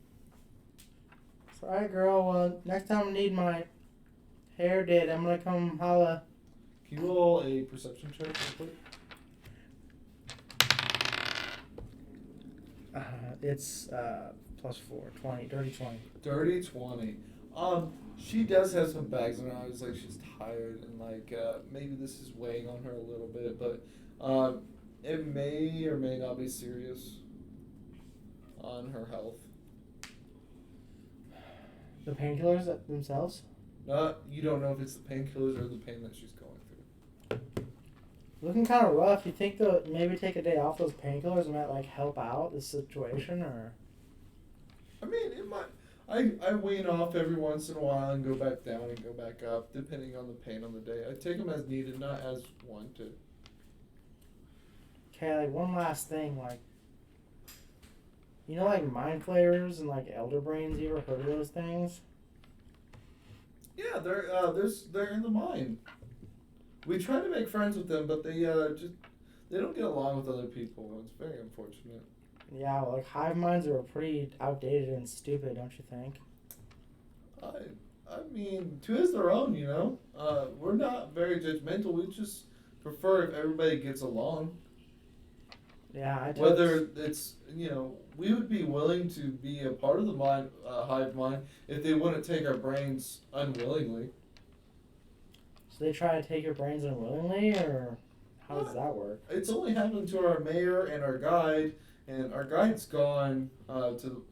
Sorry, girl. Well, next time I need my hair did, I'm gonna come holla. Can you roll a perception check real quick? It's +4, 20, dirty 20. Dirty 20. She does have some bags in her eyes, like she's tired and like maybe this is weighing on her a little bit, but it may or may not be serious on her health. The painkillers themselves? You don't know if it's the painkillers or the pain that she's going through. Looking kind of rough. You think that maybe take a day off those painkillers might like help out the situation, or? I mean, it might. I wean off every once in a while and go back down and go back up, depending on the pain on the day. I take them as needed, not as wanted. Okay, like one last thing, like, you know, like mind flayers and like elder brains. You ever heard of those things? Yeah, they're in the mine. We try to make friends with them, but they don't get along with other people. It's very unfortunate. Yeah, well, like hive minds are pretty outdated and stupid, don't you think? I mean, to his their own, you know. We're not very judgmental. We just prefer if everybody gets along. Yeah, I Whether it's, we would be willing to be a part of the hive mind if they wouldn't take our brains unwillingly. So they try to take your brains unwillingly, or how does that work? It's only happened to our mayor and our guide, and our guide's gone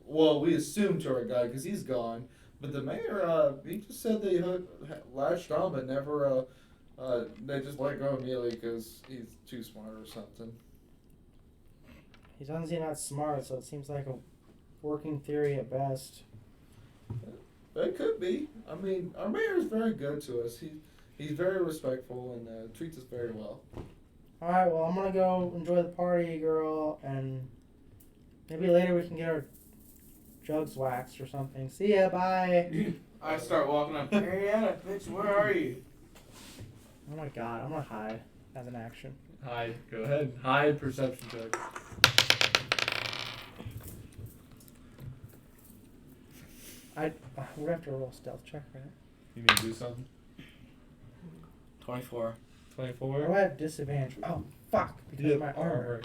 we assume to our guide because he's gone, but the mayor, he just said they latched on, but never, they just let go immediately because he's too smart or something. He doesn't seem that smart, so it seems like a working theory at best. It could be. I mean, our mayor is very good to us. He's very respectful and treats us very well. Alright, well, I'm gonna go enjoy the party, girl, and maybe later we can get our jugs waxed or something. See ya, bye! I start walking up. Ariana, bitch, where are you? Oh my god, I'm gonna hide as an action. Hide. Go ahead. Hide perception check. We have to roll stealth check, right? You need to do something? 24. 24? Oh, I have disadvantage. Oh, fuck, because of my armor.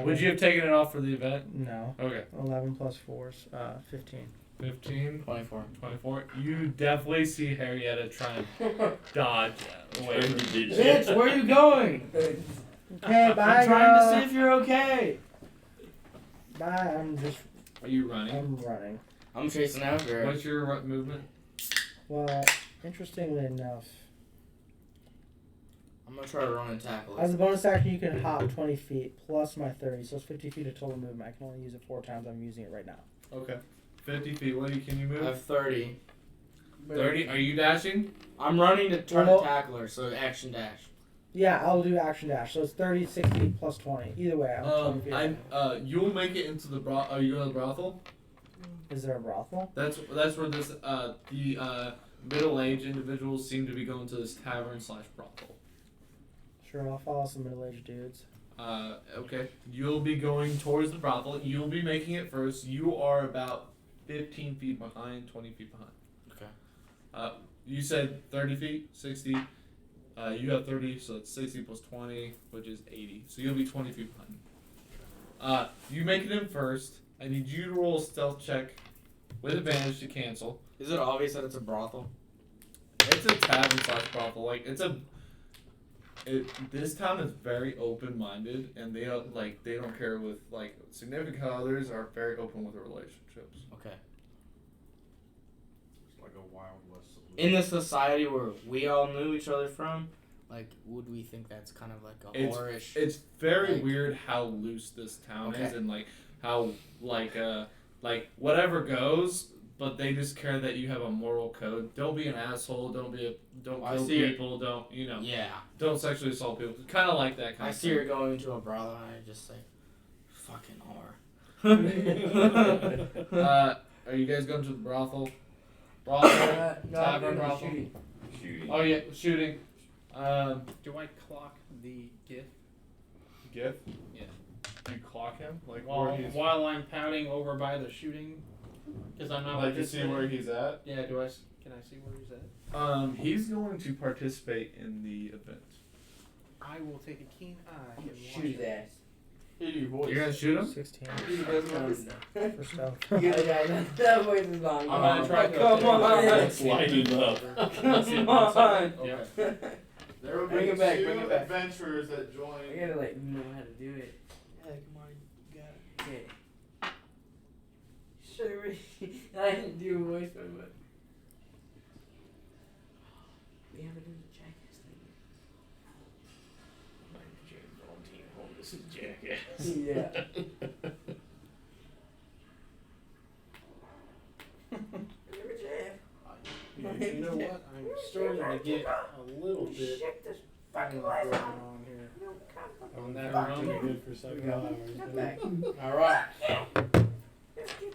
Would you have taken it off for the event? No. Okay. 11 plus 4 is 15. 15? 24. 24. You definitely see Harrietta trying to dodge away from you. Bitch, where are you going? Okay, bye, I'm trying girl. to see if you're okay. Bye, I'm just... Are you running? I'm running. I'm chasing after her. What's your movement? Well, interestingly enough, I'm gonna try to run and tackle As it. a bonus action, you can hop 20 feet plus my 30, so it's 50 feet of total movement. I can only use it 4 times. I'm using it right now. Okay. 50 feet. Can you I move? have 30. 30. Are you dashing? I'm running to try Well- to tackle her, so action dash. Yeah, I'll do action dash. So it's 30, 60 plus 20. Either way, I'm 20 feet. You'll make it into the Are you going to the brothel? Is there a brothel? That's where this the middle-aged individuals seem to be going to this tavern/brothel. Sure, I'll follow some middle-aged dudes. Okay. You'll be going towards the brothel. You'll be making it first. You are about 15 feet behind, 20 feet behind. Okay. You said 30 feet, 60. You have 30, so it's 60 plus 20, which is 80. So you'll be 20 feet behind. You make it in first. I need you to roll a stealth check with advantage to cancel. Is it obvious that it's a brothel? It's a tavern/brothel. Like this town is very open-minded, and they don't care with significant others are very open with their relationships. Okay. It's like a Wild West saloon. In the society where we all knew each other from, would we think that's kind of like a whorish? It's very weird how loose this town is, Okay. and how whatever goes, but they just care that you have a moral code. Don't be an asshole. Don't kill people. Don't Yeah. don't sexually assault people. Kind of like that kind I of see thing. her going into a brothel and I just say, fucking whore. Are you guys going to the brothel? No, Tavern I'm brothel. shooting. Shooting. Oh yeah, shooting. Do I clock the gift? Gift. Yeah. You clock him While I'm pouting over by the shooting, because I'm not to see where he's at. Yeah. Can I see where he's at? He's going to participate in the event. I will take a keen eye and watch Shoot his ass. You're gonna shoot him? 16 He doesn't for understand. stealth. That voice is long. I'm gonna try to Come on. It's lighting up. Come on. Okay. There will Bring be it back, two bring it back. adventurers that join. I gotta know how to do it. Yeah, come on, you got it. Yeah. Sure, I didn't do a voice for it. We have to do the jackass This is jackass. thing. Yeah. You know what? I'm starting to get a little bit Shake this going fucking lights on on. here. No, come I'm not running good for 7 hours. Come back. Alright.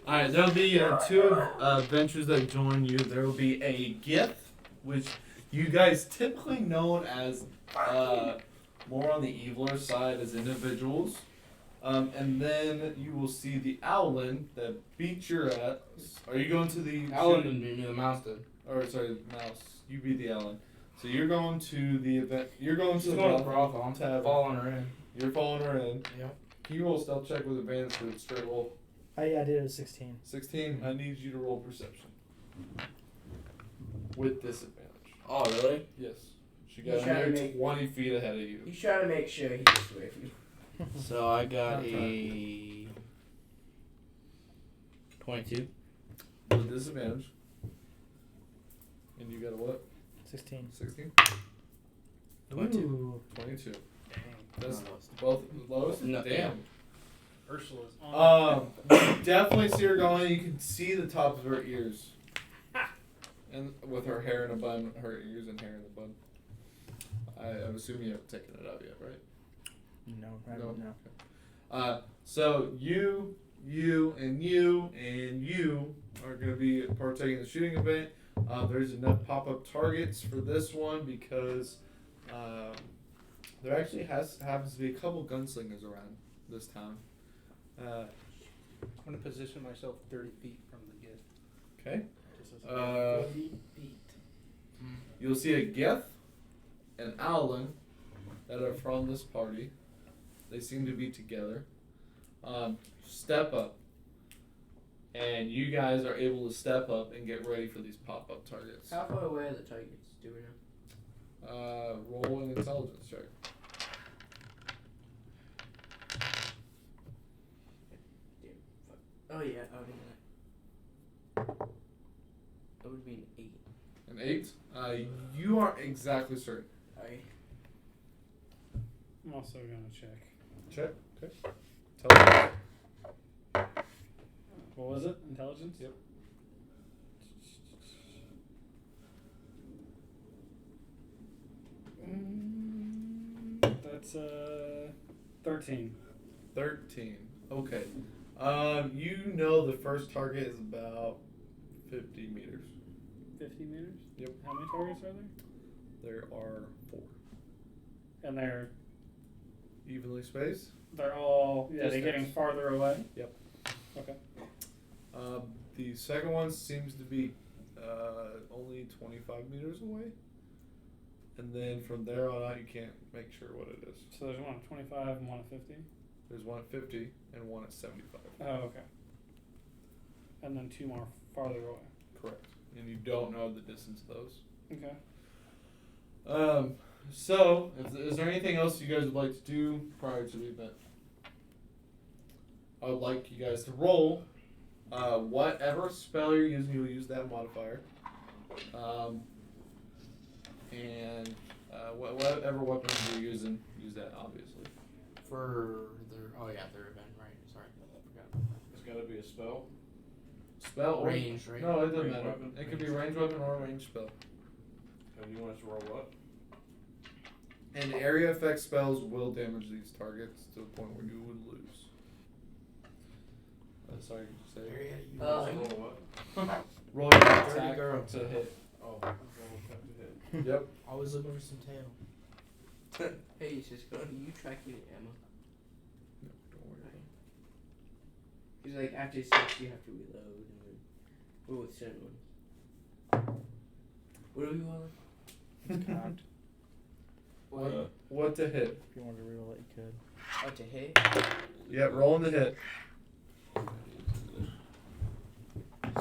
Alright, there'll be two adventures that join you. There will be a gift, which you guys typically known as more on the eviler side as individuals. And then you will see the Owlin that beat your ass. Are you going to the Alan didn't beat me, the mouse did. Or sorry, Mouse. You beat the Owlin. So you're going to the event. You're going to She's the going to brothel. brothel. I'm Tavern. following her in. You're following her in. Yep. Can you roll a stealth check with advantage for the straight roll? I did it at 16. 16. I need you to roll perception. With disadvantage. Oh, really? Yes. She You got trying to another make- 20 feet ahead of you. He's trying to make sure he gets away from you. So I got a 22. With disadvantage. And you got a what? 16. 16? 22. Ooh. 22. Dang. That's both lowest? No, Damn. Ursula's on. You definitely see her going. You can see the tops of her ears. And with her hair in a bun, her ears and hair in a bun. I'm assuming you haven't taken it out yet, right? No, I No. don't know. So you, and you are going to be partaking in the shooting event. There's enough pop-up targets for this one because there actually happens to be a couple gunslingers around this town. I'm gonna position myself 30 feet from the gift. Okay. Just as a 30 feet. You'll see a Geth and Owlin that are from this party. They seem to be together. Step up. And you guys are able to step up and get ready for these pop-up targets. How far away are the targets? Do we know? Roll an intelligence check. Oh yeah, I would need that. That would be an 8. An 8. You aren't exactly certain. Alright. I'm also gonna check. Check. Okay. Tell me. What was it? Intelligence? Yep. That's 13. 13. Okay. You know the first target is about 50 meters. 50 meters? Yep. How many targets are there? There are 4. And they're Evenly spaced. all they're Distance. getting farther away. Yep. Okay. The second one seems to be only 25 meters away. And then from there on out, you can't make sure what it is. So there's one at 25 and one at 50. There's one at 50 and one at 75. Oh, okay. And then 2 more farther away. Correct. And you don't know the distance of those. Okay. So, is there anything else you guys would like to do prior to the event? I would like you guys to roll. Whatever spell you're using, you'll use that modifier. And whatever weapons you're using, use that obviously. For their their event, right? Sorry, I forgot. It's gotta be a spell. Spell or Range, right? No, it doesn't Range matter. weapon? It could be range weapon or a range spell. And you want us to roll what? And area effect spells will damage these targets to the point where you would lose. Sorry, could you say? Area, you Roll what? Roll your Dirty attack girl. to hit. Oh, roll cut to hit. Yep. Always looking for some tail. Hey, Cisco, you tracking ammo? No, don't worry about it. He's like, after 6, you have to reload, and then we're with certain ones. What do we want? It's cocked. What to hit? If you wanted to reroll it, you could. Oh, to hit? Yeah, rolling the hit.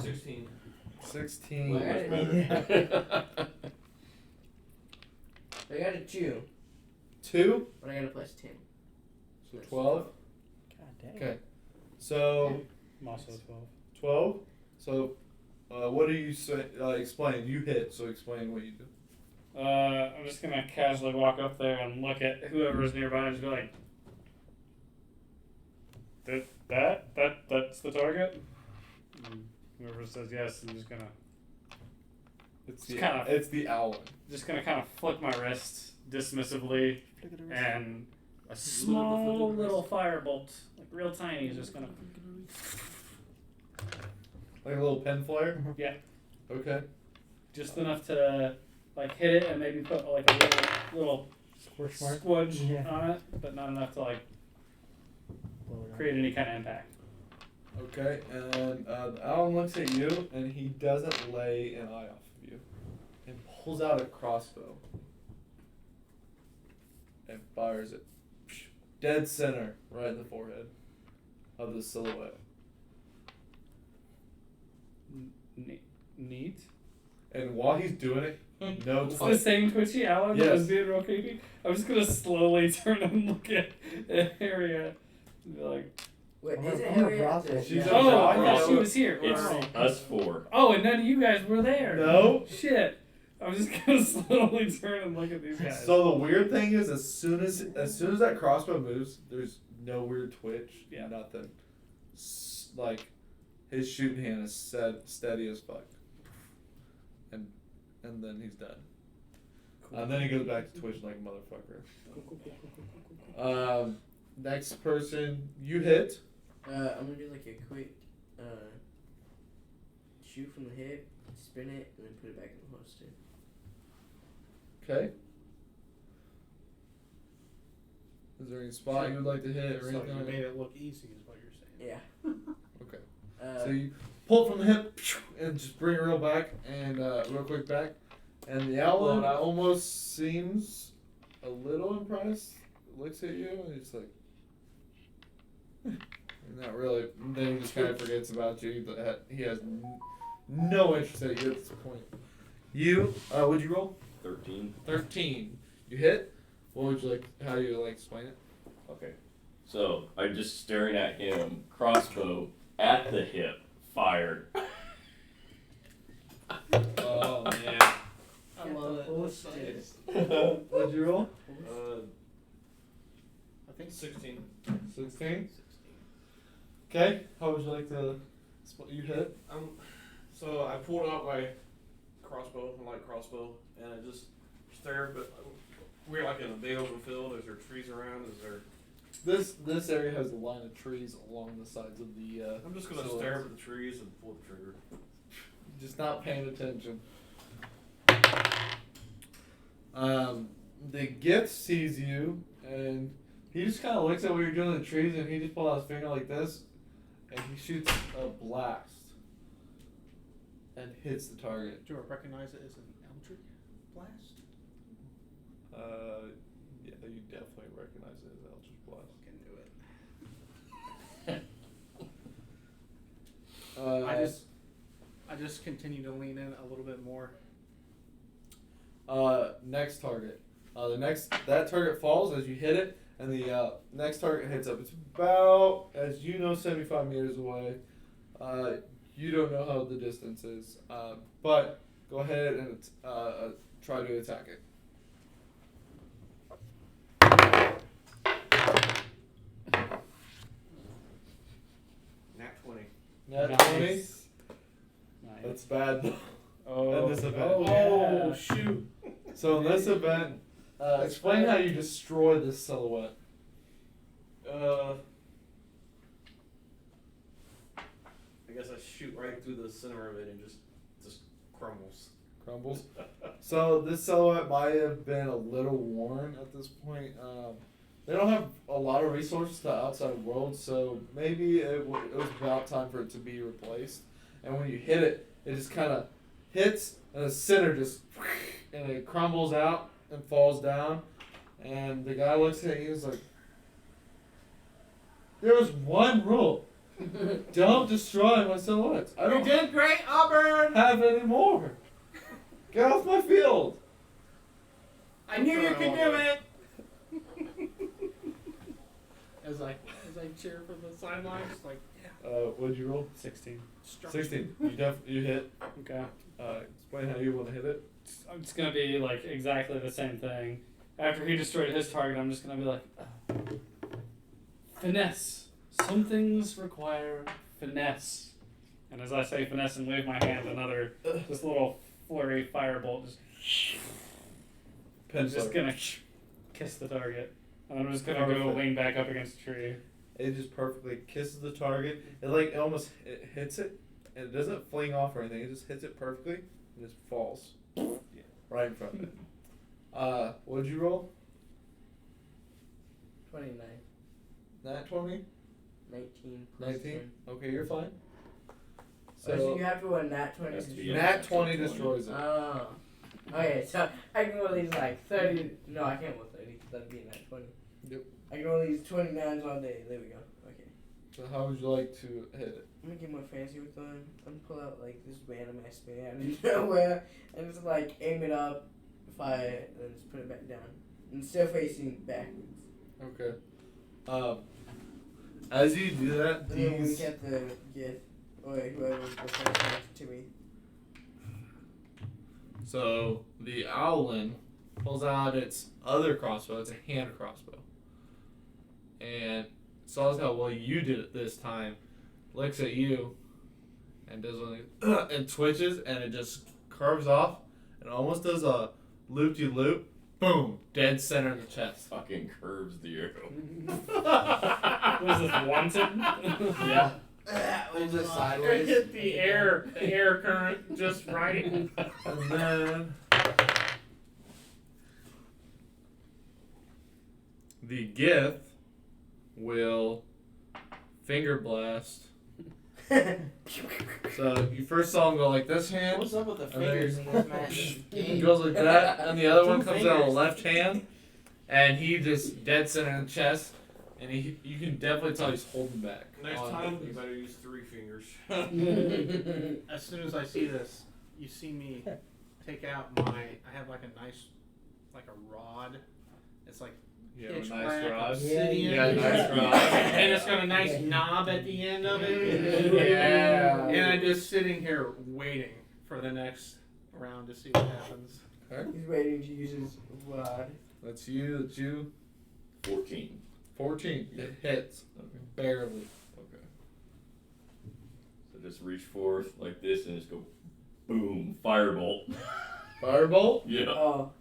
16. 16. Well, I got a 2, 2, but I got a +10. so 12. God dang. Okay. So I'm also 12. 12. So what do you say? Explain. You hit. So explain what you do. I'm just gonna casually walk up there and look at whoever's nearby and just be like, that's the target? And whoever says yes, I'm just gonna It's It's kind of- it's the owl. kind of flick my wrist dismissively, Flick it around. and a small little firebolt, like real tiny, is just gonna. Like a little pen flare. Yeah. Okay. Just enough to like hit it and maybe put like a little Squish mark. squidge Yeah. on it, but not enough to like Blow it up. create any kind of impact. Okay. And the owl looks at you, and he doesn't lay an eye off of you, and pulls out a crossbow and fires it dead center, right in the forehead of the silhouette. Neat. And while he's doing it, no It's the same twitchy owl that was Yes. being real creepy. I'm just gonna slowly turn and look at Harriet and be like, Wait, I'm is a- it I'm a Harriet? brothel. She's Yeah. a oh, I brothel. thought she was here. It's Wow. us 4. Oh, and none of you guys were there. No. Shit. I'm just gonna slowly turn and look at these guys. So the weird thing is, as soon as that crossbow moves, there's no weird twitch. Yeah. Nothing. Like his shooting hand is steady as fuck. And then he's done. And then he goes back to twitching like a motherfucker. Next person, you hit. I'm gonna do like a quick shoot from the hip, spin it, and then put it back in the holster. Okay. Is there any spot you would like to hit or So anything? you like made it look easy, is what you're saying. Yeah. Okay. So you pull it from the hip and just bring it real back and real quick back, and the Blow owl it out. almost seems a little impressed. Looks at you and he's like, not really. And then he just kind of forgets about you. He has no interest in you at this point. You, what'd you roll? 13. 13. You hit. What would you like? How do you like explain it? Okay. So I'm just staring at him, crossbow at the hip, fired. Oh man. I love it. What'd you roll? think 16. 16. Okay. How would you like to? You hit. So I pulled out my crossbow, my light crossbow, and I just stared. But we're like in a big open field. Is there trees around? Is there? This area has a line of trees along the sides of the. I'm just gonna stare at the trees and pull the trigger. Just not paying attention. The gift sees you, and he just kind of looks at what you're doing in the trees, and he just pulls out his finger like this, and he shoots a blast and hits the target. Do I recognize it as an eldritch blast? Yeah, you definitely recognize it as Eldritch Blast. Can do it. I just continue to lean in a little bit more. Next target. That target falls as you hit it, and the next target hits up. It's about, as you know, 75 meters away. You don't know how the distance is, but go ahead and try to attack it. Nat 20. Nat Nice. 20. Nice. That's bad though. Oh, in this event. oh, yeah. Shoot! So in this event, explain how you destroy this silhouette. I guess I shoot right through the center of it and just crumbles. Crumbles. So this silhouette might have been a little worn at this point. They don't have a lot of resources to the outside world, so maybe it was about time for it to be replaced. And when you hit it, it just kind of hits, and the center just, and it crumbles out and falls down. And the guy looks at you and is like, there was one rule. Don't destroy my silhouettes. I don't did great, Auburn! have any more. Get off my field. I knew you could do it! As I cheer for the sidelines, like, yeah. What'd you roll? 16. 16. You hit. Okay. Explain how you want to hit it. It's gonna be like exactly the same thing. After he destroyed his target, I'm just gonna be like, finesse. Some things require finesse. And as I say finesse and wave my hand, this little flurry firebolt just gonna kiss the target. And I'm just gonna go lean back up against the tree. It just perfectly kisses the target. It hits it, and it doesn't fling off or anything. It just hits it perfectly and just falls right in front of it. What'd you roll? 29. Nat 20? 19. 19? Okay, you're fine. So you have to roll a nat 20. Has to be a Nat 20 destroys it. Oh. Okay, so I can roll these like 30. No, I can't roll 30 because that'd be a nat 20. Yep. I can roll these 29s all day. There we go. Okay. So how would you like to hit it? I'm gonna get more fancy with them. I'm gonna pull out like this random ass spin out of nowhere and just like aim it up, fire it, and then just put it back down. And still facing backwards. Okay. As you do that, And then we these get the gift. Or whoever was next to me. So the owlin pulls out its other crossbow. It's a hand crossbow, and saws how well you did it this time. Looks at you, and does one and twitches, and it just curves off, and almost does a loop-de-loop. Boom! Dead center in the chest. Fucking curves the arrow. Was this wanted? Yeah. Was it sideways? Hit the air current just right. And then the gift will finger blast. So you first saw him go like this hand. What's up with the And then fingers in this match? He goes like that, and the other one Two comes out of the fingers. left hand, and he just dead center in the chest, and you can definitely tell he's holding back. Next on time, this. you better use 3 fingers. As soon as I see this, you see me take out I have like a nice, like a rod. It's like You have pitch a nice black rod. obsidian. Yeah, nice rod. And it's got a nice knob at the end of it. Yeah. And I'm just sitting here waiting for the next round to see what happens. Okay. He's waiting to use his rod. That's you. 14. 14. It hits. Barely. Okay. So just reach forth like this and just go, boom, firebolt. Firebolt? Yeah. Oh.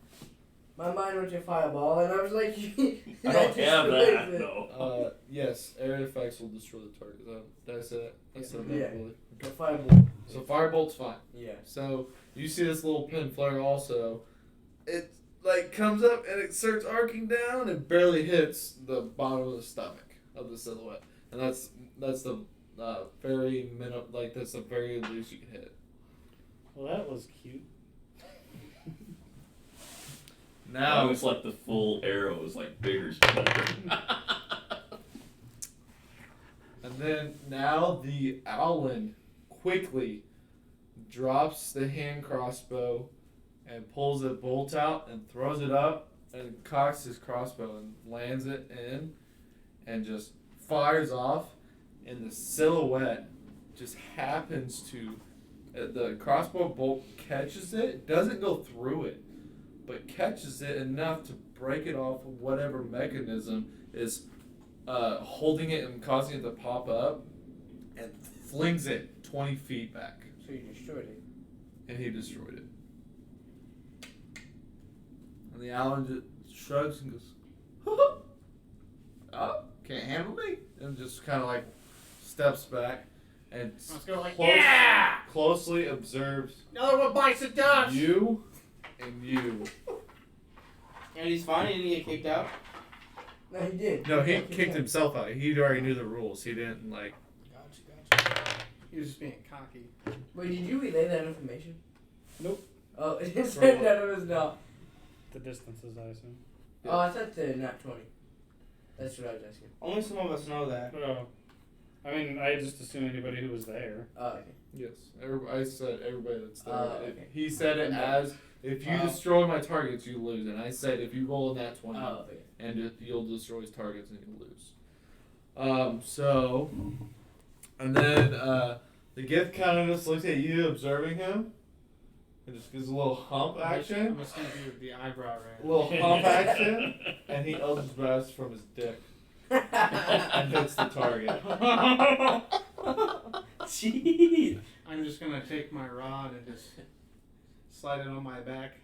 My mind went to fireball, and I was like, I don't have that. No. Yes, area effects will destroy the target. That's it. That's it. Yeah. Really. The fireball. So firebolt's fine. Yeah. So you see this little pin flare also. It like comes up and it starts arcing down and barely hits the bottom of the stomach of the silhouette, and that's the very minimum. Like that's the very least you can hit. Well, that was cute. Now it's like the full arrow is like bigger. And then now the Owlin quickly drops the hand crossbow and pulls the bolt out and throws it up and cocks his crossbow and lands it in and just fires off, and the silhouette just happens to the crossbow bolt catches it, doesn't go through it, but catches it enough to break it off of whatever mechanism is holding it and causing it to pop up, and flings it 20 feet back. So you destroyed it. And he destroyed it. And the Allen just shrugs and goes, oh, can't handle me? And just kind of like steps back and Let's go like, yeah! Closely observes Another one bites the dust! you and you. And he's fine. He didn't get kicked out. No, he did. No, he kicked himself out. He already knew the rules. He didn't like. Gotcha. He was just being cocky. Wait, did you relay that information? Nope. Oh, it said none of us know. The distances, I assume. Oh, I thought the not 20. That's what I was asking. Only some of us know that. Oh. I mean, I just assume anybody who was there. Oh, okay. Yes, I said everybody that's there. Okay. He said it as if you destroy my targets, you lose, and I said if you roll a nat 20, okay. and you'll destroy his targets and you'll lose. And then the gift kind of just looks at you, observing him, and just gives a little hump action. I'm just gonna do the eyebrow raise. A little hump action, and he Eldritch Blasts from his dick and hits the target. Jeez. I'm just gonna take my rod and just slide it on my back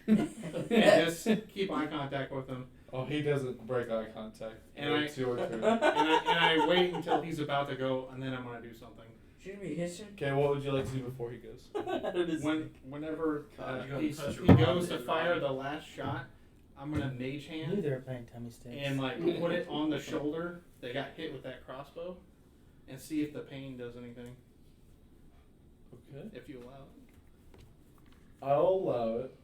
and just keep eye contact with him. Oh, he doesn't break eye contact. And It's your turn. And I wait until he's about to go, and then I'm gonna do something. Shouldn't we hit him? Okay, what would you like to do before he goes? Whenever God, you gotta he touch your goes to rod, fire right? the last shot, I'm gonna mage I knew hand they were playing tummy sticks. and like put it on the shoulder that got hit with that crossbow, and see if the pain does anything. Okay. If you allow it. I'll allow it.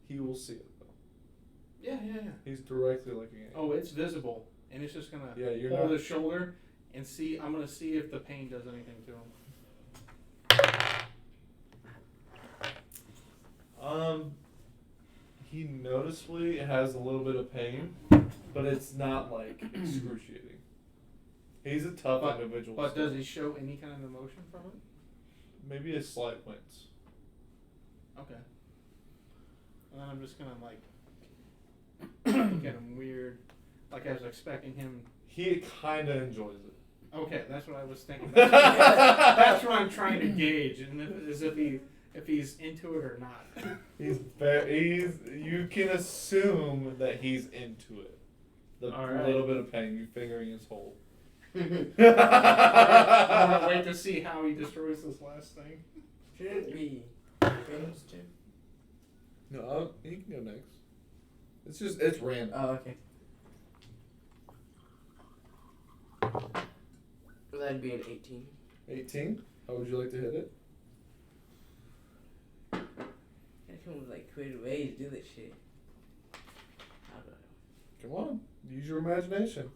He will see it though. Yeah. He's directly looking at you. Oh, it's visible, and it's just gonna Yeah, you're hold not. his shoulder and see. I'm gonna see if the pain does anything to him. He noticeably has a little bit of pain, but it's not like excruciating. He's a tough individual. But still. does he show any kind of emotion from it? Maybe a slight wince. Okay. And then I'm just gonna like look at him weird, like I was expecting him. He kind of enjoys it. Okay, that's what I was thinking. That's what I'm trying to gauge, and if he's into it or not. You can assume that he's into it. The All right. little bit of pain, you fingering his hole. I'm gonna wait to see how he destroys this last thing. Shouldn't we finish too? No, he can go next. It's random. Oh, okay. That'd be an 18. 18. How would you like to hit it? Gotta come up with like creative ways to do this shit. I don't know. Come on, use your imagination.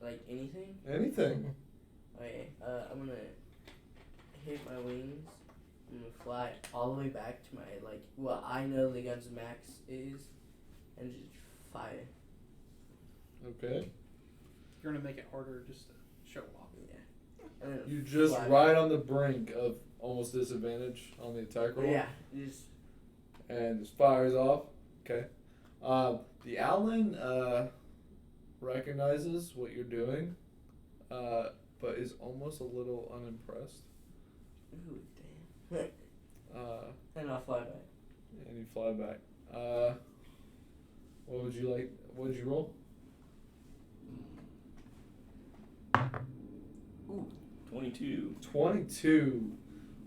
Like anything? Anything. Okay, I'm gonna hit my wings. I'm gonna fly all the way back to my, like, what I know the gun's max is, and just fire. Okay. You're gonna make it harder just to show off. Yeah. And then You just fly right on the brink of almost disadvantage on the attack roll. Yeah, just. And just fires off. Okay. The Owlin, recognizes what you're doing, but is almost a little unimpressed. Ooh, damn. And I'll fly back. And you fly back. What would you like? What would you roll? Ooh, 22. 22.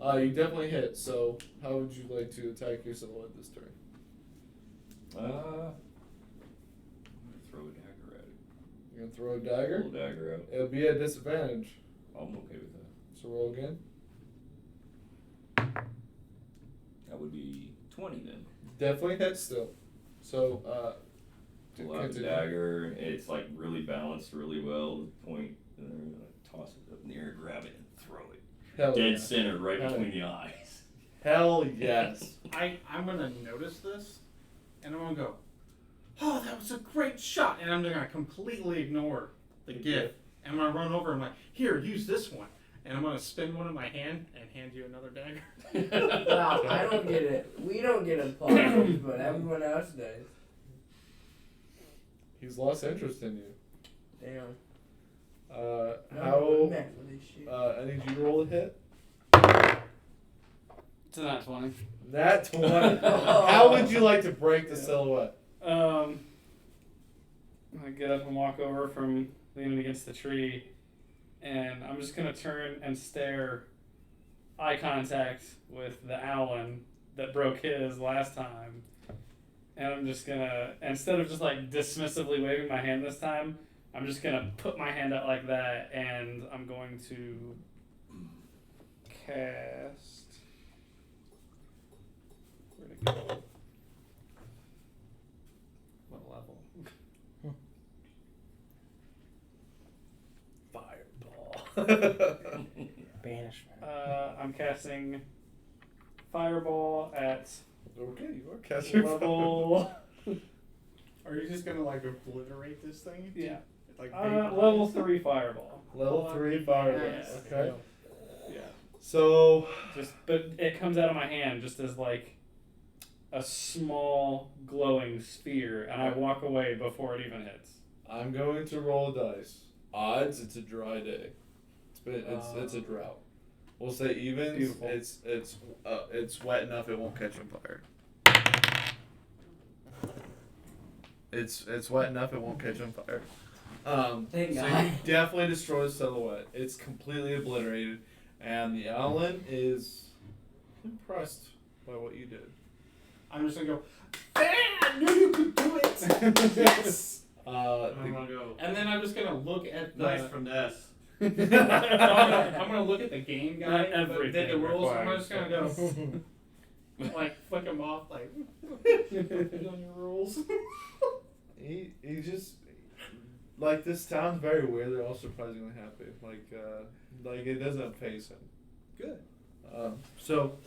You definitely hit. So how would you like to attack your silhouette this turn? I'm gonna throw a dagger at it. You're gonna throw a dagger. Pull a dagger out. It'll be at disadvantage. I'm okay with that. So roll again. That would be 20 then. Definitely hit still. So Pull out the continue. dagger. It's like really balanced really well. The point, and then I'm gonna toss it up in the air, grab it, and throw it. Hell Dead yeah. center, right Hell between the eyes. Hell yes. I'm gonna notice this, and I'm gonna go, oh, that was a great shot, and I'm gonna completely ignore the gift, and I'm gonna run over and like, here, use this one, and I'm gonna spin one in my hand and hand you another dagger. Wow, I don't get it. We don't get applause, but everyone else does. He's lost interest in you. Damn. How? Mad for this shit. I need you to roll a hit. It's a nat 20. That 20. How would you like to break the silhouette? I get up and walk over from leaning against the tree, and I'm just gonna turn and stare eye contact with the Owlin that broke his last time. And I'm just gonna, instead of just like dismissively waving my hand this time, I'm just gonna put my hand out like that, and I'm going to cast. Where'd it go? What level? Fireball. Banishment. I'm casting Fireball at Okay, you are casting level. Are you just gonna like obliterate this thing? Yeah. Like Level 3 Fireball. Level 3 fireball. Yes. Okay. Yeah. So But it comes out of my hand just as like a small glowing sphere, and I walk away before it even hits. I'm going to roll dice. Odds, it's a dry day. It's a drought. We'll say evens. Beautiful. It's wet enough it won't catch on fire. It's wet enough it won't catch on fire. Thank so God. you definitely destroy the silhouette. It's completely obliterated, and the Owlin is impressed by what you did. I'm just gonna go, I knew you could do it! Yes! I'm gonna go. And then I'm just gonna look at the... Nice finesse. I'm gonna look at the game guy Not that everything did the rules. I'm requires just gonna go, like, flick him off, like, on your rules. He just like this town's very weird. They're all surprisingly happy. Like it doesn't phase him. Good. So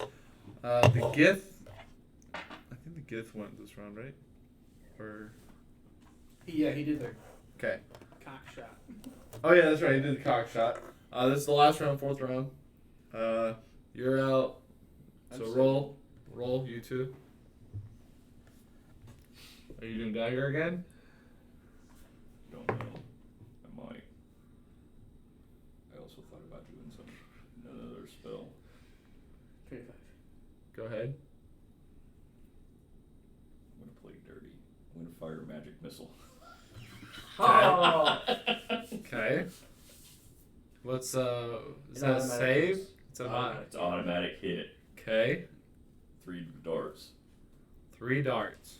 the Gith. I think the Gith went this round, right? Or Yeah, he did the okay. cock shot. Oh yeah, that's right. He did the cock shot. This is the last round, fourth round. You're out. So roll. You two. Are you doing dagger again? Don't know. I might. I also thought about doing another spell. 25. Go ahead. I'm gonna play dirty. I'm gonna fire a magic missile. Oh! Okay. Let's is It's that a automatic. save? It's an automatic. It's automatic hit. Okay. 3 darts. 3 darts.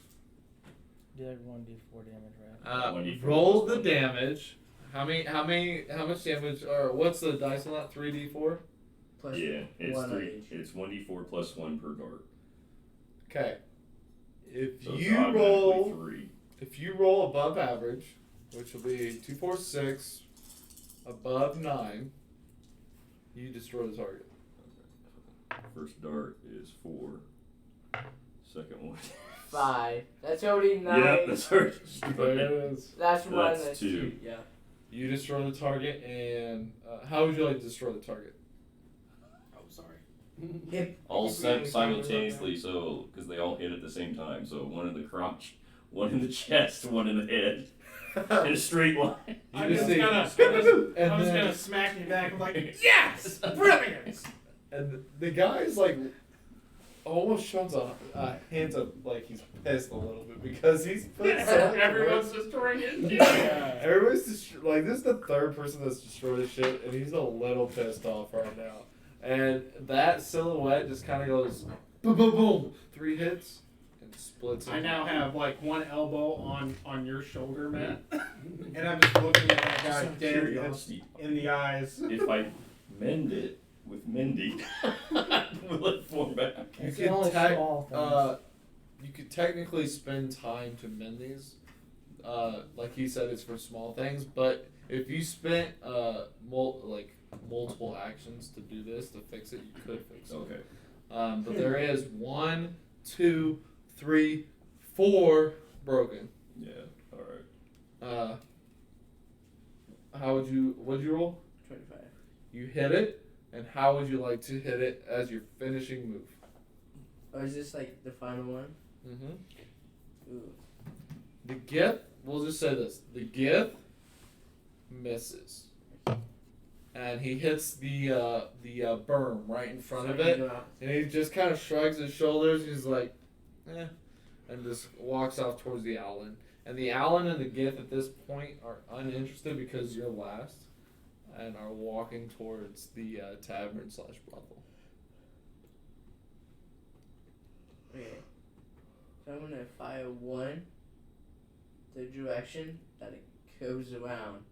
Do like 1d4 damage, right? 1d4 Roll plus the 1. damage. How much damage? Or what's the dice on that? 3d4. Plus Yeah, it's 1 3. each. It's 1d4 plus 1 per dart. Okay. If So it's you automatically roll, 3. if you roll above average, which will be 2, 4, 6, above 9, you destroy the target. First dart is 4. Second one. 5. That's already 9. Yep, that's already There it is. That's 1. That's That's 2. 2. Yeah. You destroy the target, and how would you like to destroy the target? Oh, sorry. All simultaneously, so because they all hit at the same time. So one in the crotch, one in the chest, one in the head. in a straight line. I'm just just see- gonna, and I'm just then- gonna smack you back. I'm like, yes, brilliant. And the guy's like almost shows a hint of like he's pissed a little bit because he's put so much work. Everyone's destroying it. Yeah. Everybody's like, this is the third person that's destroyed his shit, and he's a little pissed off right now. And that silhouette just kind of goes boom, boom, boom, 3 hits, and splits. I in now half. have like one elbow on your shoulder, Matt, and I'm just looking at that guy dead Curiosity. in the eyes. If I mend it with Mindy, will it form back? You It's could only tech- small things. you could technically spend time to mend these. Like he said, it's for small things, but if you spent multiple actions to do this to fix it, you could fix it. Okay. But there is 1, 2, 3, 4 broken. Yeah. All right. What'd you roll? 25. You hit it, and how would you like to hit it as your finishing move? Or is this like the final one? Mm-hmm. Ooh. The gift, we'll just say this. The gift misses. And he hits the berm right in front of it. And he just kind of shrugs his shoulders. He's like, eh. And just walks off towards the Owlin. And the Owlin and the gift at this point are uninterested because you're last. And are walking towards the tavern/brothel. Okay. So I'm gonna fire one the direction that it goes around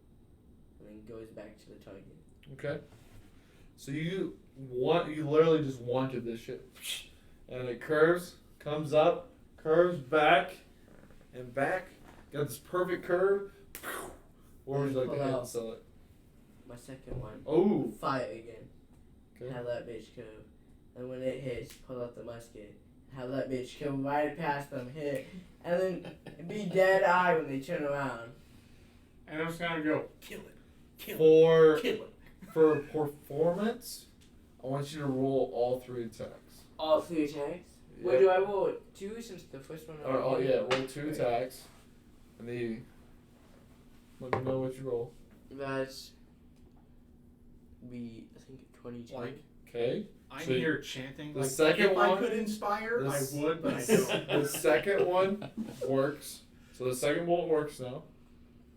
and then goes back to the target. Okay. So you literally just wanted this shit. And it curves, comes up, curves back, and back. Got this perfect curve. Where would you like to hit and sell it? My second one. Oh. Fire again. Okay. Have that bitch go. And when it hits, pull out the musket. Have that bitch go right past them, hit. And then be dead eye when they turn around. And I'm just gonna go kill it, kill it, For kill it. for performance, I want you to roll all 3 attacks. All 3 attacks? Yeah. What do I roll? 2 since the first one. Roll 2 attacks. And then let me know what you roll. That's I think 22. Like, Okay. I'm So here chanting. the Like, second if I one- could inspire, I this- would, but I don't. The second one works. So the second bolt works now.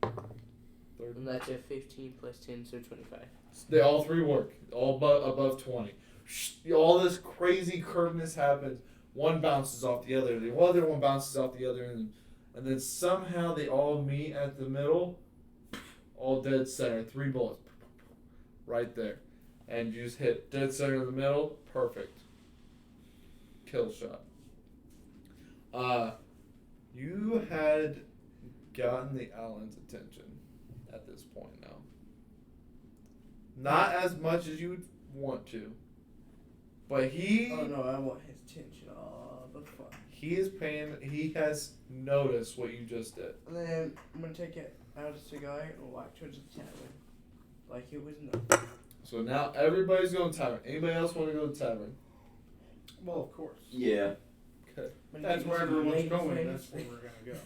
Third. And that's a 15 plus 10, so 25. They all 3 work. All above 20. All this crazy curveness happens. One bounces off the other. The other one bounces off the other. And then somehow they all meet at the middle. All dead center. 3 bullets. Right there. And you just hit dead center in the middle. Perfect. Kill shot. You had gotten the Allen's attention at this point now. Not as much as you would want to. But he Oh no, I want his attention all the fun. he has noticed what you just did. And then I'm gonna take it out of the cigar and walk towards the tavern. Like it was nothing. So now everybody's going to tavern. Anybody else want to go to tavern? Well, of course. Yeah. Okay. That's where everyone's going. That's where we're gonna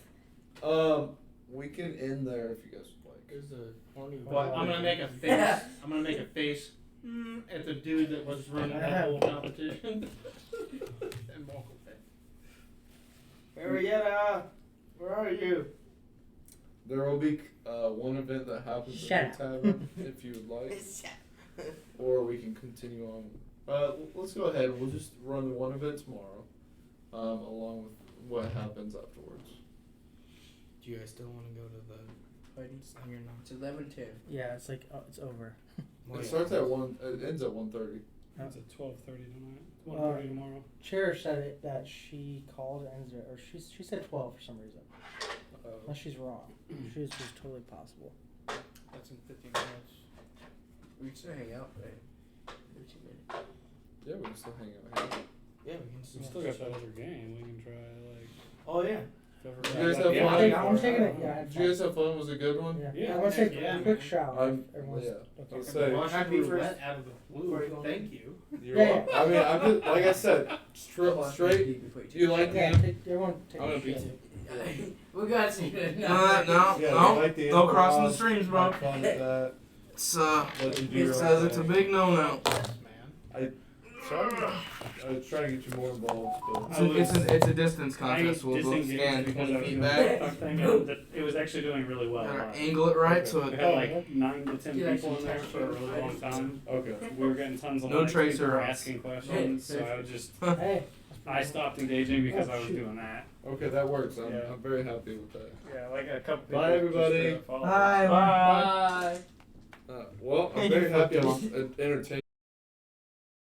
go. We can end there if you guys would like. There's a horny But I'm gonna make a face. I'm gonna make a face at the dude that was running that whole competition. And walk away. Marietta, where are you? There will be one event that happens Shut at the tavern if you would like, or we can continue on. Let's go ahead. We'll just run the one event tomorrow, along with what happens afterwards. Do you guys still want to go to the Party? you're not? It's 11:10. Yeah, it's like it's over. It starts at 1. It ends at 1:30. It's at 12:30 tonight. 1:30 1:30 tomorrow. Cherish said it that she called and ends it, or she said 12 for some reason. Unless she's wrong. She's totally possible. That's in 15 minutes. We can still hang out, right? 15 minutes. Yeah, we can still hang out here. Yeah, we can We still. still got that other game. We can try like. Oh yeah. Did you guys have fun? I'm taking it. Yeah, I had Did you guys have fun? Was it a good one? Yeah. Yeah. I want to take Yeah, a quick man. shower. I'm- Everyone's yeah. okay. Let's say Happy Happy roulette first- out of the before you blue. go Thank you. you're Yeah, welcome. I mean, I'm just like I said, straight. Before You like Yeah, him? everyone take I'm a gonna beat shit. you. We got you. No, Yeah, no, like the no crossing the improv, streams, bro. have fun with that. It's Let you do your it's own it's a thing. big no-no. I was trying to get you more involved, but It's a distance I contest. We'll disengaged stand because 20 I was feet doing back. that thing, and it was actually doing really well. Gotta angle it right so We it. had like 9 to 10 You people actually in there touched for a really long time. okay. We were getting tons of No likes, tracer people were outs. asking questions, so I was just Hey. I stopped engaging because I was doing that. Okay, that works. I'm Yeah. very happy with that. Yeah, like a couple people. Bye, everybody. Just, Bye. Bye. Well, I'm very happy I was entertained.